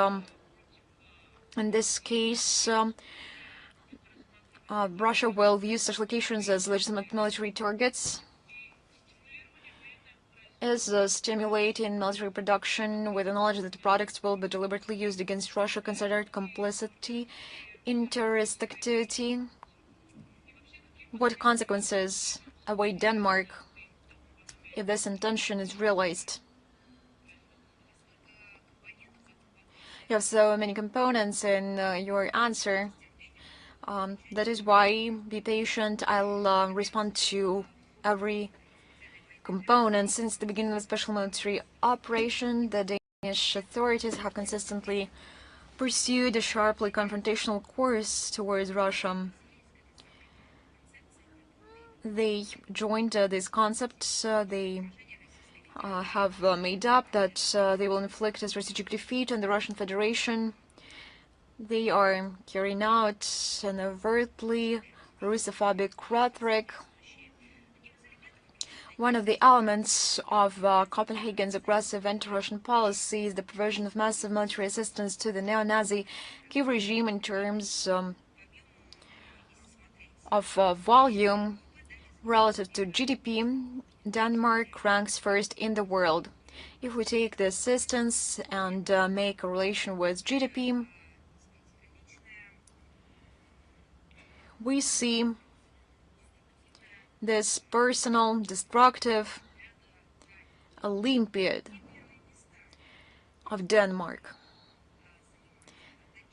in this case, Russia will view such locations as legitimate military targets, is stimulating military production with the knowledge that the products will be deliberately used against Russia, considered complicity in terrorist activity. What consequences await Denmark if this intention is realized? You have so many components in your answer. That is why, be patient. I'll respond to every component. Since the beginning of the special military operation, the Danish authorities have consistently pursued a sharply confrontational course towards Russia. They joined this concept. They have made up that they will inflict a strategic defeat on the Russian Federation. They are carrying out an overtly Russophobic rhetoric. One of the elements of Copenhagen's aggressive anti-Russian policy is the provision of massive military assistance to the neo-Nazi Kyiv regime in terms of volume. Relative to GDP, Denmark ranks first in the world. If we take the assistance and make a relation with GDP, we see this personal, destructive Olympiad of Denmark.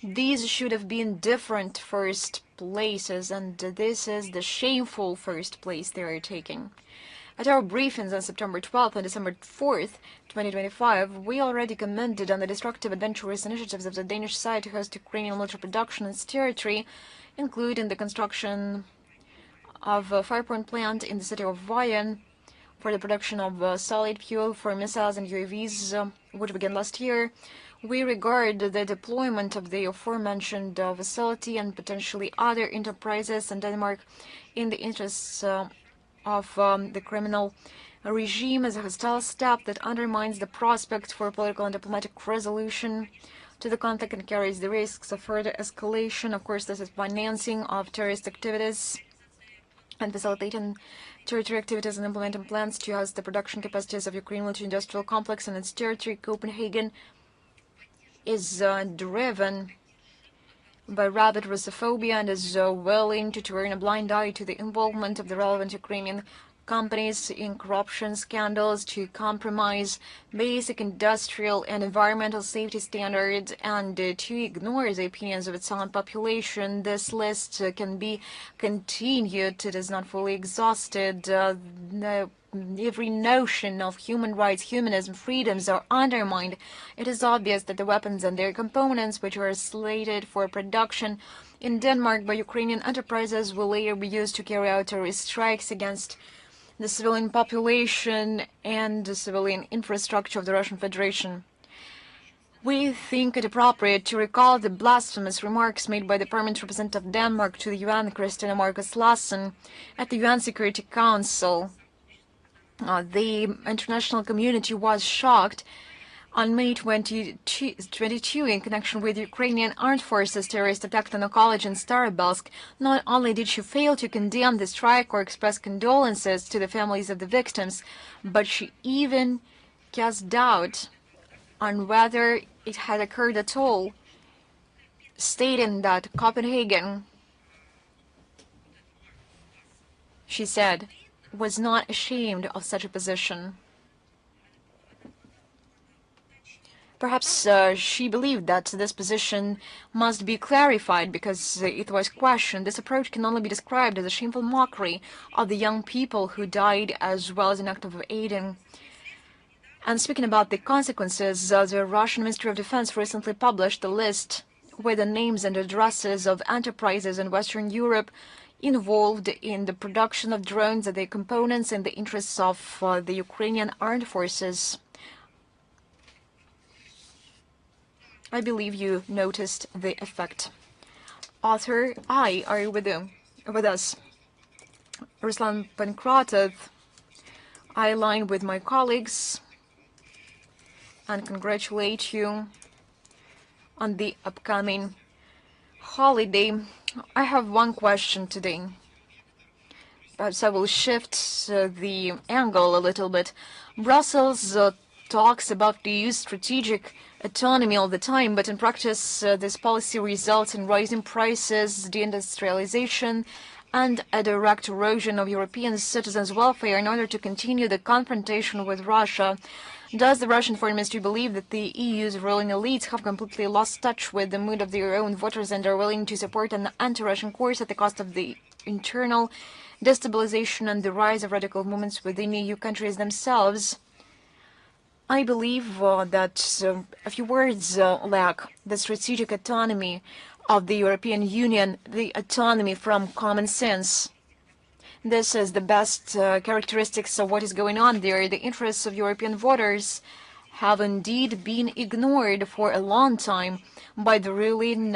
These should have been different first places, and this is the shameful first place they are taking. At our briefings on September 12th and December 4th, 2025, we already commented on the destructive, adventurous initiatives of the Danish side to host Ukrainian military production in its territory, including the construction of a firepoint plant in the city of Vayan for the production of solid fuel for missiles and UAVs, which began last year. We regard the deployment of the aforementioned facility and potentially other enterprises in Denmark in the interests of the criminal regime as a hostile step that undermines the prospect for political and diplomatic resolution to the conflict and carries the risks of further escalation. Of course, this is financing of terrorist activities and facilitating territory activities and implementing plans to house the production capacities of Ukraine military-industrial complex and its territory. Copenhagen is driven by rabid Russophobia and is willing to turn a blind eye to the involvement of the relevant Ukrainian companies in corruption scandals, to compromise basic industrial and environmental safety standards, and to ignore the opinions of its own population. This list can be continued. It is not fully exhausted. Every notion of human rights, humanism, freedoms are undermined. It is obvious that the weapons and their components, which are slated for production in Denmark by Ukrainian enterprises, will later be used to carry out terrorist strikes against the civilian population and the civilian infrastructure of the Russian Federation. We think it appropriate to recall the blasphemous remarks made by the Permanent Representative of Denmark to the UN, Christina Marcus Lassen, at the UN Security Council. The international community was shocked on May 22 in connection with Ukrainian armed forces terrorist attack on a college in Starobelsk. Not only did she fail to condemn the strike or express condolences to the families of the victims, but she even cast doubt on whether it had occurred at all, stating that Copenhagen, she said, was not ashamed of such a position. Perhaps she believed that this position must be clarified because it was questioned. This approach can only be described as a shameful mockery of the young people who died, as well as an act of aiding. And speaking about the consequences, the Russian Ministry of Defense recently published a list with the names and addresses of enterprises in Western Europe involved in the production of drones and their components in the interests of the Ukrainian armed forces. I believe you noticed the effect. Author, are you with us? Ruslan Pankratov, I align with my colleagues and congratulate you on the upcoming holiday. I have one question today. Perhaps I will shift the angle a little bit. Brussels talks about the EU's strategic autonomy all the time, but in practice this policy results in rising prices, deindustrialization, and a direct erosion of European citizens' welfare in order to continue the confrontation with Russia. Does the Russian Foreign Ministry believe that the EU's ruling elites have completely lost touch with the mood of their own voters and are willing to support an anti-Russian course at the cost of the internal destabilization and the rise of radical movements within EU countries themselves? I believe that a few words lack: the strategic autonomy of the European Union, the autonomy from common sense. This is the best characteristics of what is going on there. The interests of European voters have indeed been ignored for a long time by the ruling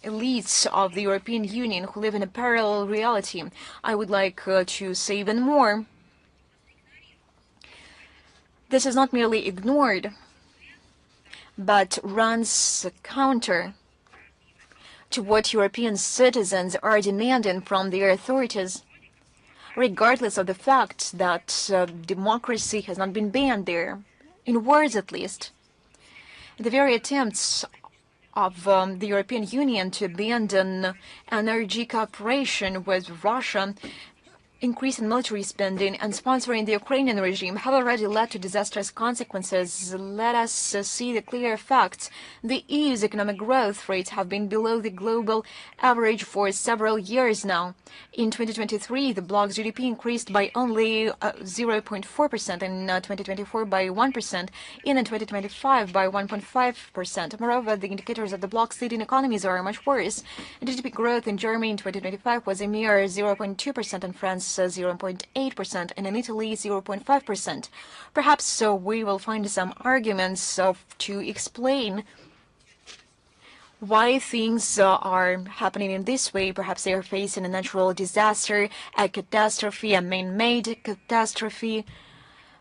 elites of the European Union who live in a parallel reality. I would like to say even more. This is not merely ignored, but runs counter to what European citizens are demanding from their authorities, regardless of the fact that democracy has not been banned there, in words at least. The very attempts of the European Union to abandon energy cooperation with Russia, increase in military spending, and sponsoring the Ukrainian regime have already led to disastrous consequences. Let us see the clear facts. The EU's economic growth rates have been below the global average for several years now. In 2023, the bloc's GDP increased by only 0.4%, in 2024 by 1%, and in 2025 by 1.5%. Moreover, the indicators of the bloc's leading economies are much worse. GDP growth in Germany in 2025 was a mere 0.2%, in France 0.8%, and in Italy 0.5%. Perhaps we will find some arguments to explain why things are happening in this way. Perhaps they are facing a natural disaster, a catastrophe, a man-made catastrophe.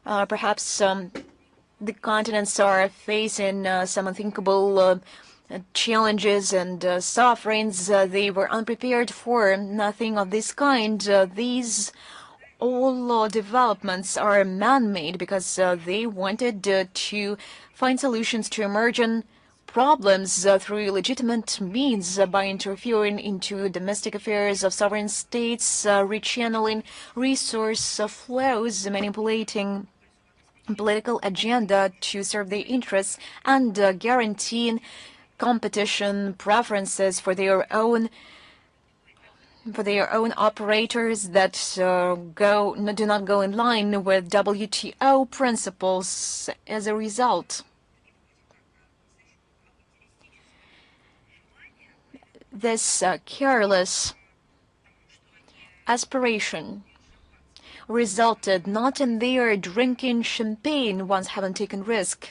Perhaps the continents are facing some unthinkable challenges and sufferings they were unprepared for. Nothing of this kind. These all developments are man-made because they wanted to find solutions to emergent problems through legitimate means by interfering into domestic affairs of sovereign states, rechanneling resource flows, manipulating political agenda to serve their interests, and guaranteeing competition preferences for their own operators that do not go in line with WTO principles. As a result, this careless aspiration resulted not in their drinking champagne once having taken risk,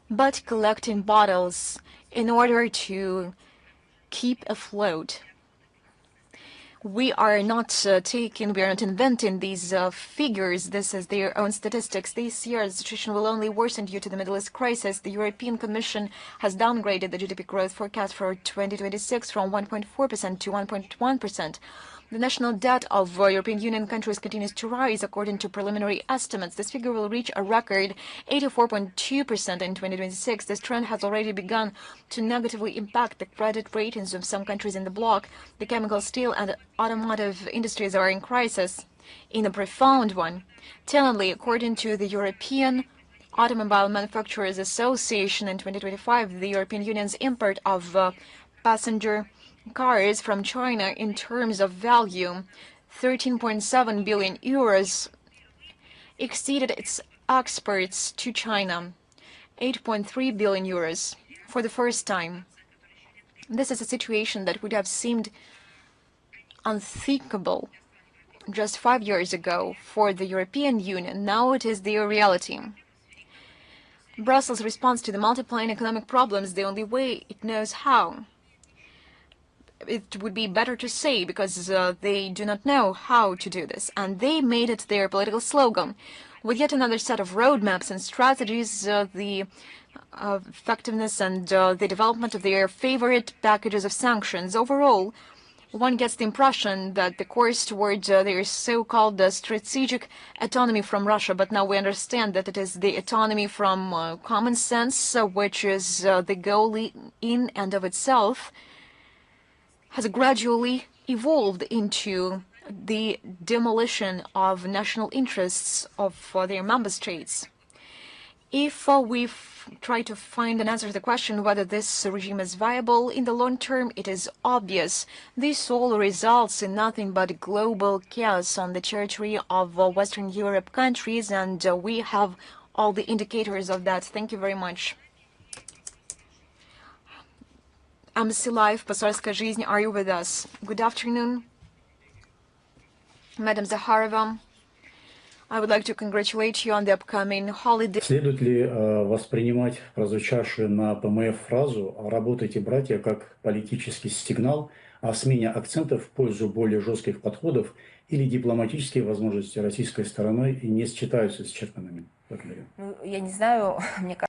but collecting bottles in order to keep afloat. We are not inventing these figures. This is their own statistics. This year, the situation will only worsen due to the Middle East crisis. The European Commission has downgraded the GDP growth forecast for 2026 from 1.4% to 1.1%. The national debt of European Union countries continues to rise. According to preliminary estimates, this figure will reach a record 84.2% in 2026. This trend has already begun to negatively impact the credit ratings of some countries in the bloc. The chemical, steel, and automotive industries are in crisis, in a profound one. Tellingly, according to the European Automobile Manufacturers Association, in 2025, the European Union's import of passenger cars from China in terms of value, 13.7 billion euros, exceeded its exports to China. 8.3 billion euros for the first time. This is a situation that would have seemed unthinkable just 5 years ago for the European Union. Now it is their reality. Brussels responds to the multiplying economic problems the only way it knows how. It would be better to say, because they do not know how to do this, and they made it their political slogan. With yet another set of roadmaps and strategies, the effectiveness and the development of their favorite packages of sanctions. Overall, one gets the impression that the course towards their so-called strategic autonomy from Russia, but now we understand that it is the autonomy from common sense, which is the goal in and of itself, has gradually evolved into the demolition of national interests of their member states. If we try to find an answer to the question whether this regime is viable in the long term, it is obvious. This all results in nothing but global chaos on the territory of Western Europe countries, and we have all the indicators of that. Thank you very much. Embassy Live, Посольская жизнь, are you with us? Good afternoon, Madam Zakharova. I would like to congratulate you on the upcoming holiday. Следует ли воспринимать прозвучавшую на ПМФ фразу «работайте, братья» как политический сигнал о смене акцентов в пользу более жестких подходов, или дипломатические возможности российской стороной не считаются исчерпанными? Благодарю. Ну, я не знаю, мне кажется,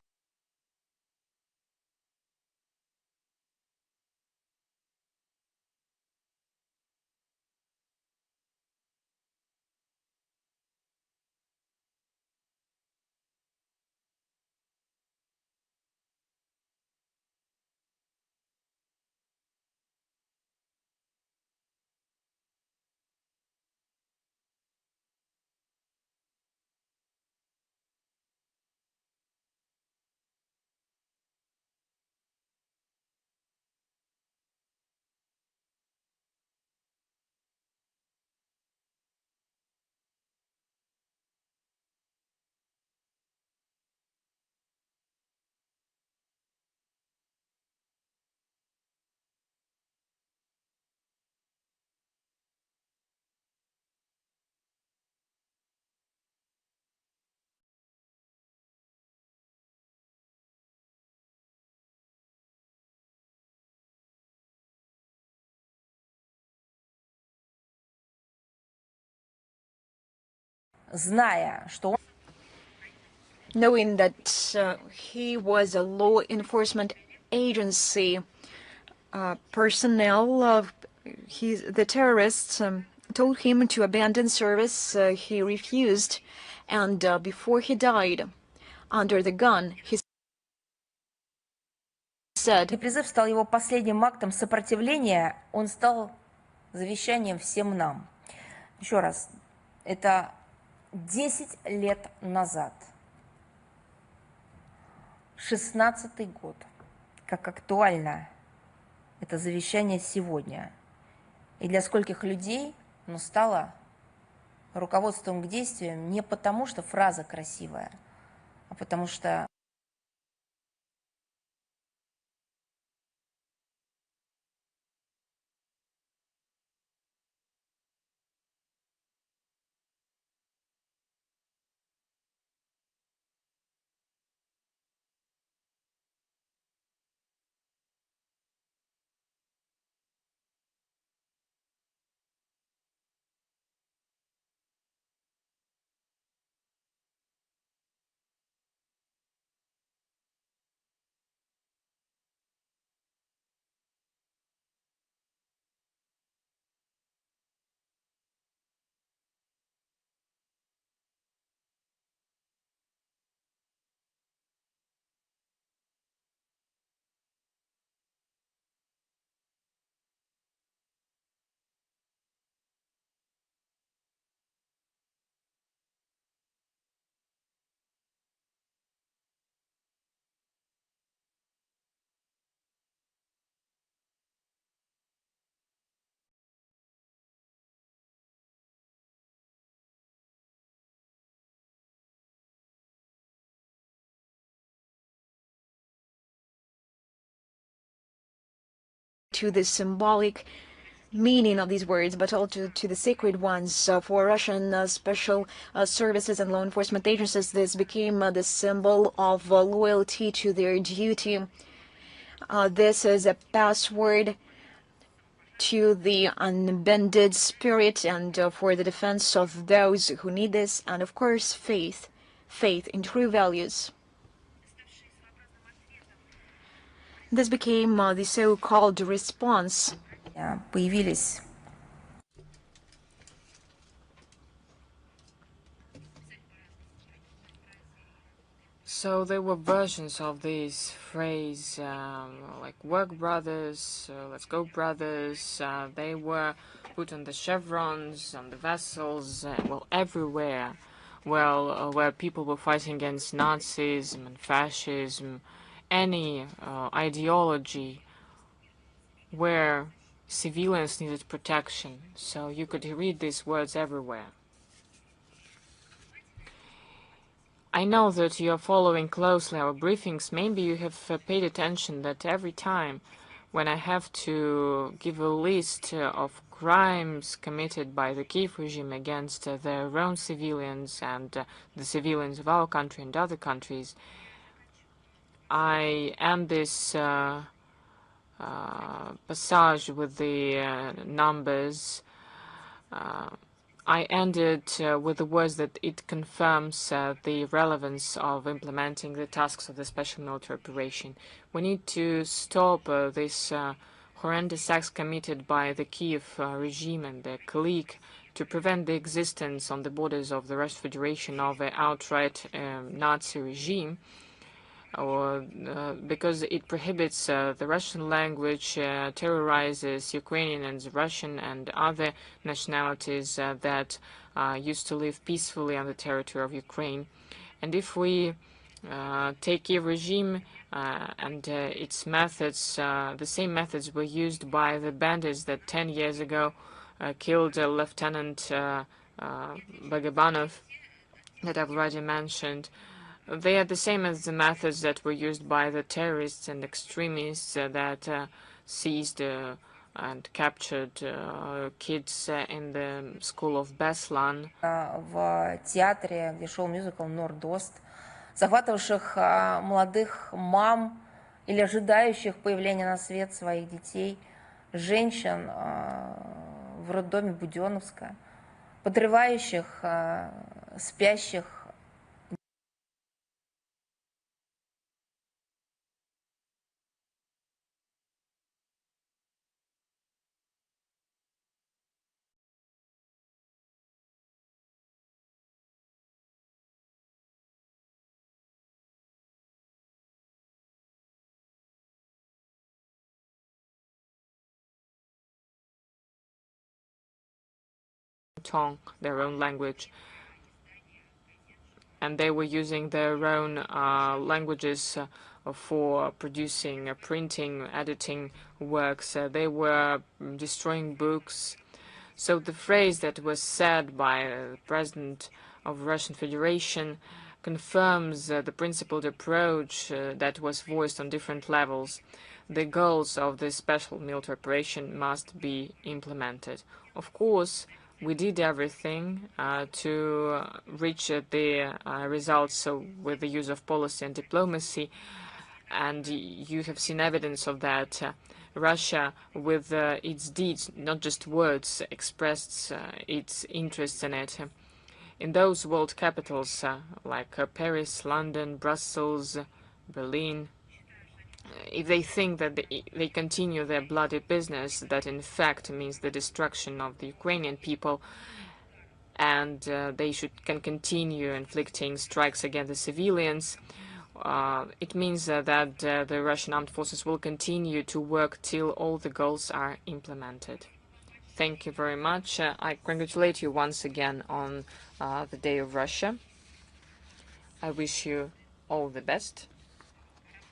зная, что он knowing that he was a law enforcement agency personnel, the terrorists told him to abandon service. He refused, and before he died, under the gun, he said, призыв стал его последним актом сопротивления, он стал завещанием всем нам. Еще раз, это 10 лет назад, 16-й год, как актуально это завещание сегодня. И для скольких людей оно стало руководством к действиям не потому, что фраза красивая, а потому что to the symbolic meaning of these words, but also to the sacred ones. For Russian special services and law enforcement agencies, this became the symbol of loyalty to their duty. This is a password to the unbended spirit and for the defense of those who need this, and of course faith in true values. This became the so-called response. Появились. So there were versions of this phrase, like work brothers, let's go brothers. They were put on the chevrons, on the vessels, well, everywhere. Well, where people were fighting against Nazism and fascism, any ideology where civilians needed protection. So you could read these words everywhere. I know that you are following closely our briefings. Maybe you have paid attention that every time when I have to give a list of crimes committed by the Kiev regime against their own civilians and the civilians of our country and other countries, I end this passage with the numbers. I ended with the words that it confirms the relevance of implementing the tasks of the special military operation. We need to stop this horrendous acts committed by the Kiev regime and their clique to prevent the existence on the borders of the Russian Federation of an outright Nazi regime, or because it prohibits the Russian language, terrorizes Ukrainian and Russian and other nationalities that used to live peacefully on the territory of Ukraine. And if we take Kiev regime and its methods, the same methods were used by the bandits that 10 years ago killed Lieutenant Bagabanov that I've already mentioned. They are the same as the methods that were used by the terrorists and extremists that seized and captured kids in the school of Beslan. В театре, где шел мюзикл «Норд-Ост», захватывавших молодых мам или ожидающих появления на свет своих детей, женщин в роддоме Буденновска, подрывающих спящих tongue, their own language, and they were using their own languages for producing, printing, editing works. They were destroying books. So the phrase that was said by the President of the Russian Federation confirms the principled approach that was voiced on different levels. The goals of this special military operation must be implemented. Of course, we did everything to reach the results with the use of policy and diplomacy, and you have seen evidence of that. Russia, with its deeds, not just words, expressed its interest in it. In those world capitals like Paris, London, Brussels, Berlin, if they think that they continue their bloody business, that in fact means the destruction of the Ukrainian people, and they can continue inflicting strikes against the civilians, it means that the Russian armed forces will continue to work till all the goals are implemented. Thank you very much. I congratulate you once again on the Day of Russia. I wish you all the best.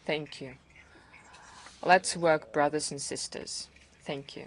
Thank you. Let's work, brothers and sisters. Thank you.